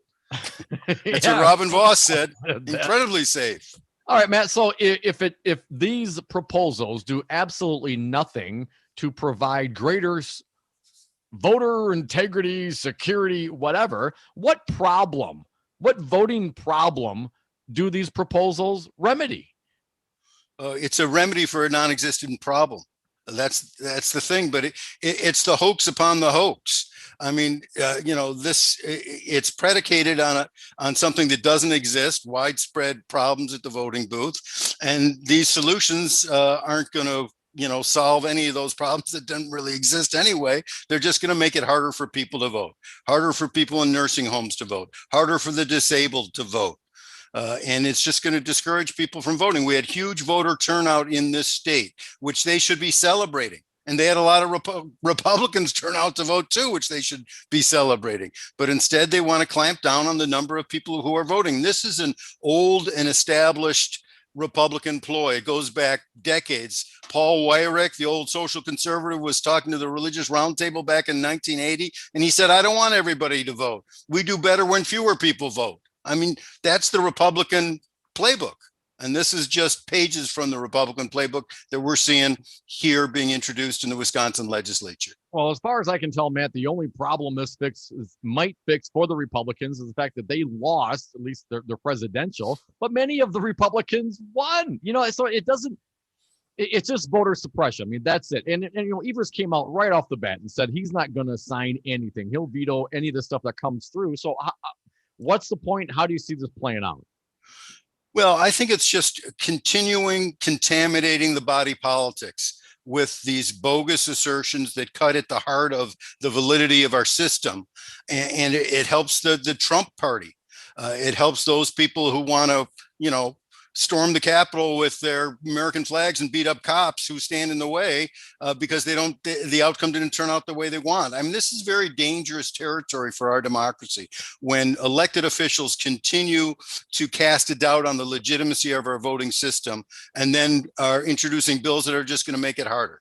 That's what Robin Voss said. Incredibly safe. All right, Matt. So if these proposals do absolutely nothing to provide greater voter integrity, security, whatever, what voting problem do these proposals remedy? It's a remedy for a non-existent problem. That's the thing, but it's the hoax upon the hoax. I mean, it's predicated on something that doesn't exist, widespread problems at the voting booth. And these solutions aren't going to, solve any of those problems that don't really exist anyway. They're just going to make it harder for people to vote, harder for people in nursing homes to vote, harder for the disabled to vote. And it's just going to discourage people from voting. We had huge voter turnout in this state, which they should be celebrating. And they had a lot of Republicans turn out to vote too, which they should be celebrating. But instead, they want to clamp down on the number of people who are voting. This is an old and established Republican ploy. It goes back decades. Paul Weyrich, the old social conservative, was talking to the Religious Roundtable back in 1980. And he said, I don't want everybody to vote. We do better when fewer people vote. I mean, that's the Republican playbook. And this is just pages from the Republican playbook that we're seeing here being introduced in the Wisconsin legislature. Well, as far as I can tell, Matt, the only problem this might fix for the Republicans is the fact that they lost, at least their presidential, but many of the Republicans won. So it's just voter suppression. I mean, that's it. And Evers came out right off the bat and said he's not going to sign anything. He'll veto any of the stuff that comes through. So what's the point? How do you see this playing out? Well, I think it's just continuing contaminating the body politics with these bogus assertions that cut at the heart of the validity of our system. And it helps the Trump party. It helps those people who want to, storm the Capitol with their American flags and beat up cops who stand in the way because the outcome didn't turn out the way they want. I mean, this is very dangerous territory for our democracy when elected officials continue to cast a doubt on the legitimacy of our voting system and then are introducing bills that are just going to make it harder.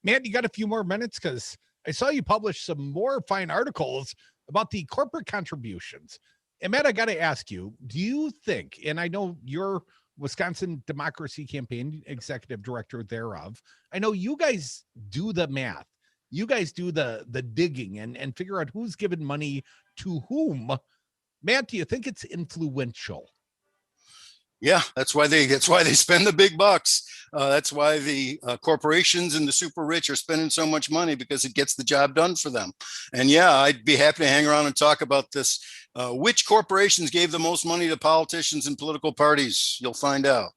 Matt, you got a few more minutes? Because I saw you publish some more fine articles about the corporate contributions. And Matt, I got to ask you, do you think, and I know you're Wisconsin Democracy Campaign Executive Director thereof, I know you guys do the math. You guys do the digging and figure out who's given money to whom. Matt, do you think it's influential? Yeah, that's why they spend the big bucks. That's why the corporations and the super rich are spending so much money, because it gets the job done for them. And yeah, I'd be happy to hang around and talk about this. Which corporations gave the most money to politicians and political parties? You'll find out.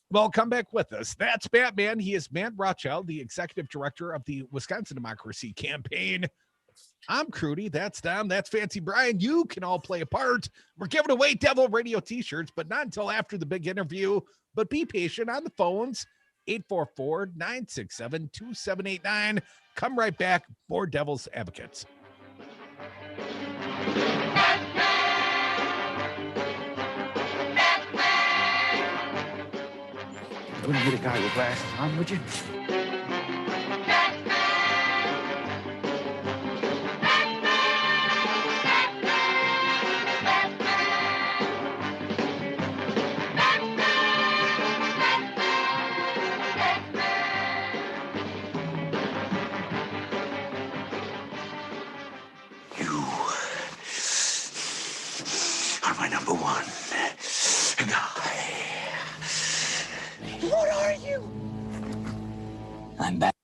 Well, come back with us. That's Batman. He is Matt Rothschild, the Executive Director of the Wisconsin Democracy Campaign. I'm Crudy. That's Dom. That's Fancy Brian. You can all play a part. We're giving away Devil Radio t-shirts, but not until after the big interview. But be patient on the phones. 844-967-2789. Come right back. More Devil's Advocates. You wouldn't get a guy with glasses on, would you? Are my number one guy. What are you? I'm back.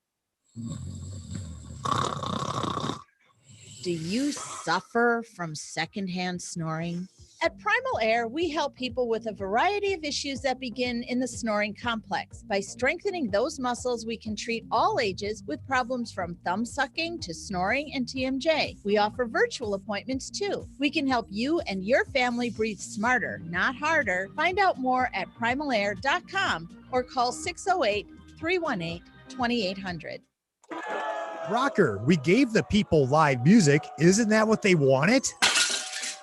Do you suffer from secondhand snoring? At Primal Air, we help people with a variety of issues that begin in the snoring complex. By strengthening those muscles, we can treat all ages with problems from thumb sucking to snoring and TMJ. We offer virtual appointments too. We can help you and your family breathe smarter, not harder. Find out more at primalair.com or call 608-318-2800. Rocker, we gave the people live music. Isn't that what they wanted?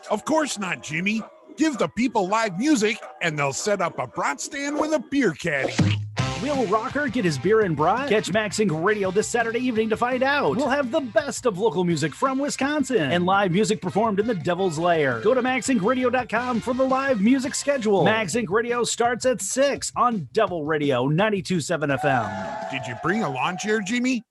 Of course not, Jimmy. Give the people live music and they'll set up a brat stand with a beer caddy. Will Rocker get his beer and brat? Catch Maxing Radio this Saturday evening to find out. We'll have the best of local music from Wisconsin and live music performed in the Devil's Lair. Go to maxingradio.com for the live music schedule. Maxing Radio starts at 6 on Devil Radio 92.7 FM. Did you bring a lawn chair, Jimmy?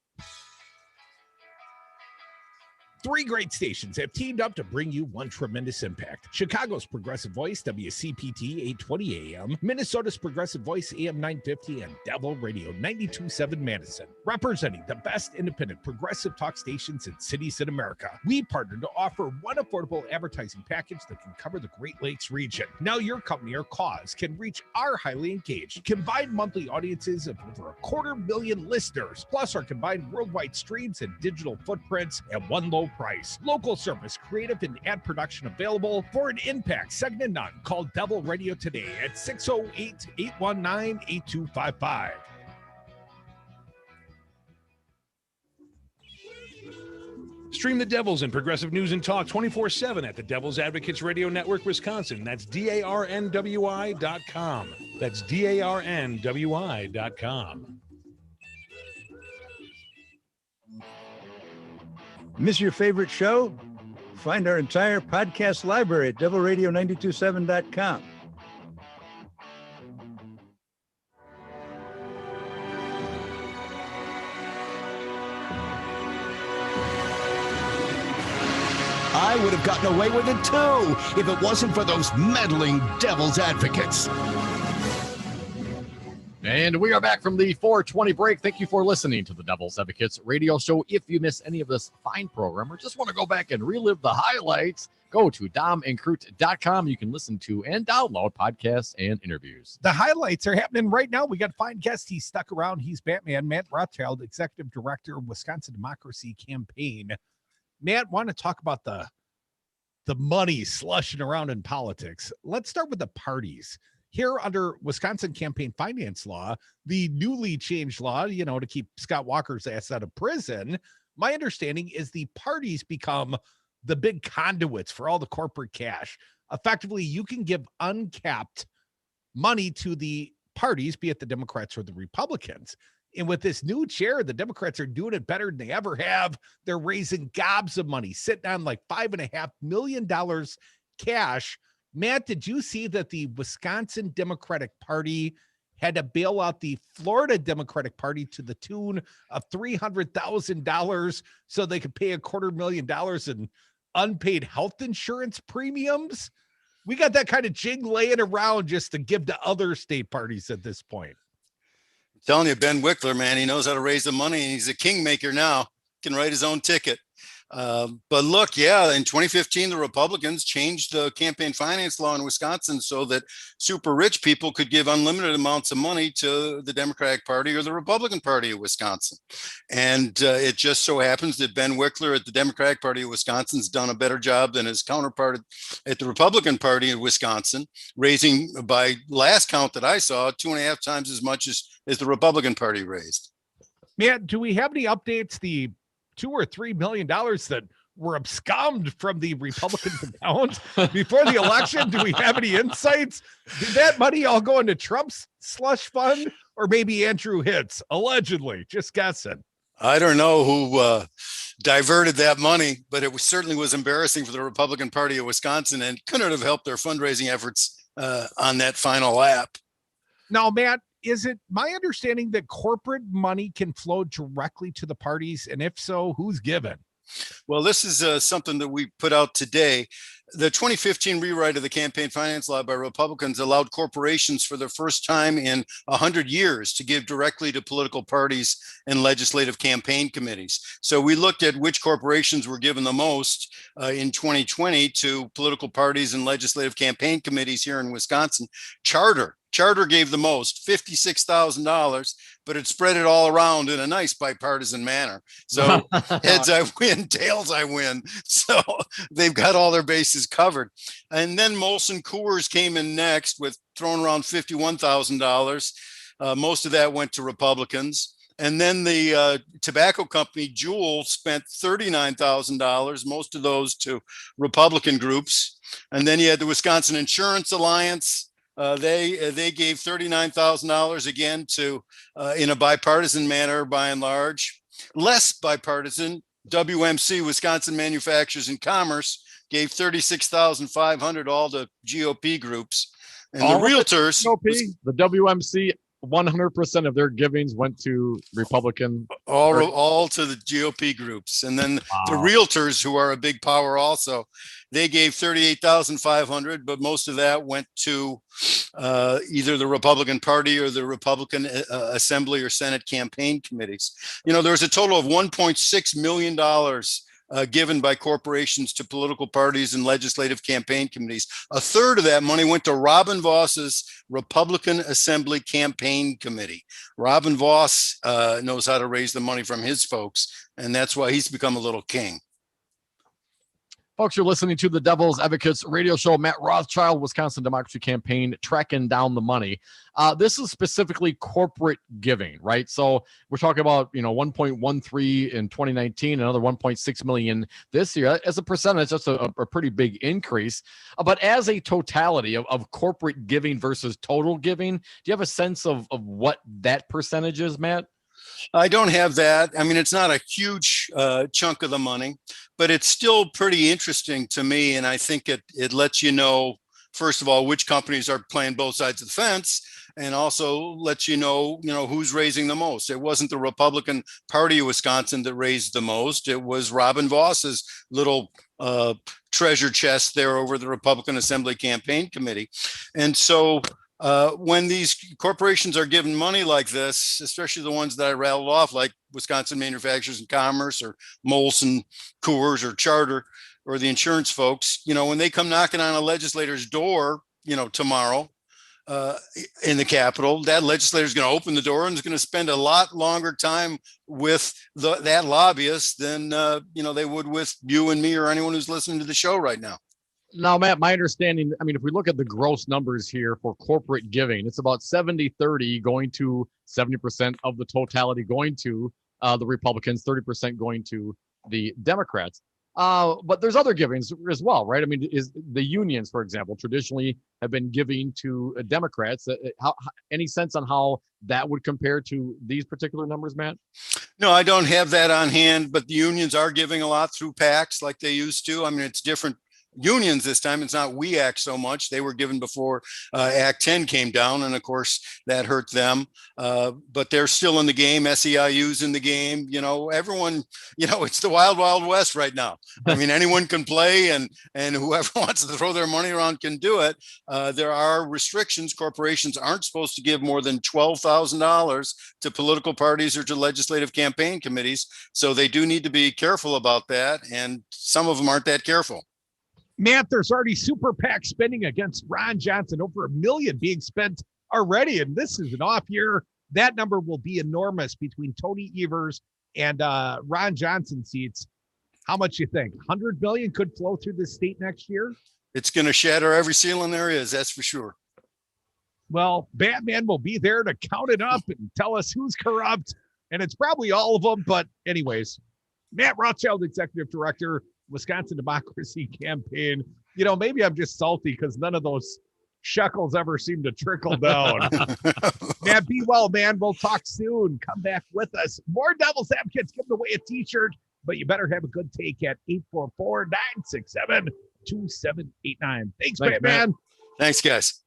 3 great stations have teamed up to bring you one tremendous impact. Chicago's Progressive Voice, WCPT 820 AM, Minnesota's Progressive Voice, AM 950, and Devil Radio 92.7 Madison. Representing the best independent progressive talk stations in cities in America, we partnered to offer one affordable advertising package that can cover the Great Lakes region. Now your company or cause can reach our highly engaged combined monthly audiences of over 250,000 listeners, plus our combined worldwide streams and digital footprints at one low price. Local service, creative, and ad production available for an impact second to none. Call Devil Radio today at 608-819-8255. Stream the Devils and Progressive News and Talk 24/7 at the Devil's Advocates Radio Network, Wisconsin. That's DARNWI.com. That's DARNWI.com. Miss your favorite show? Find our entire podcast library at devilradio927.com. I would have gotten away with it too if it wasn't for those meddling devil's advocates. And we are back from the 420 break. Thank you for listening to the Devil's Advocates radio show. If you miss any of this fine program or just want to go back and relive the highlights, go to domandcrute.com. You can listen to and download podcasts and interviews. The highlights are happening right now. We got a fine guest. He's stuck around. He's Batman, Matt Rothschild, Executive Director of Wisconsin Democracy Campaign. Matt, want to talk about the money slushing around in politics. Let's start with the parties. Here under Wisconsin campaign finance law, the newly changed law, to keep Scott Walker's ass out of prison, my understanding is the parties become the big conduits for all the corporate cash. Effectively, you can give uncapped money to the parties, be it the Democrats or the Republicans. And with this new chair, the Democrats are doing it better than they ever have. They're raising gobs of money, sitting on like $5.5 million cash. Matt, did you see that the Wisconsin Democratic Party had to bail out the Florida Democratic Party to the tune of $300,000 so they could pay $250,000 in unpaid health insurance premiums? We got that kind of jig laying around just to give to other state parties at this point. I'm telling you, Ben Wickler, man, he knows how to raise the money, and he's a kingmaker now. Can write his own ticket. But look, in 2015, the Republicans changed the campaign finance law in Wisconsin so that super rich people could give unlimited amounts of money to the Democratic Party or the Republican Party of Wisconsin. And it just so happens that Ben Wickler at the Democratic Party of Wisconsin has done a better job than his counterpart at the Republican Party of Wisconsin, raising, by last count that I saw, 2.5 times as much as the Republican Party raised. Matt, do we have any updates? The $2 or $3 million that were absconded from the Republicans' account before the election? Do we have any insights? Did that money all go into Trump's slush fund, or maybe Andrew Hitz, allegedly? Just guessing. I don't know who diverted that money, but it certainly was embarrassing for the Republican Party of Wisconsin and couldn't have helped their fundraising efforts on that final lap. Now, Matt, is it my understanding that corporate money can flow directly to the parties? And if so, who's given? Well, this is something that we put out today. The 2015 rewrite of the campaign finance law by Republicans allowed corporations for the first time in 100 years to give directly to political parties and legislative campaign committees. So we looked at which corporations were given the most in 2020 to political parties and legislative campaign committees here in Wisconsin. Charter gave the most, $56,000, but it spread it all around in a nice bipartisan manner. So heads I win, tails I win. So they've got all their bases covered. And then Molson Coors came in next with throwing around $51,000. Most of that went to Republicans. And then the tobacco company Juul spent $39,000, most of those to Republican groups. And then you had the Wisconsin Insurance Alliance. They gave $39,000 again to in a bipartisan manner by and large. Less bipartisan, WMC, Wisconsin Manufacturers and Commerce, gave $36,500 all to GOP groups. And all the realtors, the WMC, 100% of their givings went to Republican. All to the GOP groups. And then the realtors, who are a big power also, they gave $38,500, but most of that went to either the Republican Party or the Republican Assembly or Senate campaign committees. You know, there's a total of $1.6 million given by corporations to political parties and legislative campaign committees. A third of that money went to Robin Voss's Republican Assembly Campaign Committee. Robin Voss knows how to raise the money from his folks, and that's why he's become a little king. Folks, you're listening to the Devil's Advocates radio show. Matt Rothschild, Wisconsin Democracy Campaign, tracking down the money. This is specifically corporate giving, right? So we're talking about, 1.13 in 2019, another 1.6 million this year. As a percentage, that's a pretty big increase. But as a totality of corporate giving versus total giving, do you have a sense of what that percentage is, Matt? I don't have that. I mean, it's not a huge chunk of the money, but it's still pretty interesting to me. And I think it lets you know, first of all, which companies are playing both sides of the fence, and also lets you know, who's raising the most. It wasn't the Republican Party of Wisconsin that raised the most. It was Robin Voss's little treasure chest there over the Republican Assembly Campaign Committee. And so when these corporations are given money like this, especially the ones that I rattled off, like Wisconsin Manufacturers and Commerce or Molson Coors or Charter or the insurance folks, when they come knocking on a legislator's door, tomorrow in the Capitol, that legislator is going to open the door and is going to spend a lot longer time with that lobbyist than, they would with you and me or anyone who's listening to the show right now. Now, Matt, my understanding, if we look at the gross numbers here for corporate giving, it's about 70-30 going to 70% of the totality going to the Republicans, 30% going to the Democrats. But there's other givings as well, right? Is the unions, for example, traditionally have been giving to Democrats. Any sense on how that would compare to these particular numbers, Matt? No, I don't have that on hand, but the unions are giving a lot through PACs like they used to. It's different unions this time. It's not We Act so much. They were given before Act 10 came down, and of course that hurt them. But they're still in the game. SEIU's in the game. Everyone. It's the wild, wild west right now. Anyone can play, and whoever wants to throw their money around can do it. There are restrictions. Corporations aren't supposed to give more than $12,000 to political parties or to legislative campaign committees. So they do need to be careful about that, and some of them aren't that careful. Matt, there's already super PAC spending against Ron Johnson, over $1 million being spent already. And this is an off year. That number will be enormous between Tony Evers and Ron Johnson seats. How much you think? 100 million could flow through the state next year? It's going to shatter every ceiling there is. That's for sure. Well, Batman will be there to count it up and tell us who's corrupt. And it's probably all of them. But anyways, Matt Rothschild, Executive Director, Wisconsin Democracy Campaign. You know, maybe I'm just salty because none of those shekels ever seem to trickle down. Man, be well, man. We'll talk soon. Come back with us. More Devil's Advocates giving away a t-shirt, but you better have a good take at 844-967-2789. Thanks, Batman. Thanks, guys.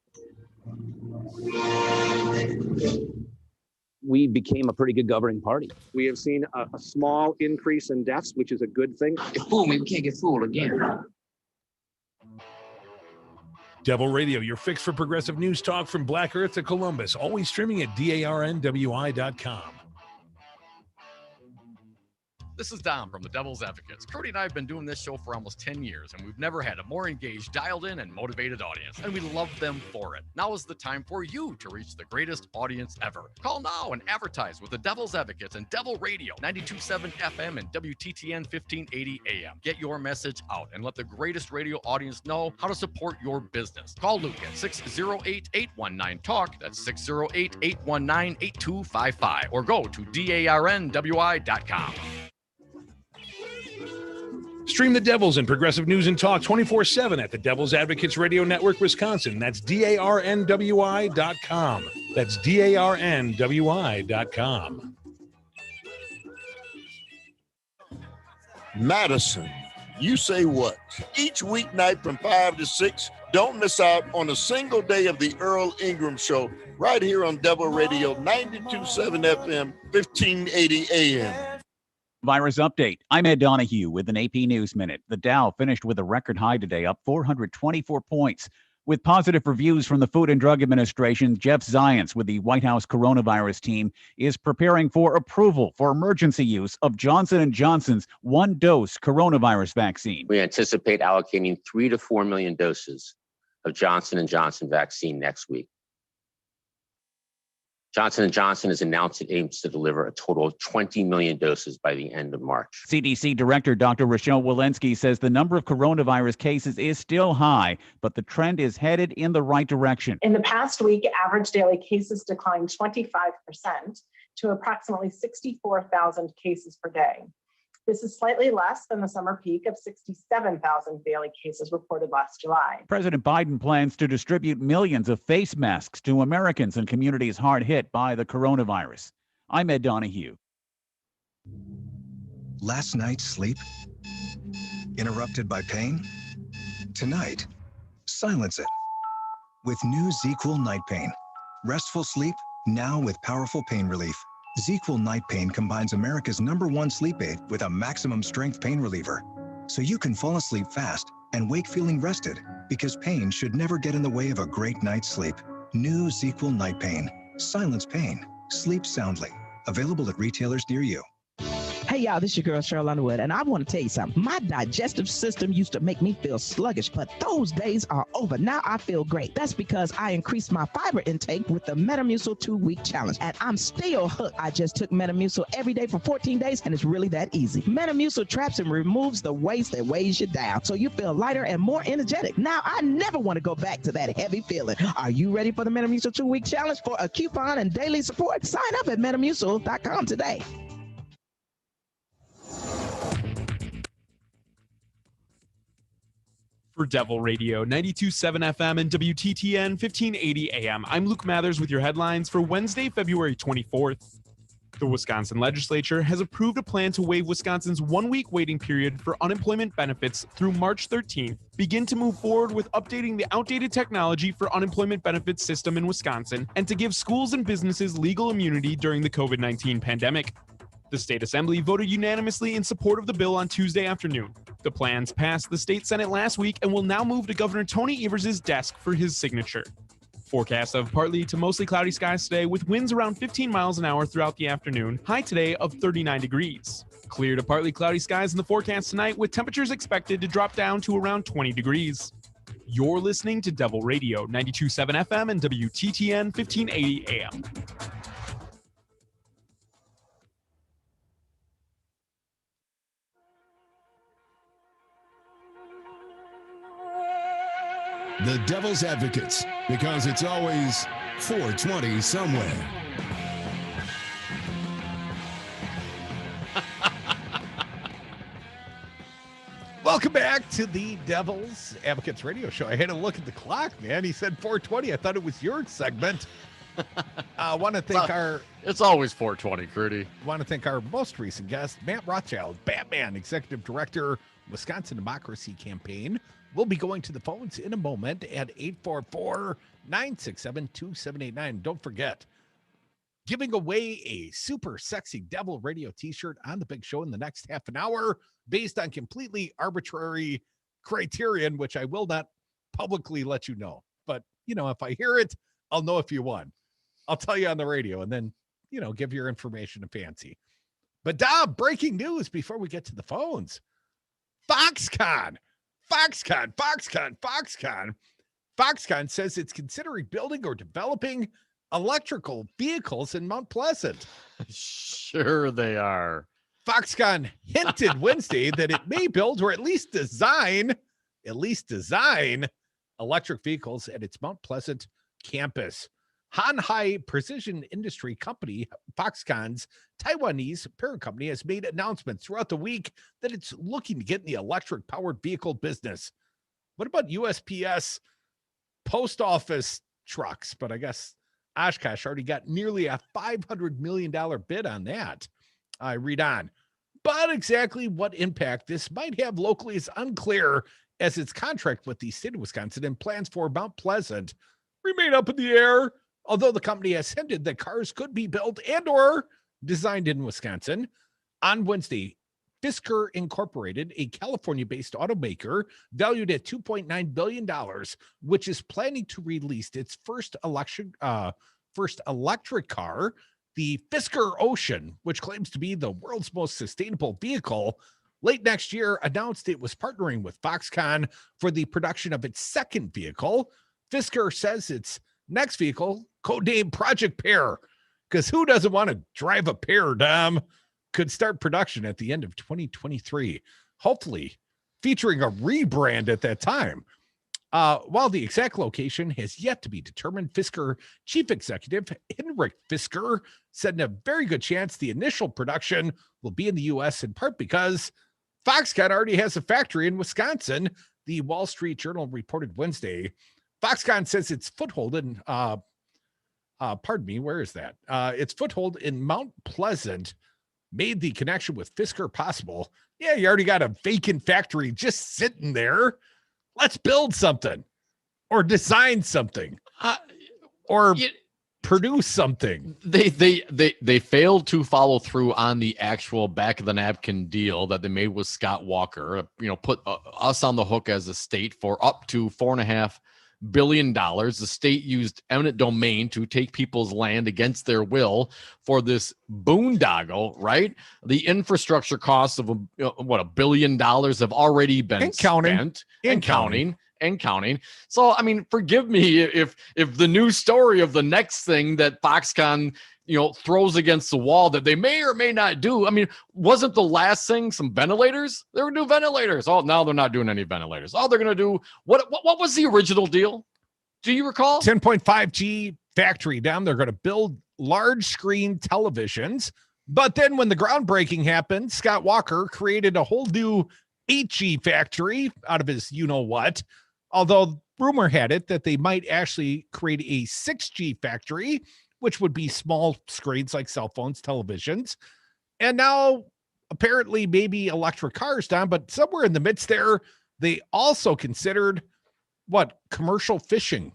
We became a pretty good governing party. We have seen a small increase in deaths, which is a good thing. Fool me, we can't get fooled again. Devil Radio, your fix for progressive news talk from Black Earth to Columbus. Always streaming at darnwi.com. This is Dom from the Devil's Advocates. Cody and I have been doing this show for almost 10 years, and we've never had a more engaged, dialed in, and motivated audience, and we love them for it. Now is the time for you to reach the greatest audience ever. Call now and advertise with the Devil's Advocates and Devil Radio, 92.7 FM and WTTN 1580 AM. Get your message out and let the greatest radio audience know how to support your business. Call Luke at 608-819-TALK. That's 608-819-8255. Or go to darnwi.com. Stream the Devils and progressive news and talk 24/7 at the Devil's Advocates Radio Network, Wisconsin. That's darnwi.com. That's darnwi.com. Madison, you say what? Each weeknight from 5 to 6, don't miss out on a single day of the Earl Ingram Show right here on Devil Radio 92.7 FM, 1580 AM. Virus update. I'm Ed Donahue with an AP News Minute. The Dow finished with a record high today, up 424 points. With positive reviews from the Food and Drug Administration, Jeff Zients with the White House coronavirus team is preparing for approval for emergency use of Johnson & Johnson's one-dose coronavirus vaccine. We anticipate allocating 3 to 4 million doses of Johnson & Johnson vaccine next week. Johnson & Johnson has announced it aims to deliver a total of 20 million doses by the end of March. CDC Director Dr. Rochelle Walensky says the number of coronavirus cases is still high, but the trend is headed in the right direction. In the past week, average daily cases declined 25% to approximately 64,000 cases per day. This is slightly less than the summer peak of 67,000 daily cases reported last July. President Biden plans to distribute millions of face masks to Americans in communities hard hit by the coronavirus. I'm Ed Donahue. Last night's sleep? Interrupted by pain? Tonight, silence it. With new ZQL Night Pain. Restful sleep, now with powerful pain relief. ZQL Night Pain combines America's #1 sleep aid with a maximum strength pain reliever. So you can fall asleep fast and wake feeling rested, because pain should never get in the way of a great night's sleep. New ZQL Night Pain. Silence pain. Sleep soundly. Available at retailers near you. Hey, y'all, this is your girl, Cheryl Underwood, and I want to tell you something. My digestive system used to make me feel sluggish, but those days are over. Now I feel great. That's because I increased my fiber intake with the Metamucil 2-week challenge, and I'm still hooked. I just took Metamucil every day for 14 days, and it's really that easy. Metamucil traps and removes the waste that weighs you down, so you feel lighter and more energetic. Now I never want to go back to that heavy feeling. Are you ready for the Metamucil 2-week challenge? For a coupon and daily support, sign up at Metamucil.com today. For Devil Radio, 92.7 FM and WTTN 1580 AM. I'm Luke Mathers with your headlines for Wednesday, February 24th. The Wisconsin legislature has approved a plan to waive Wisconsin's one-week waiting period for unemployment benefits through March 13th, begin to move forward with updating the outdated technology for unemployment benefits system in Wisconsin, and to give schools and businesses legal immunity during the COVID-19 pandemic. The state assembly voted unanimously in support of the bill on Tuesday afternoon. The plans passed the state senate last week and will now move to Governor Tony Evers' desk for his signature. Forecast of partly to mostly cloudy skies today with winds around 15 miles an hour throughout the afternoon, high today of 39 degrees. Clear to partly cloudy skies in the forecast tonight with temperatures expected to drop down to around 20 degrees. You're listening to Devil Radio, 92.7 FM and WTTN 1580 AM. The Devil's Advocates, because it's always 420 somewhere. Welcome back to the Devil's Advocates Radio Show. I had to look at the clock, man. He said 4:20. I thought it was your segment. I want to thank It's always 4:20, Crudy. Want to thank our most recent guest, Matt Rothschild, Batman, Executive Director, Wisconsin Democracy Campaign. We'll be going to the phones in a moment at 844-967-2789. Don't forget, giving away a super sexy Devil Radio t-shirt on the big show in the next half an hour based on completely arbitrary criterion, which I will not publicly let you know. But, if I hear it, I'll know if you won. I'll tell you on the radio and then, give your information to Fancy. But Dom, breaking news before we get to the phones. Foxconn says it's considering building or developing electrical vehicles in Mount Pleasant. Sure they are. Foxconn hinted Wednesday that it may build or at least design electric vehicles at its Mount Pleasant campus. Hanhai Precision Industry Company, Foxconn's Taiwanese parent company, has made announcements throughout the week that it's looking to get in the electric-powered vehicle business. What about USPS post office trucks? But I guess Oshkosh already got nearly a $500 million bid on that. I read on. But exactly what impact this might have locally is unclear, as its contract with the state of Wisconsin and plans for Mount Pleasant remain up in the air, although the company has hinted that cars could be built and or designed in Wisconsin. On Wednesday, Fisker Incorporated, a California-based automaker valued at $2.9 billion, which is planning to release its first electric car, the Fisker Ocean, which claims to be the world's most sustainable vehicle, late next year, announced it was partnering with Foxconn for the production of its second vehicle. Fisker says its next vehicle, codenamed Project Pear, because who doesn't want to drive a Pear, Dom, could start production at the end of 2023, hopefully featuring a rebrand at that time. While the exact location has yet to be determined, Fisker Chief Executive Henrik Fisker said in a very good chance the initial production will be in the U.S., in part because Foxconn already has a factory in Wisconsin. The Wall Street Journal reported Wednesday. Foxconn says its foothold in, where is that? Its foothold in Mount Pleasant made the connection with Fisker possible. Yeah, you already got a vacant factory just sitting there. Let's build something or design something or produce something. They failed to follow through on the actual back of the napkin deal that they made with Scott Walker, put us on the hook as a state for up to $4.5 billion. The state used eminent domain to take people's land against their will for this boondoggle, right? The infrastructure costs of $1 billion have already been spent and counting. So, I mean, forgive me if the news story of the next thing that Foxconn, throws against the wall that they may or may not do. I mean, wasn't the last thing some ventilators? They were new ventilators. Oh, now they're not doing any ventilators. Oh, they're going to do what was the original deal? Do you recall? 10.5G factory down. They're going to build large screen televisions. But then when the groundbreaking happened, Scott Walker created a whole new 8G factory out of his you-know-what. Although rumor had it that they might actually create a 6G factory, which would be small screens like cell phones, televisions. And now apparently maybe electric cars down, but somewhere in the midst there, they also considered commercial fishing.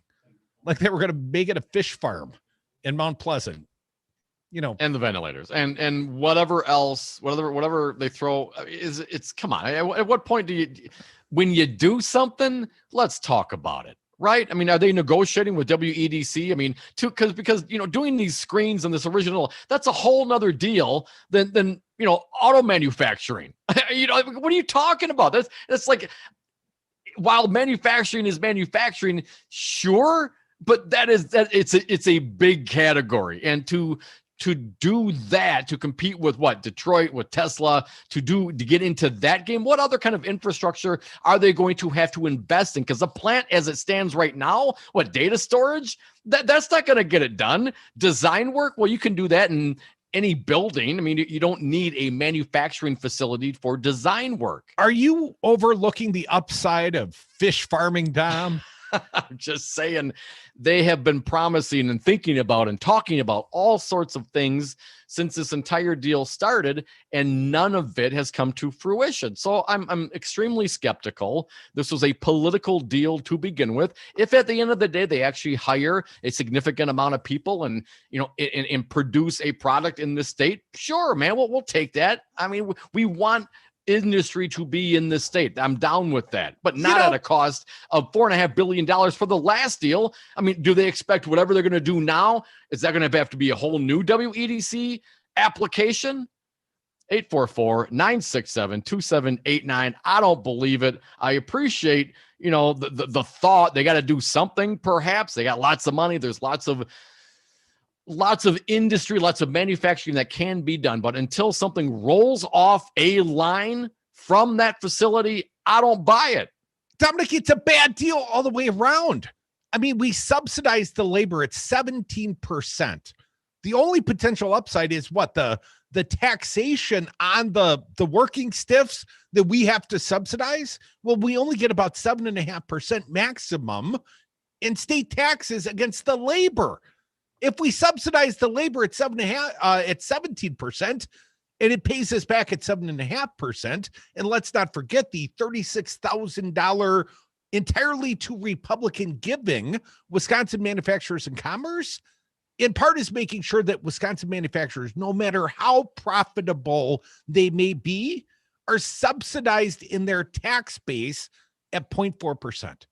Like they were going to make it a fish farm in Mount Pleasant, and the ventilators and whatever else, whatever they throw it's come on. At what point when you do something, let's talk about it. Right? I mean, are they negotiating with WEDC? I mean, because doing these screens and this original, that's a whole nother deal than auto manufacturing. What are you talking about? That's like, while manufacturing is manufacturing, sure, but it's a big category. And to do that, to compete with Detroit, with Tesla, to get into that game, what other kind of infrastructure are they going to have to invest in? Because the plant as it stands right now, data storage, that's not going to get it done. Design work, well, you can do that in any building. I mean, you don't need a manufacturing facility for design work. Are you overlooking the upside of fish farming, Dom? I'm just saying, they have been promising and thinking about and talking about all sorts of things since this entire deal started, and none of it has come to fruition. So I'm extremely skeptical. This was a political deal to begin with. If at the end of the day they actually hire a significant amount of people and and produce a product in this state, sure, man, we'll take that. I mean, we want industry to be in this state. I'm down with that, but not at a cost of $4.5 billion for the last deal. I mean, do they expect whatever they're going to do now? Is that going to have to be a whole new WEDC application? 844-967-2789. I don't believe it. I appreciate, the thought they got to do something. Perhaps they got lots of money. There's lots of industry, lots of manufacturing that can be done. But until something rolls off a line from that facility, I don't buy it. Dominic, it's a bad deal all the way around. I mean, we subsidize the labor at 17%. The only potential upside is what? The taxation on the working stiffs that we have to subsidize? Well, we only get about 7.5% maximum in state taxes against the labor. If we subsidize the labor at 17%, and it pays us back at 7.5%, and let's not forget the $36,000 entirely to Republican giving Wisconsin Manufacturers and Commerce, in part is making sure that Wisconsin manufacturers, no matter how profitable they may be, are subsidized in their tax base at 0.4%.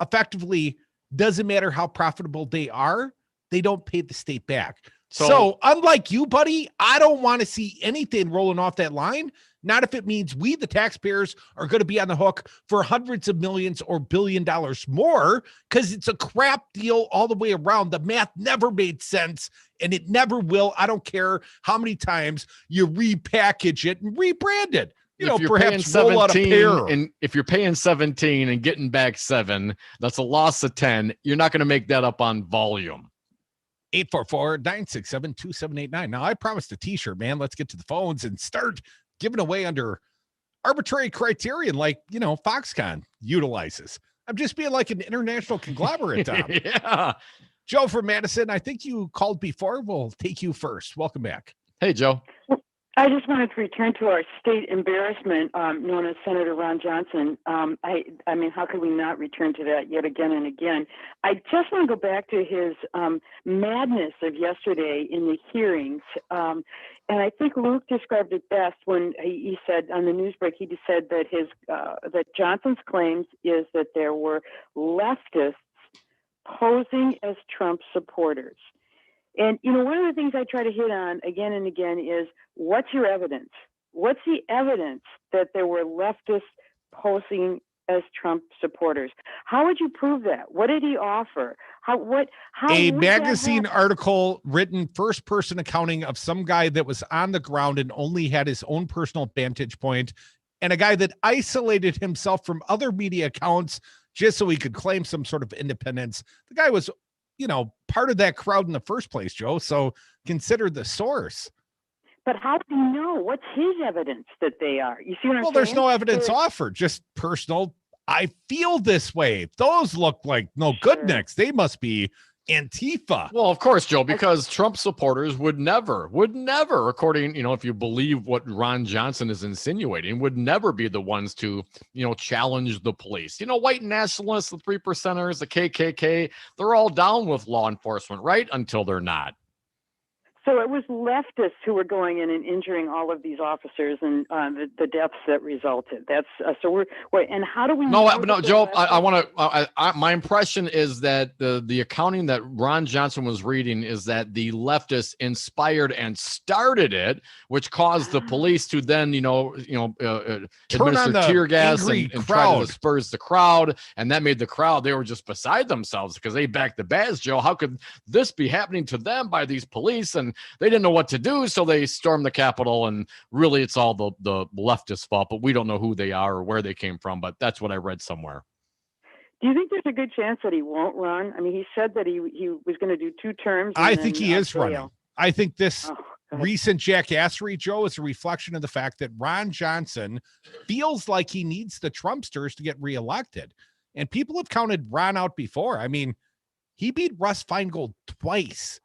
Effectively, doesn't matter how profitable they are, they don't pay the state back. So unlike you, buddy, I don't want to see anything rolling off that line. Not if it means we, the taxpayers, are going to be on the hook for hundreds of millions or $1 billion more, because it's a crap deal all the way around. The math never made sense, and it never will. I don't care how many times you repackage it and rebrand it. Perhaps roll out a pair. And if you're paying 17 and getting back 7, that's a loss of 10. You're not going to make that up on volume. 844-967-2789. Now, I promised a t-shirt, man. Let's get to the phones and start giving away under arbitrary criterion like, Foxconn utilizes. I'm just being like an international conglomerate, Tom. Yeah. Joe from Madison, I think you called before. We'll take you first. Welcome back. Hey, Joe. I just wanted to return to our state embarrassment known as Senator Ron Johnson. I mean, how could we not return to that yet again and again? I just want to go back to his madness of yesterday in the hearings. And I think Luke described it best when he said on the news break, he just said that that Johnson's claims is that there were leftists posing as Trump supporters. And, one of the things I try to hit on again and again is, what's your evidence? What's the evidence that there were leftists posing as Trump supporters? How would you prove that? What did he offer? A magazine article written first-person accounting of some guy that was on the ground and only had his own personal vantage point, and a guy that isolated himself from other media accounts just so he could claim some sort of independence. The guy was part of that crowd in the first place, Joe. So consider the source. But how do you know? What's his evidence that they are? You see what I'm saying? Well, there's no evidence offered, just personal. I feel this way. Those look like no good necks. They must be Antifa. Well, of course, Joe, because Trump supporters would never, according, if you believe what Ron Johnson is insinuating, would never be the ones to, challenge the police. White nationalists, the 3%ers, the KKK, they're all down with law enforcement, right? Until they're not. So it was leftists who were going in and injuring all of these officers and the deaths that resulted. That's so and how do we? No, Joe. I want to. My impression is that the accounting that Ron Johnson was reading is that the leftists inspired and started it, which caused the police to then administer tear gas and try to disperse the crowd, and that made the crowd, they were just beside themselves because they backed the bad. Joe, how could this be happening to them by these police? And they didn't know what to do, so they stormed the Capitol, and really it's all the leftist fault, but we don't know who they are or where they came from, but that's what I read somewhere. Do you think there's a good chance that he won't run? I mean, he said that he was going to do 2 terms. I think he is running. I think this recent jackassery, Joe, is a reflection of the fact that Ron Johnson feels like he needs the Trumpsters to get reelected. And people have counted Ron out before. I mean, he beat Russ Feingold twice.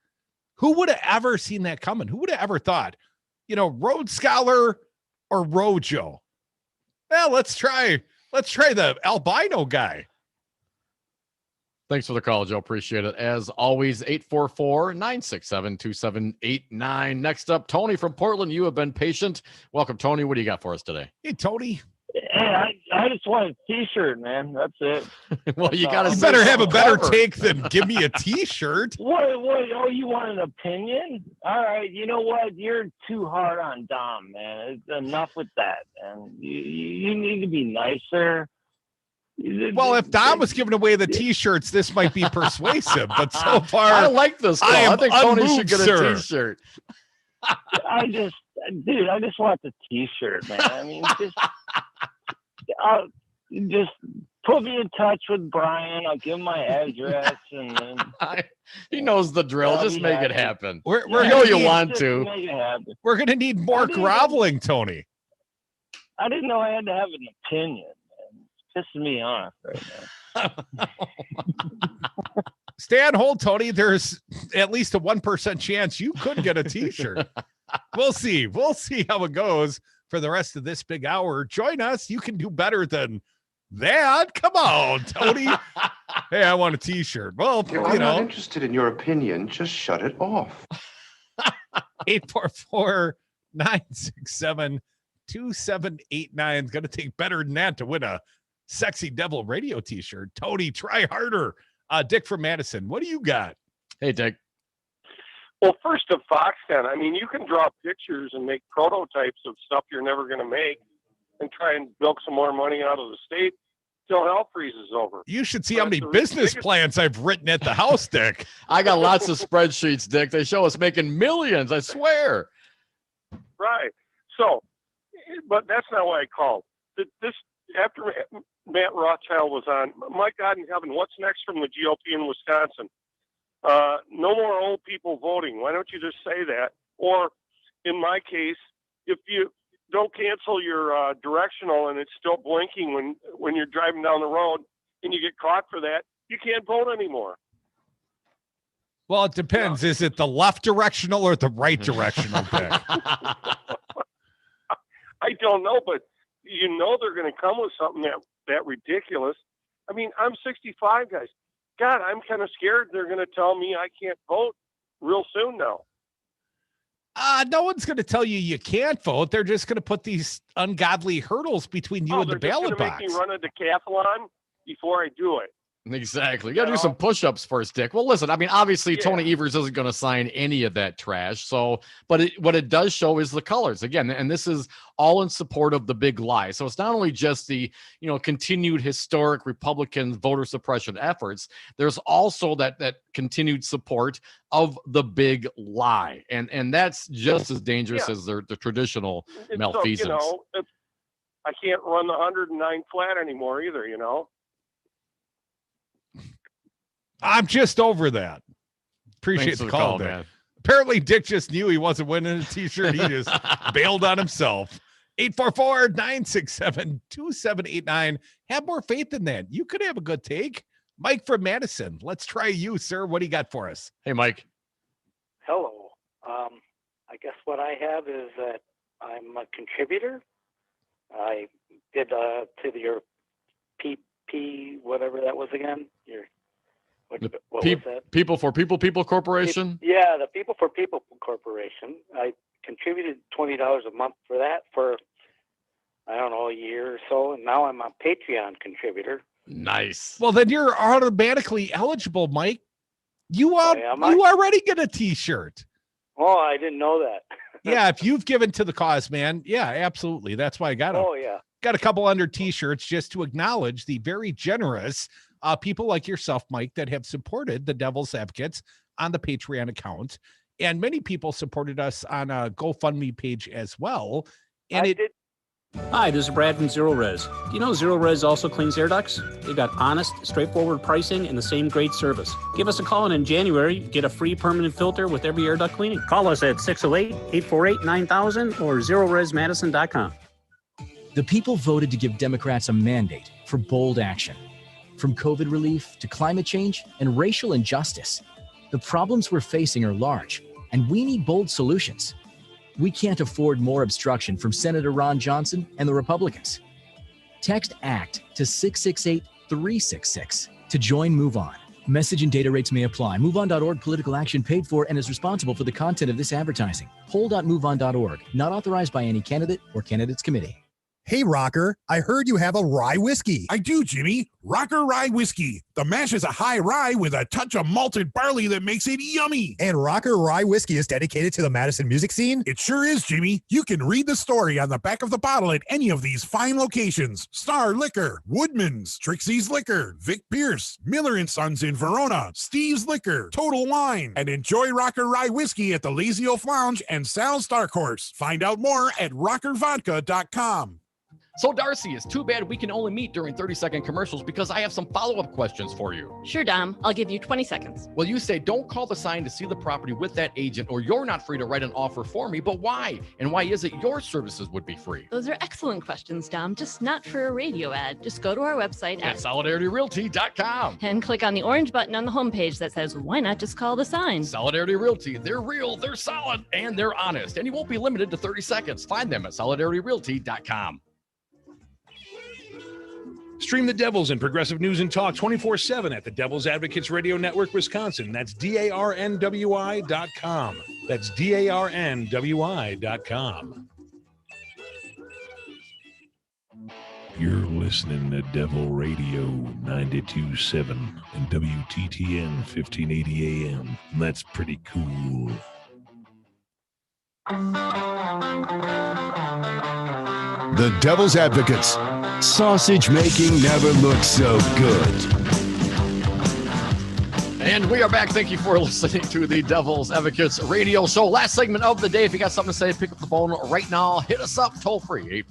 Who would have ever seen that coming? Who would have ever thought, Rhodes Scholar or Rojo? Well, let's try the albino guy. Thanks for the call, Joe. Appreciate it. As always, 844-967-2789. Next up, Tony from Portland. You have been patient. Welcome, Tony. What do you got for us today? Hey, Tony. Hey, I just want a T-shirt, man. That's it. Well, you got to better have a better take than give me a T-shirt. What? Oh, you want an opinion? All right. You know what? You're too hard on Dom, man. Enough with that, man. You need to be nicer. Well, if Dom was giving away the T-shirts, this might be persuasive. But so far, I like this call. I think Tony should get a T-shirt. I just want the T-shirt, man. I mean, just put me in touch with Brian. I'll give him my address, and then he knows the drill. Just make it happen. We're know you want to. Make it happen. We're going to need more groveling, Tony. I didn't know I had to have an opinion. It's pissing me off right now. Stay on hold, Tony. There's at least a 1% chance you could get a T-shirt. We'll see. We'll see how it goes for the rest of this big hour. Join us. You can do better than that. Come on, Tony. Hey, I want a T-shirt. Well, I'm not interested in your opinion. Just shut it off. 844-967-2789 is going to take better than that to win a Sexy Devil Radio T-shirt. Tony, try harder. Dick from Madison, what do you got? Hey, Dick. Well, first of Foxconn, I mean, you can draw pictures and make prototypes of stuff you're never going to make and try and milk some more money out of the state till hell freezes over. You should see how many business plans I've written at the house, Dick. I got lots of spreadsheets, Dick. They show us making millions, I swear. Right. So, but that's not why I called. This after Matt Rothschild was on, my God in heaven, what's next from the GOP in Wisconsin? No more old people voting. Why don't you just say that? Or in my case, if you don't cancel your directional and it's still blinking when you're driving down the road and you get caught for that, you can't vote anymore. Well, it depends. Is it the left directional or the right directional pick? I don't know, but they're going to come with something that ridiculous. I mean, I'm 65, guys. God, I'm kind of scared they're going to tell me I can't vote real soon now. No one's going to tell you can't vote. They're just going to put these ungodly hurdles between you and the ballot box. Make me run a decathlon before I do it. Exactly. You got to do some push-ups first, Dick. Well, listen, I mean, obviously Tony Evers isn't going to sign any of that trash. So, but what it does show is the colors again. And this is all in support of the big lie. So it's not only just the, continued historic Republican voter suppression efforts. There's also that continued support of the big lie. And that's just as dangerous as the traditional malfeasance. So, I can't run the 109 flat anymore either, I'm just over that. Appreciate the call, man. Apparently, Dick just knew he wasn't winning a T-shirt. He just bailed on himself. 844-967-2789. Have more faith than that. You could have a good take. Mike from Madison. Let's try you, sir. What do you got for us? Hey, Mike. Hello. I guess what I have is that I'm a contributor. I did to your PP, whatever that was again. What was that? People for People Corporation? Yeah, the People for People Corporation. I contributed $20 a month for that for, I don't know, a year or so, and now I'm a Patreon contributor. Nice. Well, then you're automatically eligible, Mike. You already get a T-shirt. Oh, I didn't know that. Yeah, if you've given to the cause, man. Yeah, absolutely. That's why I got them. Oh, yeah. Got a couple under T-shirts just to acknowledge the very generous people like yourself, Mike, that have supported the Devil's Advocates on the Patreon account. And many people supported us on a GoFundMe page as well. And Hi, this is Brad from Zero Res. Do you know Zero Res also cleans air ducts? They've got honest, straightforward pricing and the same great service. Give us a call and in January, get a free permanent filter with every air duct cleaning. Call us at 608-848-9000 or zeroresmadison.com. The people voted to give Democrats a mandate for bold action. From COVID relief to climate change and racial injustice, the problems we're facing are large, and we need bold solutions. We can't afford more obstruction from Senator Ron Johnson and the Republicans. Text ACT to 668-366 to join Move On. Message and data rates may apply. MoveOn.org political action paid for and is responsible for the content of this advertising. Poll.moveon.org, not authorized by any candidate or candidates committee. Hey, Rocker, I heard you have a rye whiskey. I do, Jimmy. Rocker Rye Whiskey. The mash is a high rye with a touch of malted barley that makes it yummy. And Rocker Rye Whiskey is dedicated to the Madison music scene? It sure is, Jimmy. You can read the story on the back of the bottle at any of these fine locations. Star Liquor, Woodman's, Trixie's Liquor, Vic Pierce, Miller & Sons in Verona, Steve's Liquor, Total Wine, and enjoy Rocker Rye Whiskey at the Lazy Oaf Lounge and Sal's Dark Horse. Find out more at rockervodka.com. So, Darcy, it's too bad we can only meet during 30-second commercials because I have some follow-up questions for you. Sure, Dom. I'll give you 20 seconds. Well, you say don't call the sign to see the property with that agent, or you're not free to write an offer for me, but why? And why is it your services would be free? Those are excellent questions, Dom, just not for a radio ad. Just go to our website at solidarityrealty.com and click on the orange button on the homepage that says, why not just call the sign? Solidarity Realty. They're real, they're solid, and they're honest. And you won't be limited to 30 seconds. Find them at solidarityrealty.com. Stream the Devils and progressive news and talk 24/7 at the Devil's Advocates Radio Network, Wisconsin. That's DARNWI.com. That's DARNWI.com. You're listening to Devil Radio 92.7 and WTTN 1580 AM. That's pretty cool. The Devil's Advocates. Sausage making never looks so good. And we are back. Thank you for listening to the Devil's Advocates radio show. Last segment of the day. If you got something to say, pick up the phone right now. Hit us up toll free,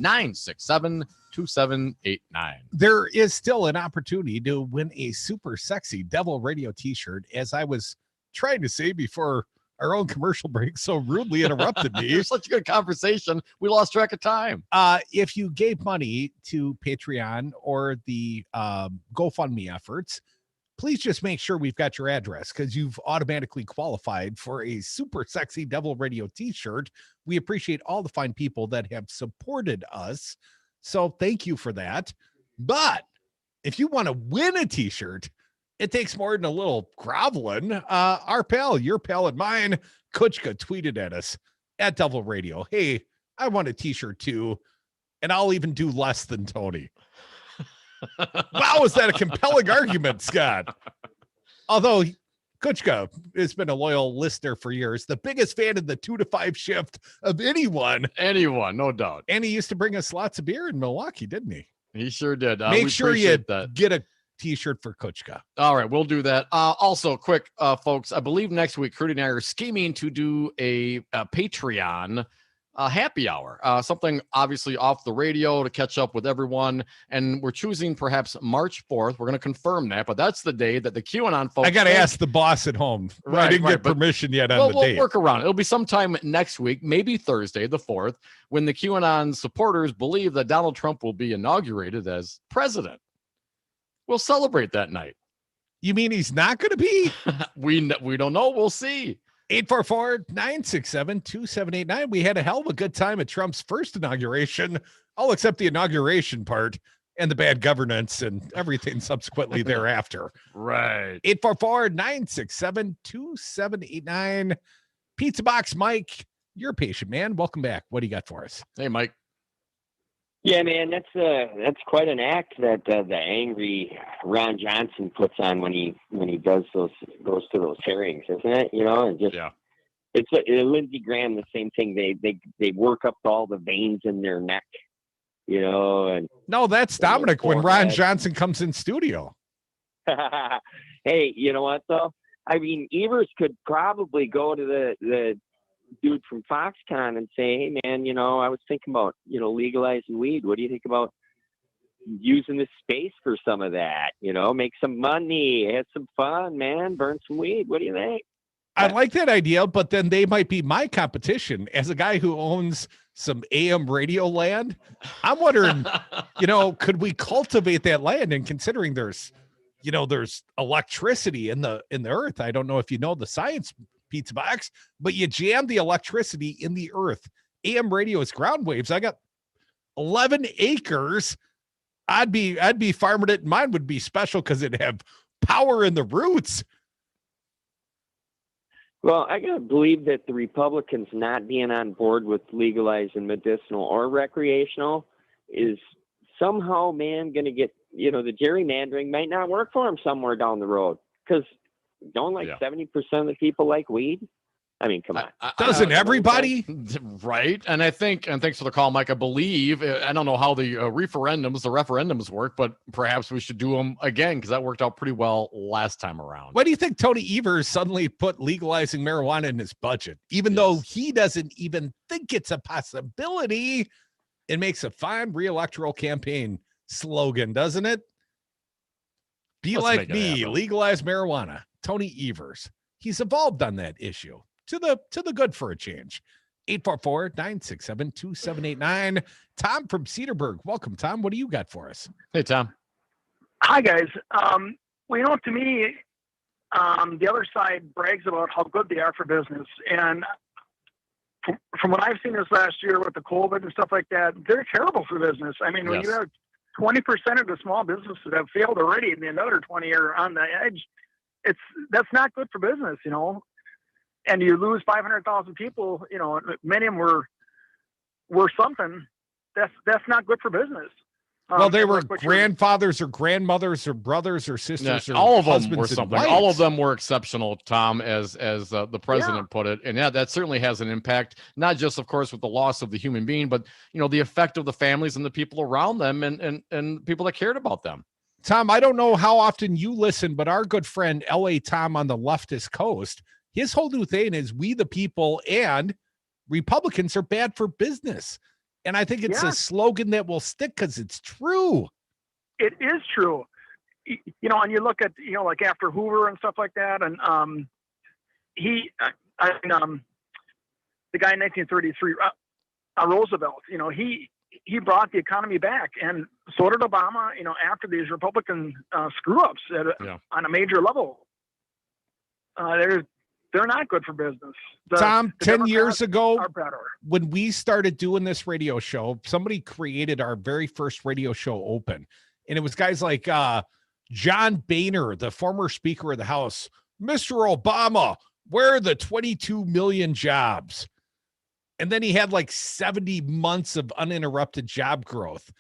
844-967-2789. There is still an opportunity to win a super sexy Devil Radio t-shirt, as I was trying to say before our own commercial break so rudely interrupted me. It was such a good conversation. We lost track of time. If you gave money to Patreon or the GoFundMe efforts, please just make sure we've got your address, because you've automatically qualified for a super sexy Devil Radio t-shirt. We appreciate all the fine people that have supported us. So thank you for that. But if you want to win a t-shirt, it takes more than a little groveling. Our pal, your pal and mine, Kuchka, tweeted at us at Devil Radio. Hey, I want a t-shirt too, and I'll even do less than Tony. Wow, is that a compelling argument, Scott? Although Kuchka has been a loyal listener for years, the biggest fan of the 2 to 5 shift of anyone. Anyone, no doubt. And he used to bring us lots of beer in Milwaukee, didn't he? He sure did. Make sure you get a t-shirt for Kuchka. All right, we'll do that. Also, quick, folks, I believe next week, Crudy and I are scheming to do a Patreon happy hour, something obviously off the radio to catch up with everyone. And we're choosing perhaps March 4th. We're going to confirm that, but that's the day that the QAnon folks. I got to ask the boss at home. I didn't get permission yet on the date. We'll work around it. It'll be sometime next week, maybe Thursday, the 4th, when the QAnon supporters believe that Donald Trump will be inaugurated as president. We'll celebrate that night. You mean he's not going to be? We don't know. We'll see. 844-967-2789. We had a hell of a good time at Trump's first inauguration, all except the inauguration part and the bad governance and everything subsequently thereafter. Right. 844-967-2789. Pizza Box Mike, you're a patient man. Welcome back. What do you got for us? Hey, Mike. Yeah, man, that's quite an act that the angry Ron Johnson puts on when he goes to those hearings, isn't it? You know, and just it's Lindsey Graham, the same thing. They work up all the veins in their neck, you know. And no, that's Dominic when Ron Johnson comes in studio. Hey, you know what though? I mean, Evers could probably go to dude from Foxconn and say, hey man, I was thinking about, legalizing weed. What do you think about using this space for some of that? Make some money, have some fun, man, burn some weed. What do you think? I like that idea, but then they might be my competition as a guy who owns some AM radio land. I'm wondering, could we cultivate that land? And considering there's electricity in the earth. I don't know if you know the science, Pizza Box, but you jam the electricity in the earth. AM radio is ground waves. I got 11 acres. I'd be farming it. Mine would be special because it'd have power in the roots. Well, I gotta believe that the Republicans not being on board with legalizing medicinal or recreational is somehow, man, gonna get, the gerrymandering might not work for them somewhere down the road, because don't 70% of the people like weed? I mean, come on. Doesn't everybody? Right. And thanks for the call, Mike. I believe, I don't know how the referendums work, but perhaps we should do them again, because that worked out pretty well last time around. Why do you think Tony Evers suddenly put legalizing marijuana in his budget, even though he doesn't even think it's a possibility? It makes a fine re-electoral campaign slogan, doesn't it? Let's like me, legalize marijuana. Tony Evers. He's evolved on that issue. To the good for a change. 844-967-2789. Tom from Cedarburg. Welcome, Tom. What do you got for us? Hey, Tom. Hi, guys. To me, the other side brags about how good they are for business. And from what I've seen this last year with the COVID and stuff like that, they're terrible for business. I mean, when you have 20% of the small businesses that have failed already and the another 20 are on the edge, that's not good for business, And you lose 500,000 people, many of them were something. That's not good for business. Well, they were grandfathers or grandmothers or brothers or sisters. Yeah, or all of them husbands were and something. wives. All of them were exceptional, Tom, as the president put it. And that certainly has an impact, not just, of course, with the loss of the human being, but the effect of the families and the people around them and people that cared about them. Tom, I don't know how often you listen, but our good friend L.A. Tom on the leftist coast, his whole new thing is we the people and Republicans are bad for business. And I think it's a slogan that will stick because it's true. It is true. And you look at, like after Hoover and stuff like that. And the guy in 1933, Roosevelt, he brought the economy back. And so did Obama, after these Republican screw-ups on a major level. They're not good for business. Tom, 10 years ago, when we started doing this radio show, somebody created our very first radio show open. And it was guys like John Boehner, the former Speaker of the House. Mr. Obama, where are the 22 million jobs? And then he had like 70 months of uninterrupted job growth.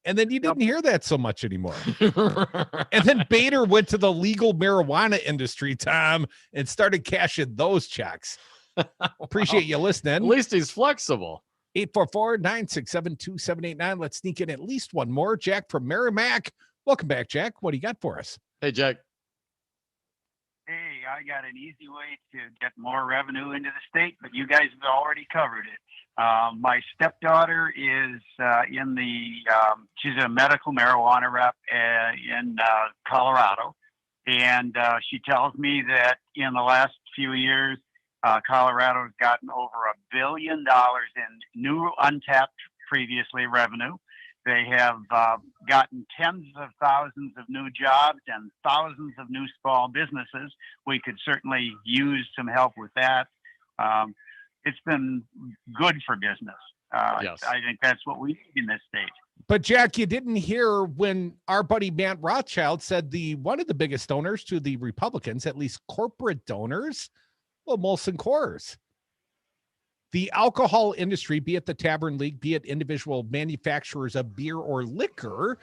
And then you didn't hear that so much anymore. And then Boehner went to the legal marijuana industry, Tom, and started cashing those checks. Appreciate you listening. At least he's flexible. 844-967-2789. Let's sneak in at least one more. Jack from Merrimack. Welcome back, Jack. What do you got for us? Hey, Jack. Hey, I got an easy way to get more revenue into the state, but you guys have already covered it. My stepdaughter is she's a medical marijuana rep in Colorado. And she tells me that in the last few years, Colorado has gotten over $1 billion in new untapped previously revenue. They have gotten tens of thousands of new jobs and thousands of new small businesses. We could certainly use some help with that. It's been good for business. Yes. I think that's what we need in this state. But Jack, you didn't hear when our buddy Matt Rothschild said one of the biggest donors to the Republicans, at least corporate donors, well, Molson Coors. The alcohol industry, be it the Tavern League, be it individual manufacturers of beer or liquor,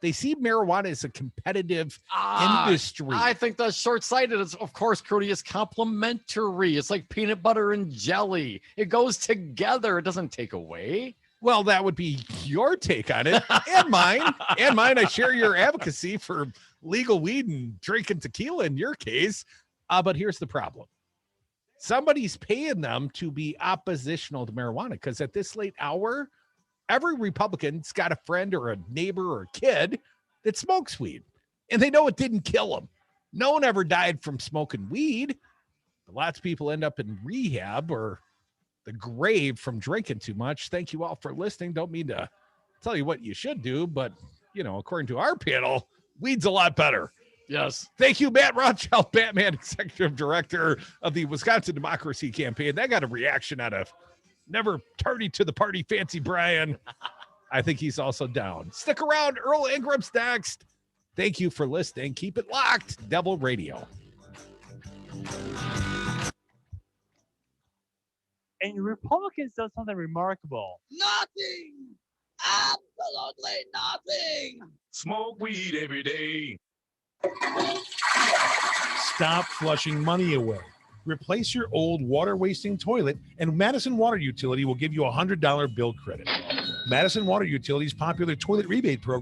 they see marijuana as a competitive industry. I think that's short-sighted. It's, of course, Cody, is complementary. It's like peanut butter and jelly. It goes together. It doesn't take away. Well, that would be your take on it and mine. And mine. I share your advocacy for legal weed and drinking tequila in your case. But here's the problem. somebody's paying them to be oppositional to marijuana, because at this late hour, every Republican's got a friend or a neighbor or a kid that smokes weed, and they know it didn't kill them. No one ever died from smoking weed. But lots of people end up in rehab or the grave from drinking too much. Thank you all for listening. Don't mean to tell you what you should do, but, according to our panel, weed's a lot better. Yes. Thank you, Matt Rothschild, Batman, Executive Director of the Wisconsin Democracy Campaign. That got a reaction out of never tardy to the party, Fancy Brian. I think he's also down. Stick around. Earl Ingram's next. Thank you for listening. Keep it locked. Devil Radio. And Republicans does something remarkable. Nothing! Absolutely nothing! Smoke weed every day. Stop flushing money away. Replace your old water-wasting toilet, and Madison Water Utility will give you a $100 bill credit. Madison Water Utility's popular toilet rebate program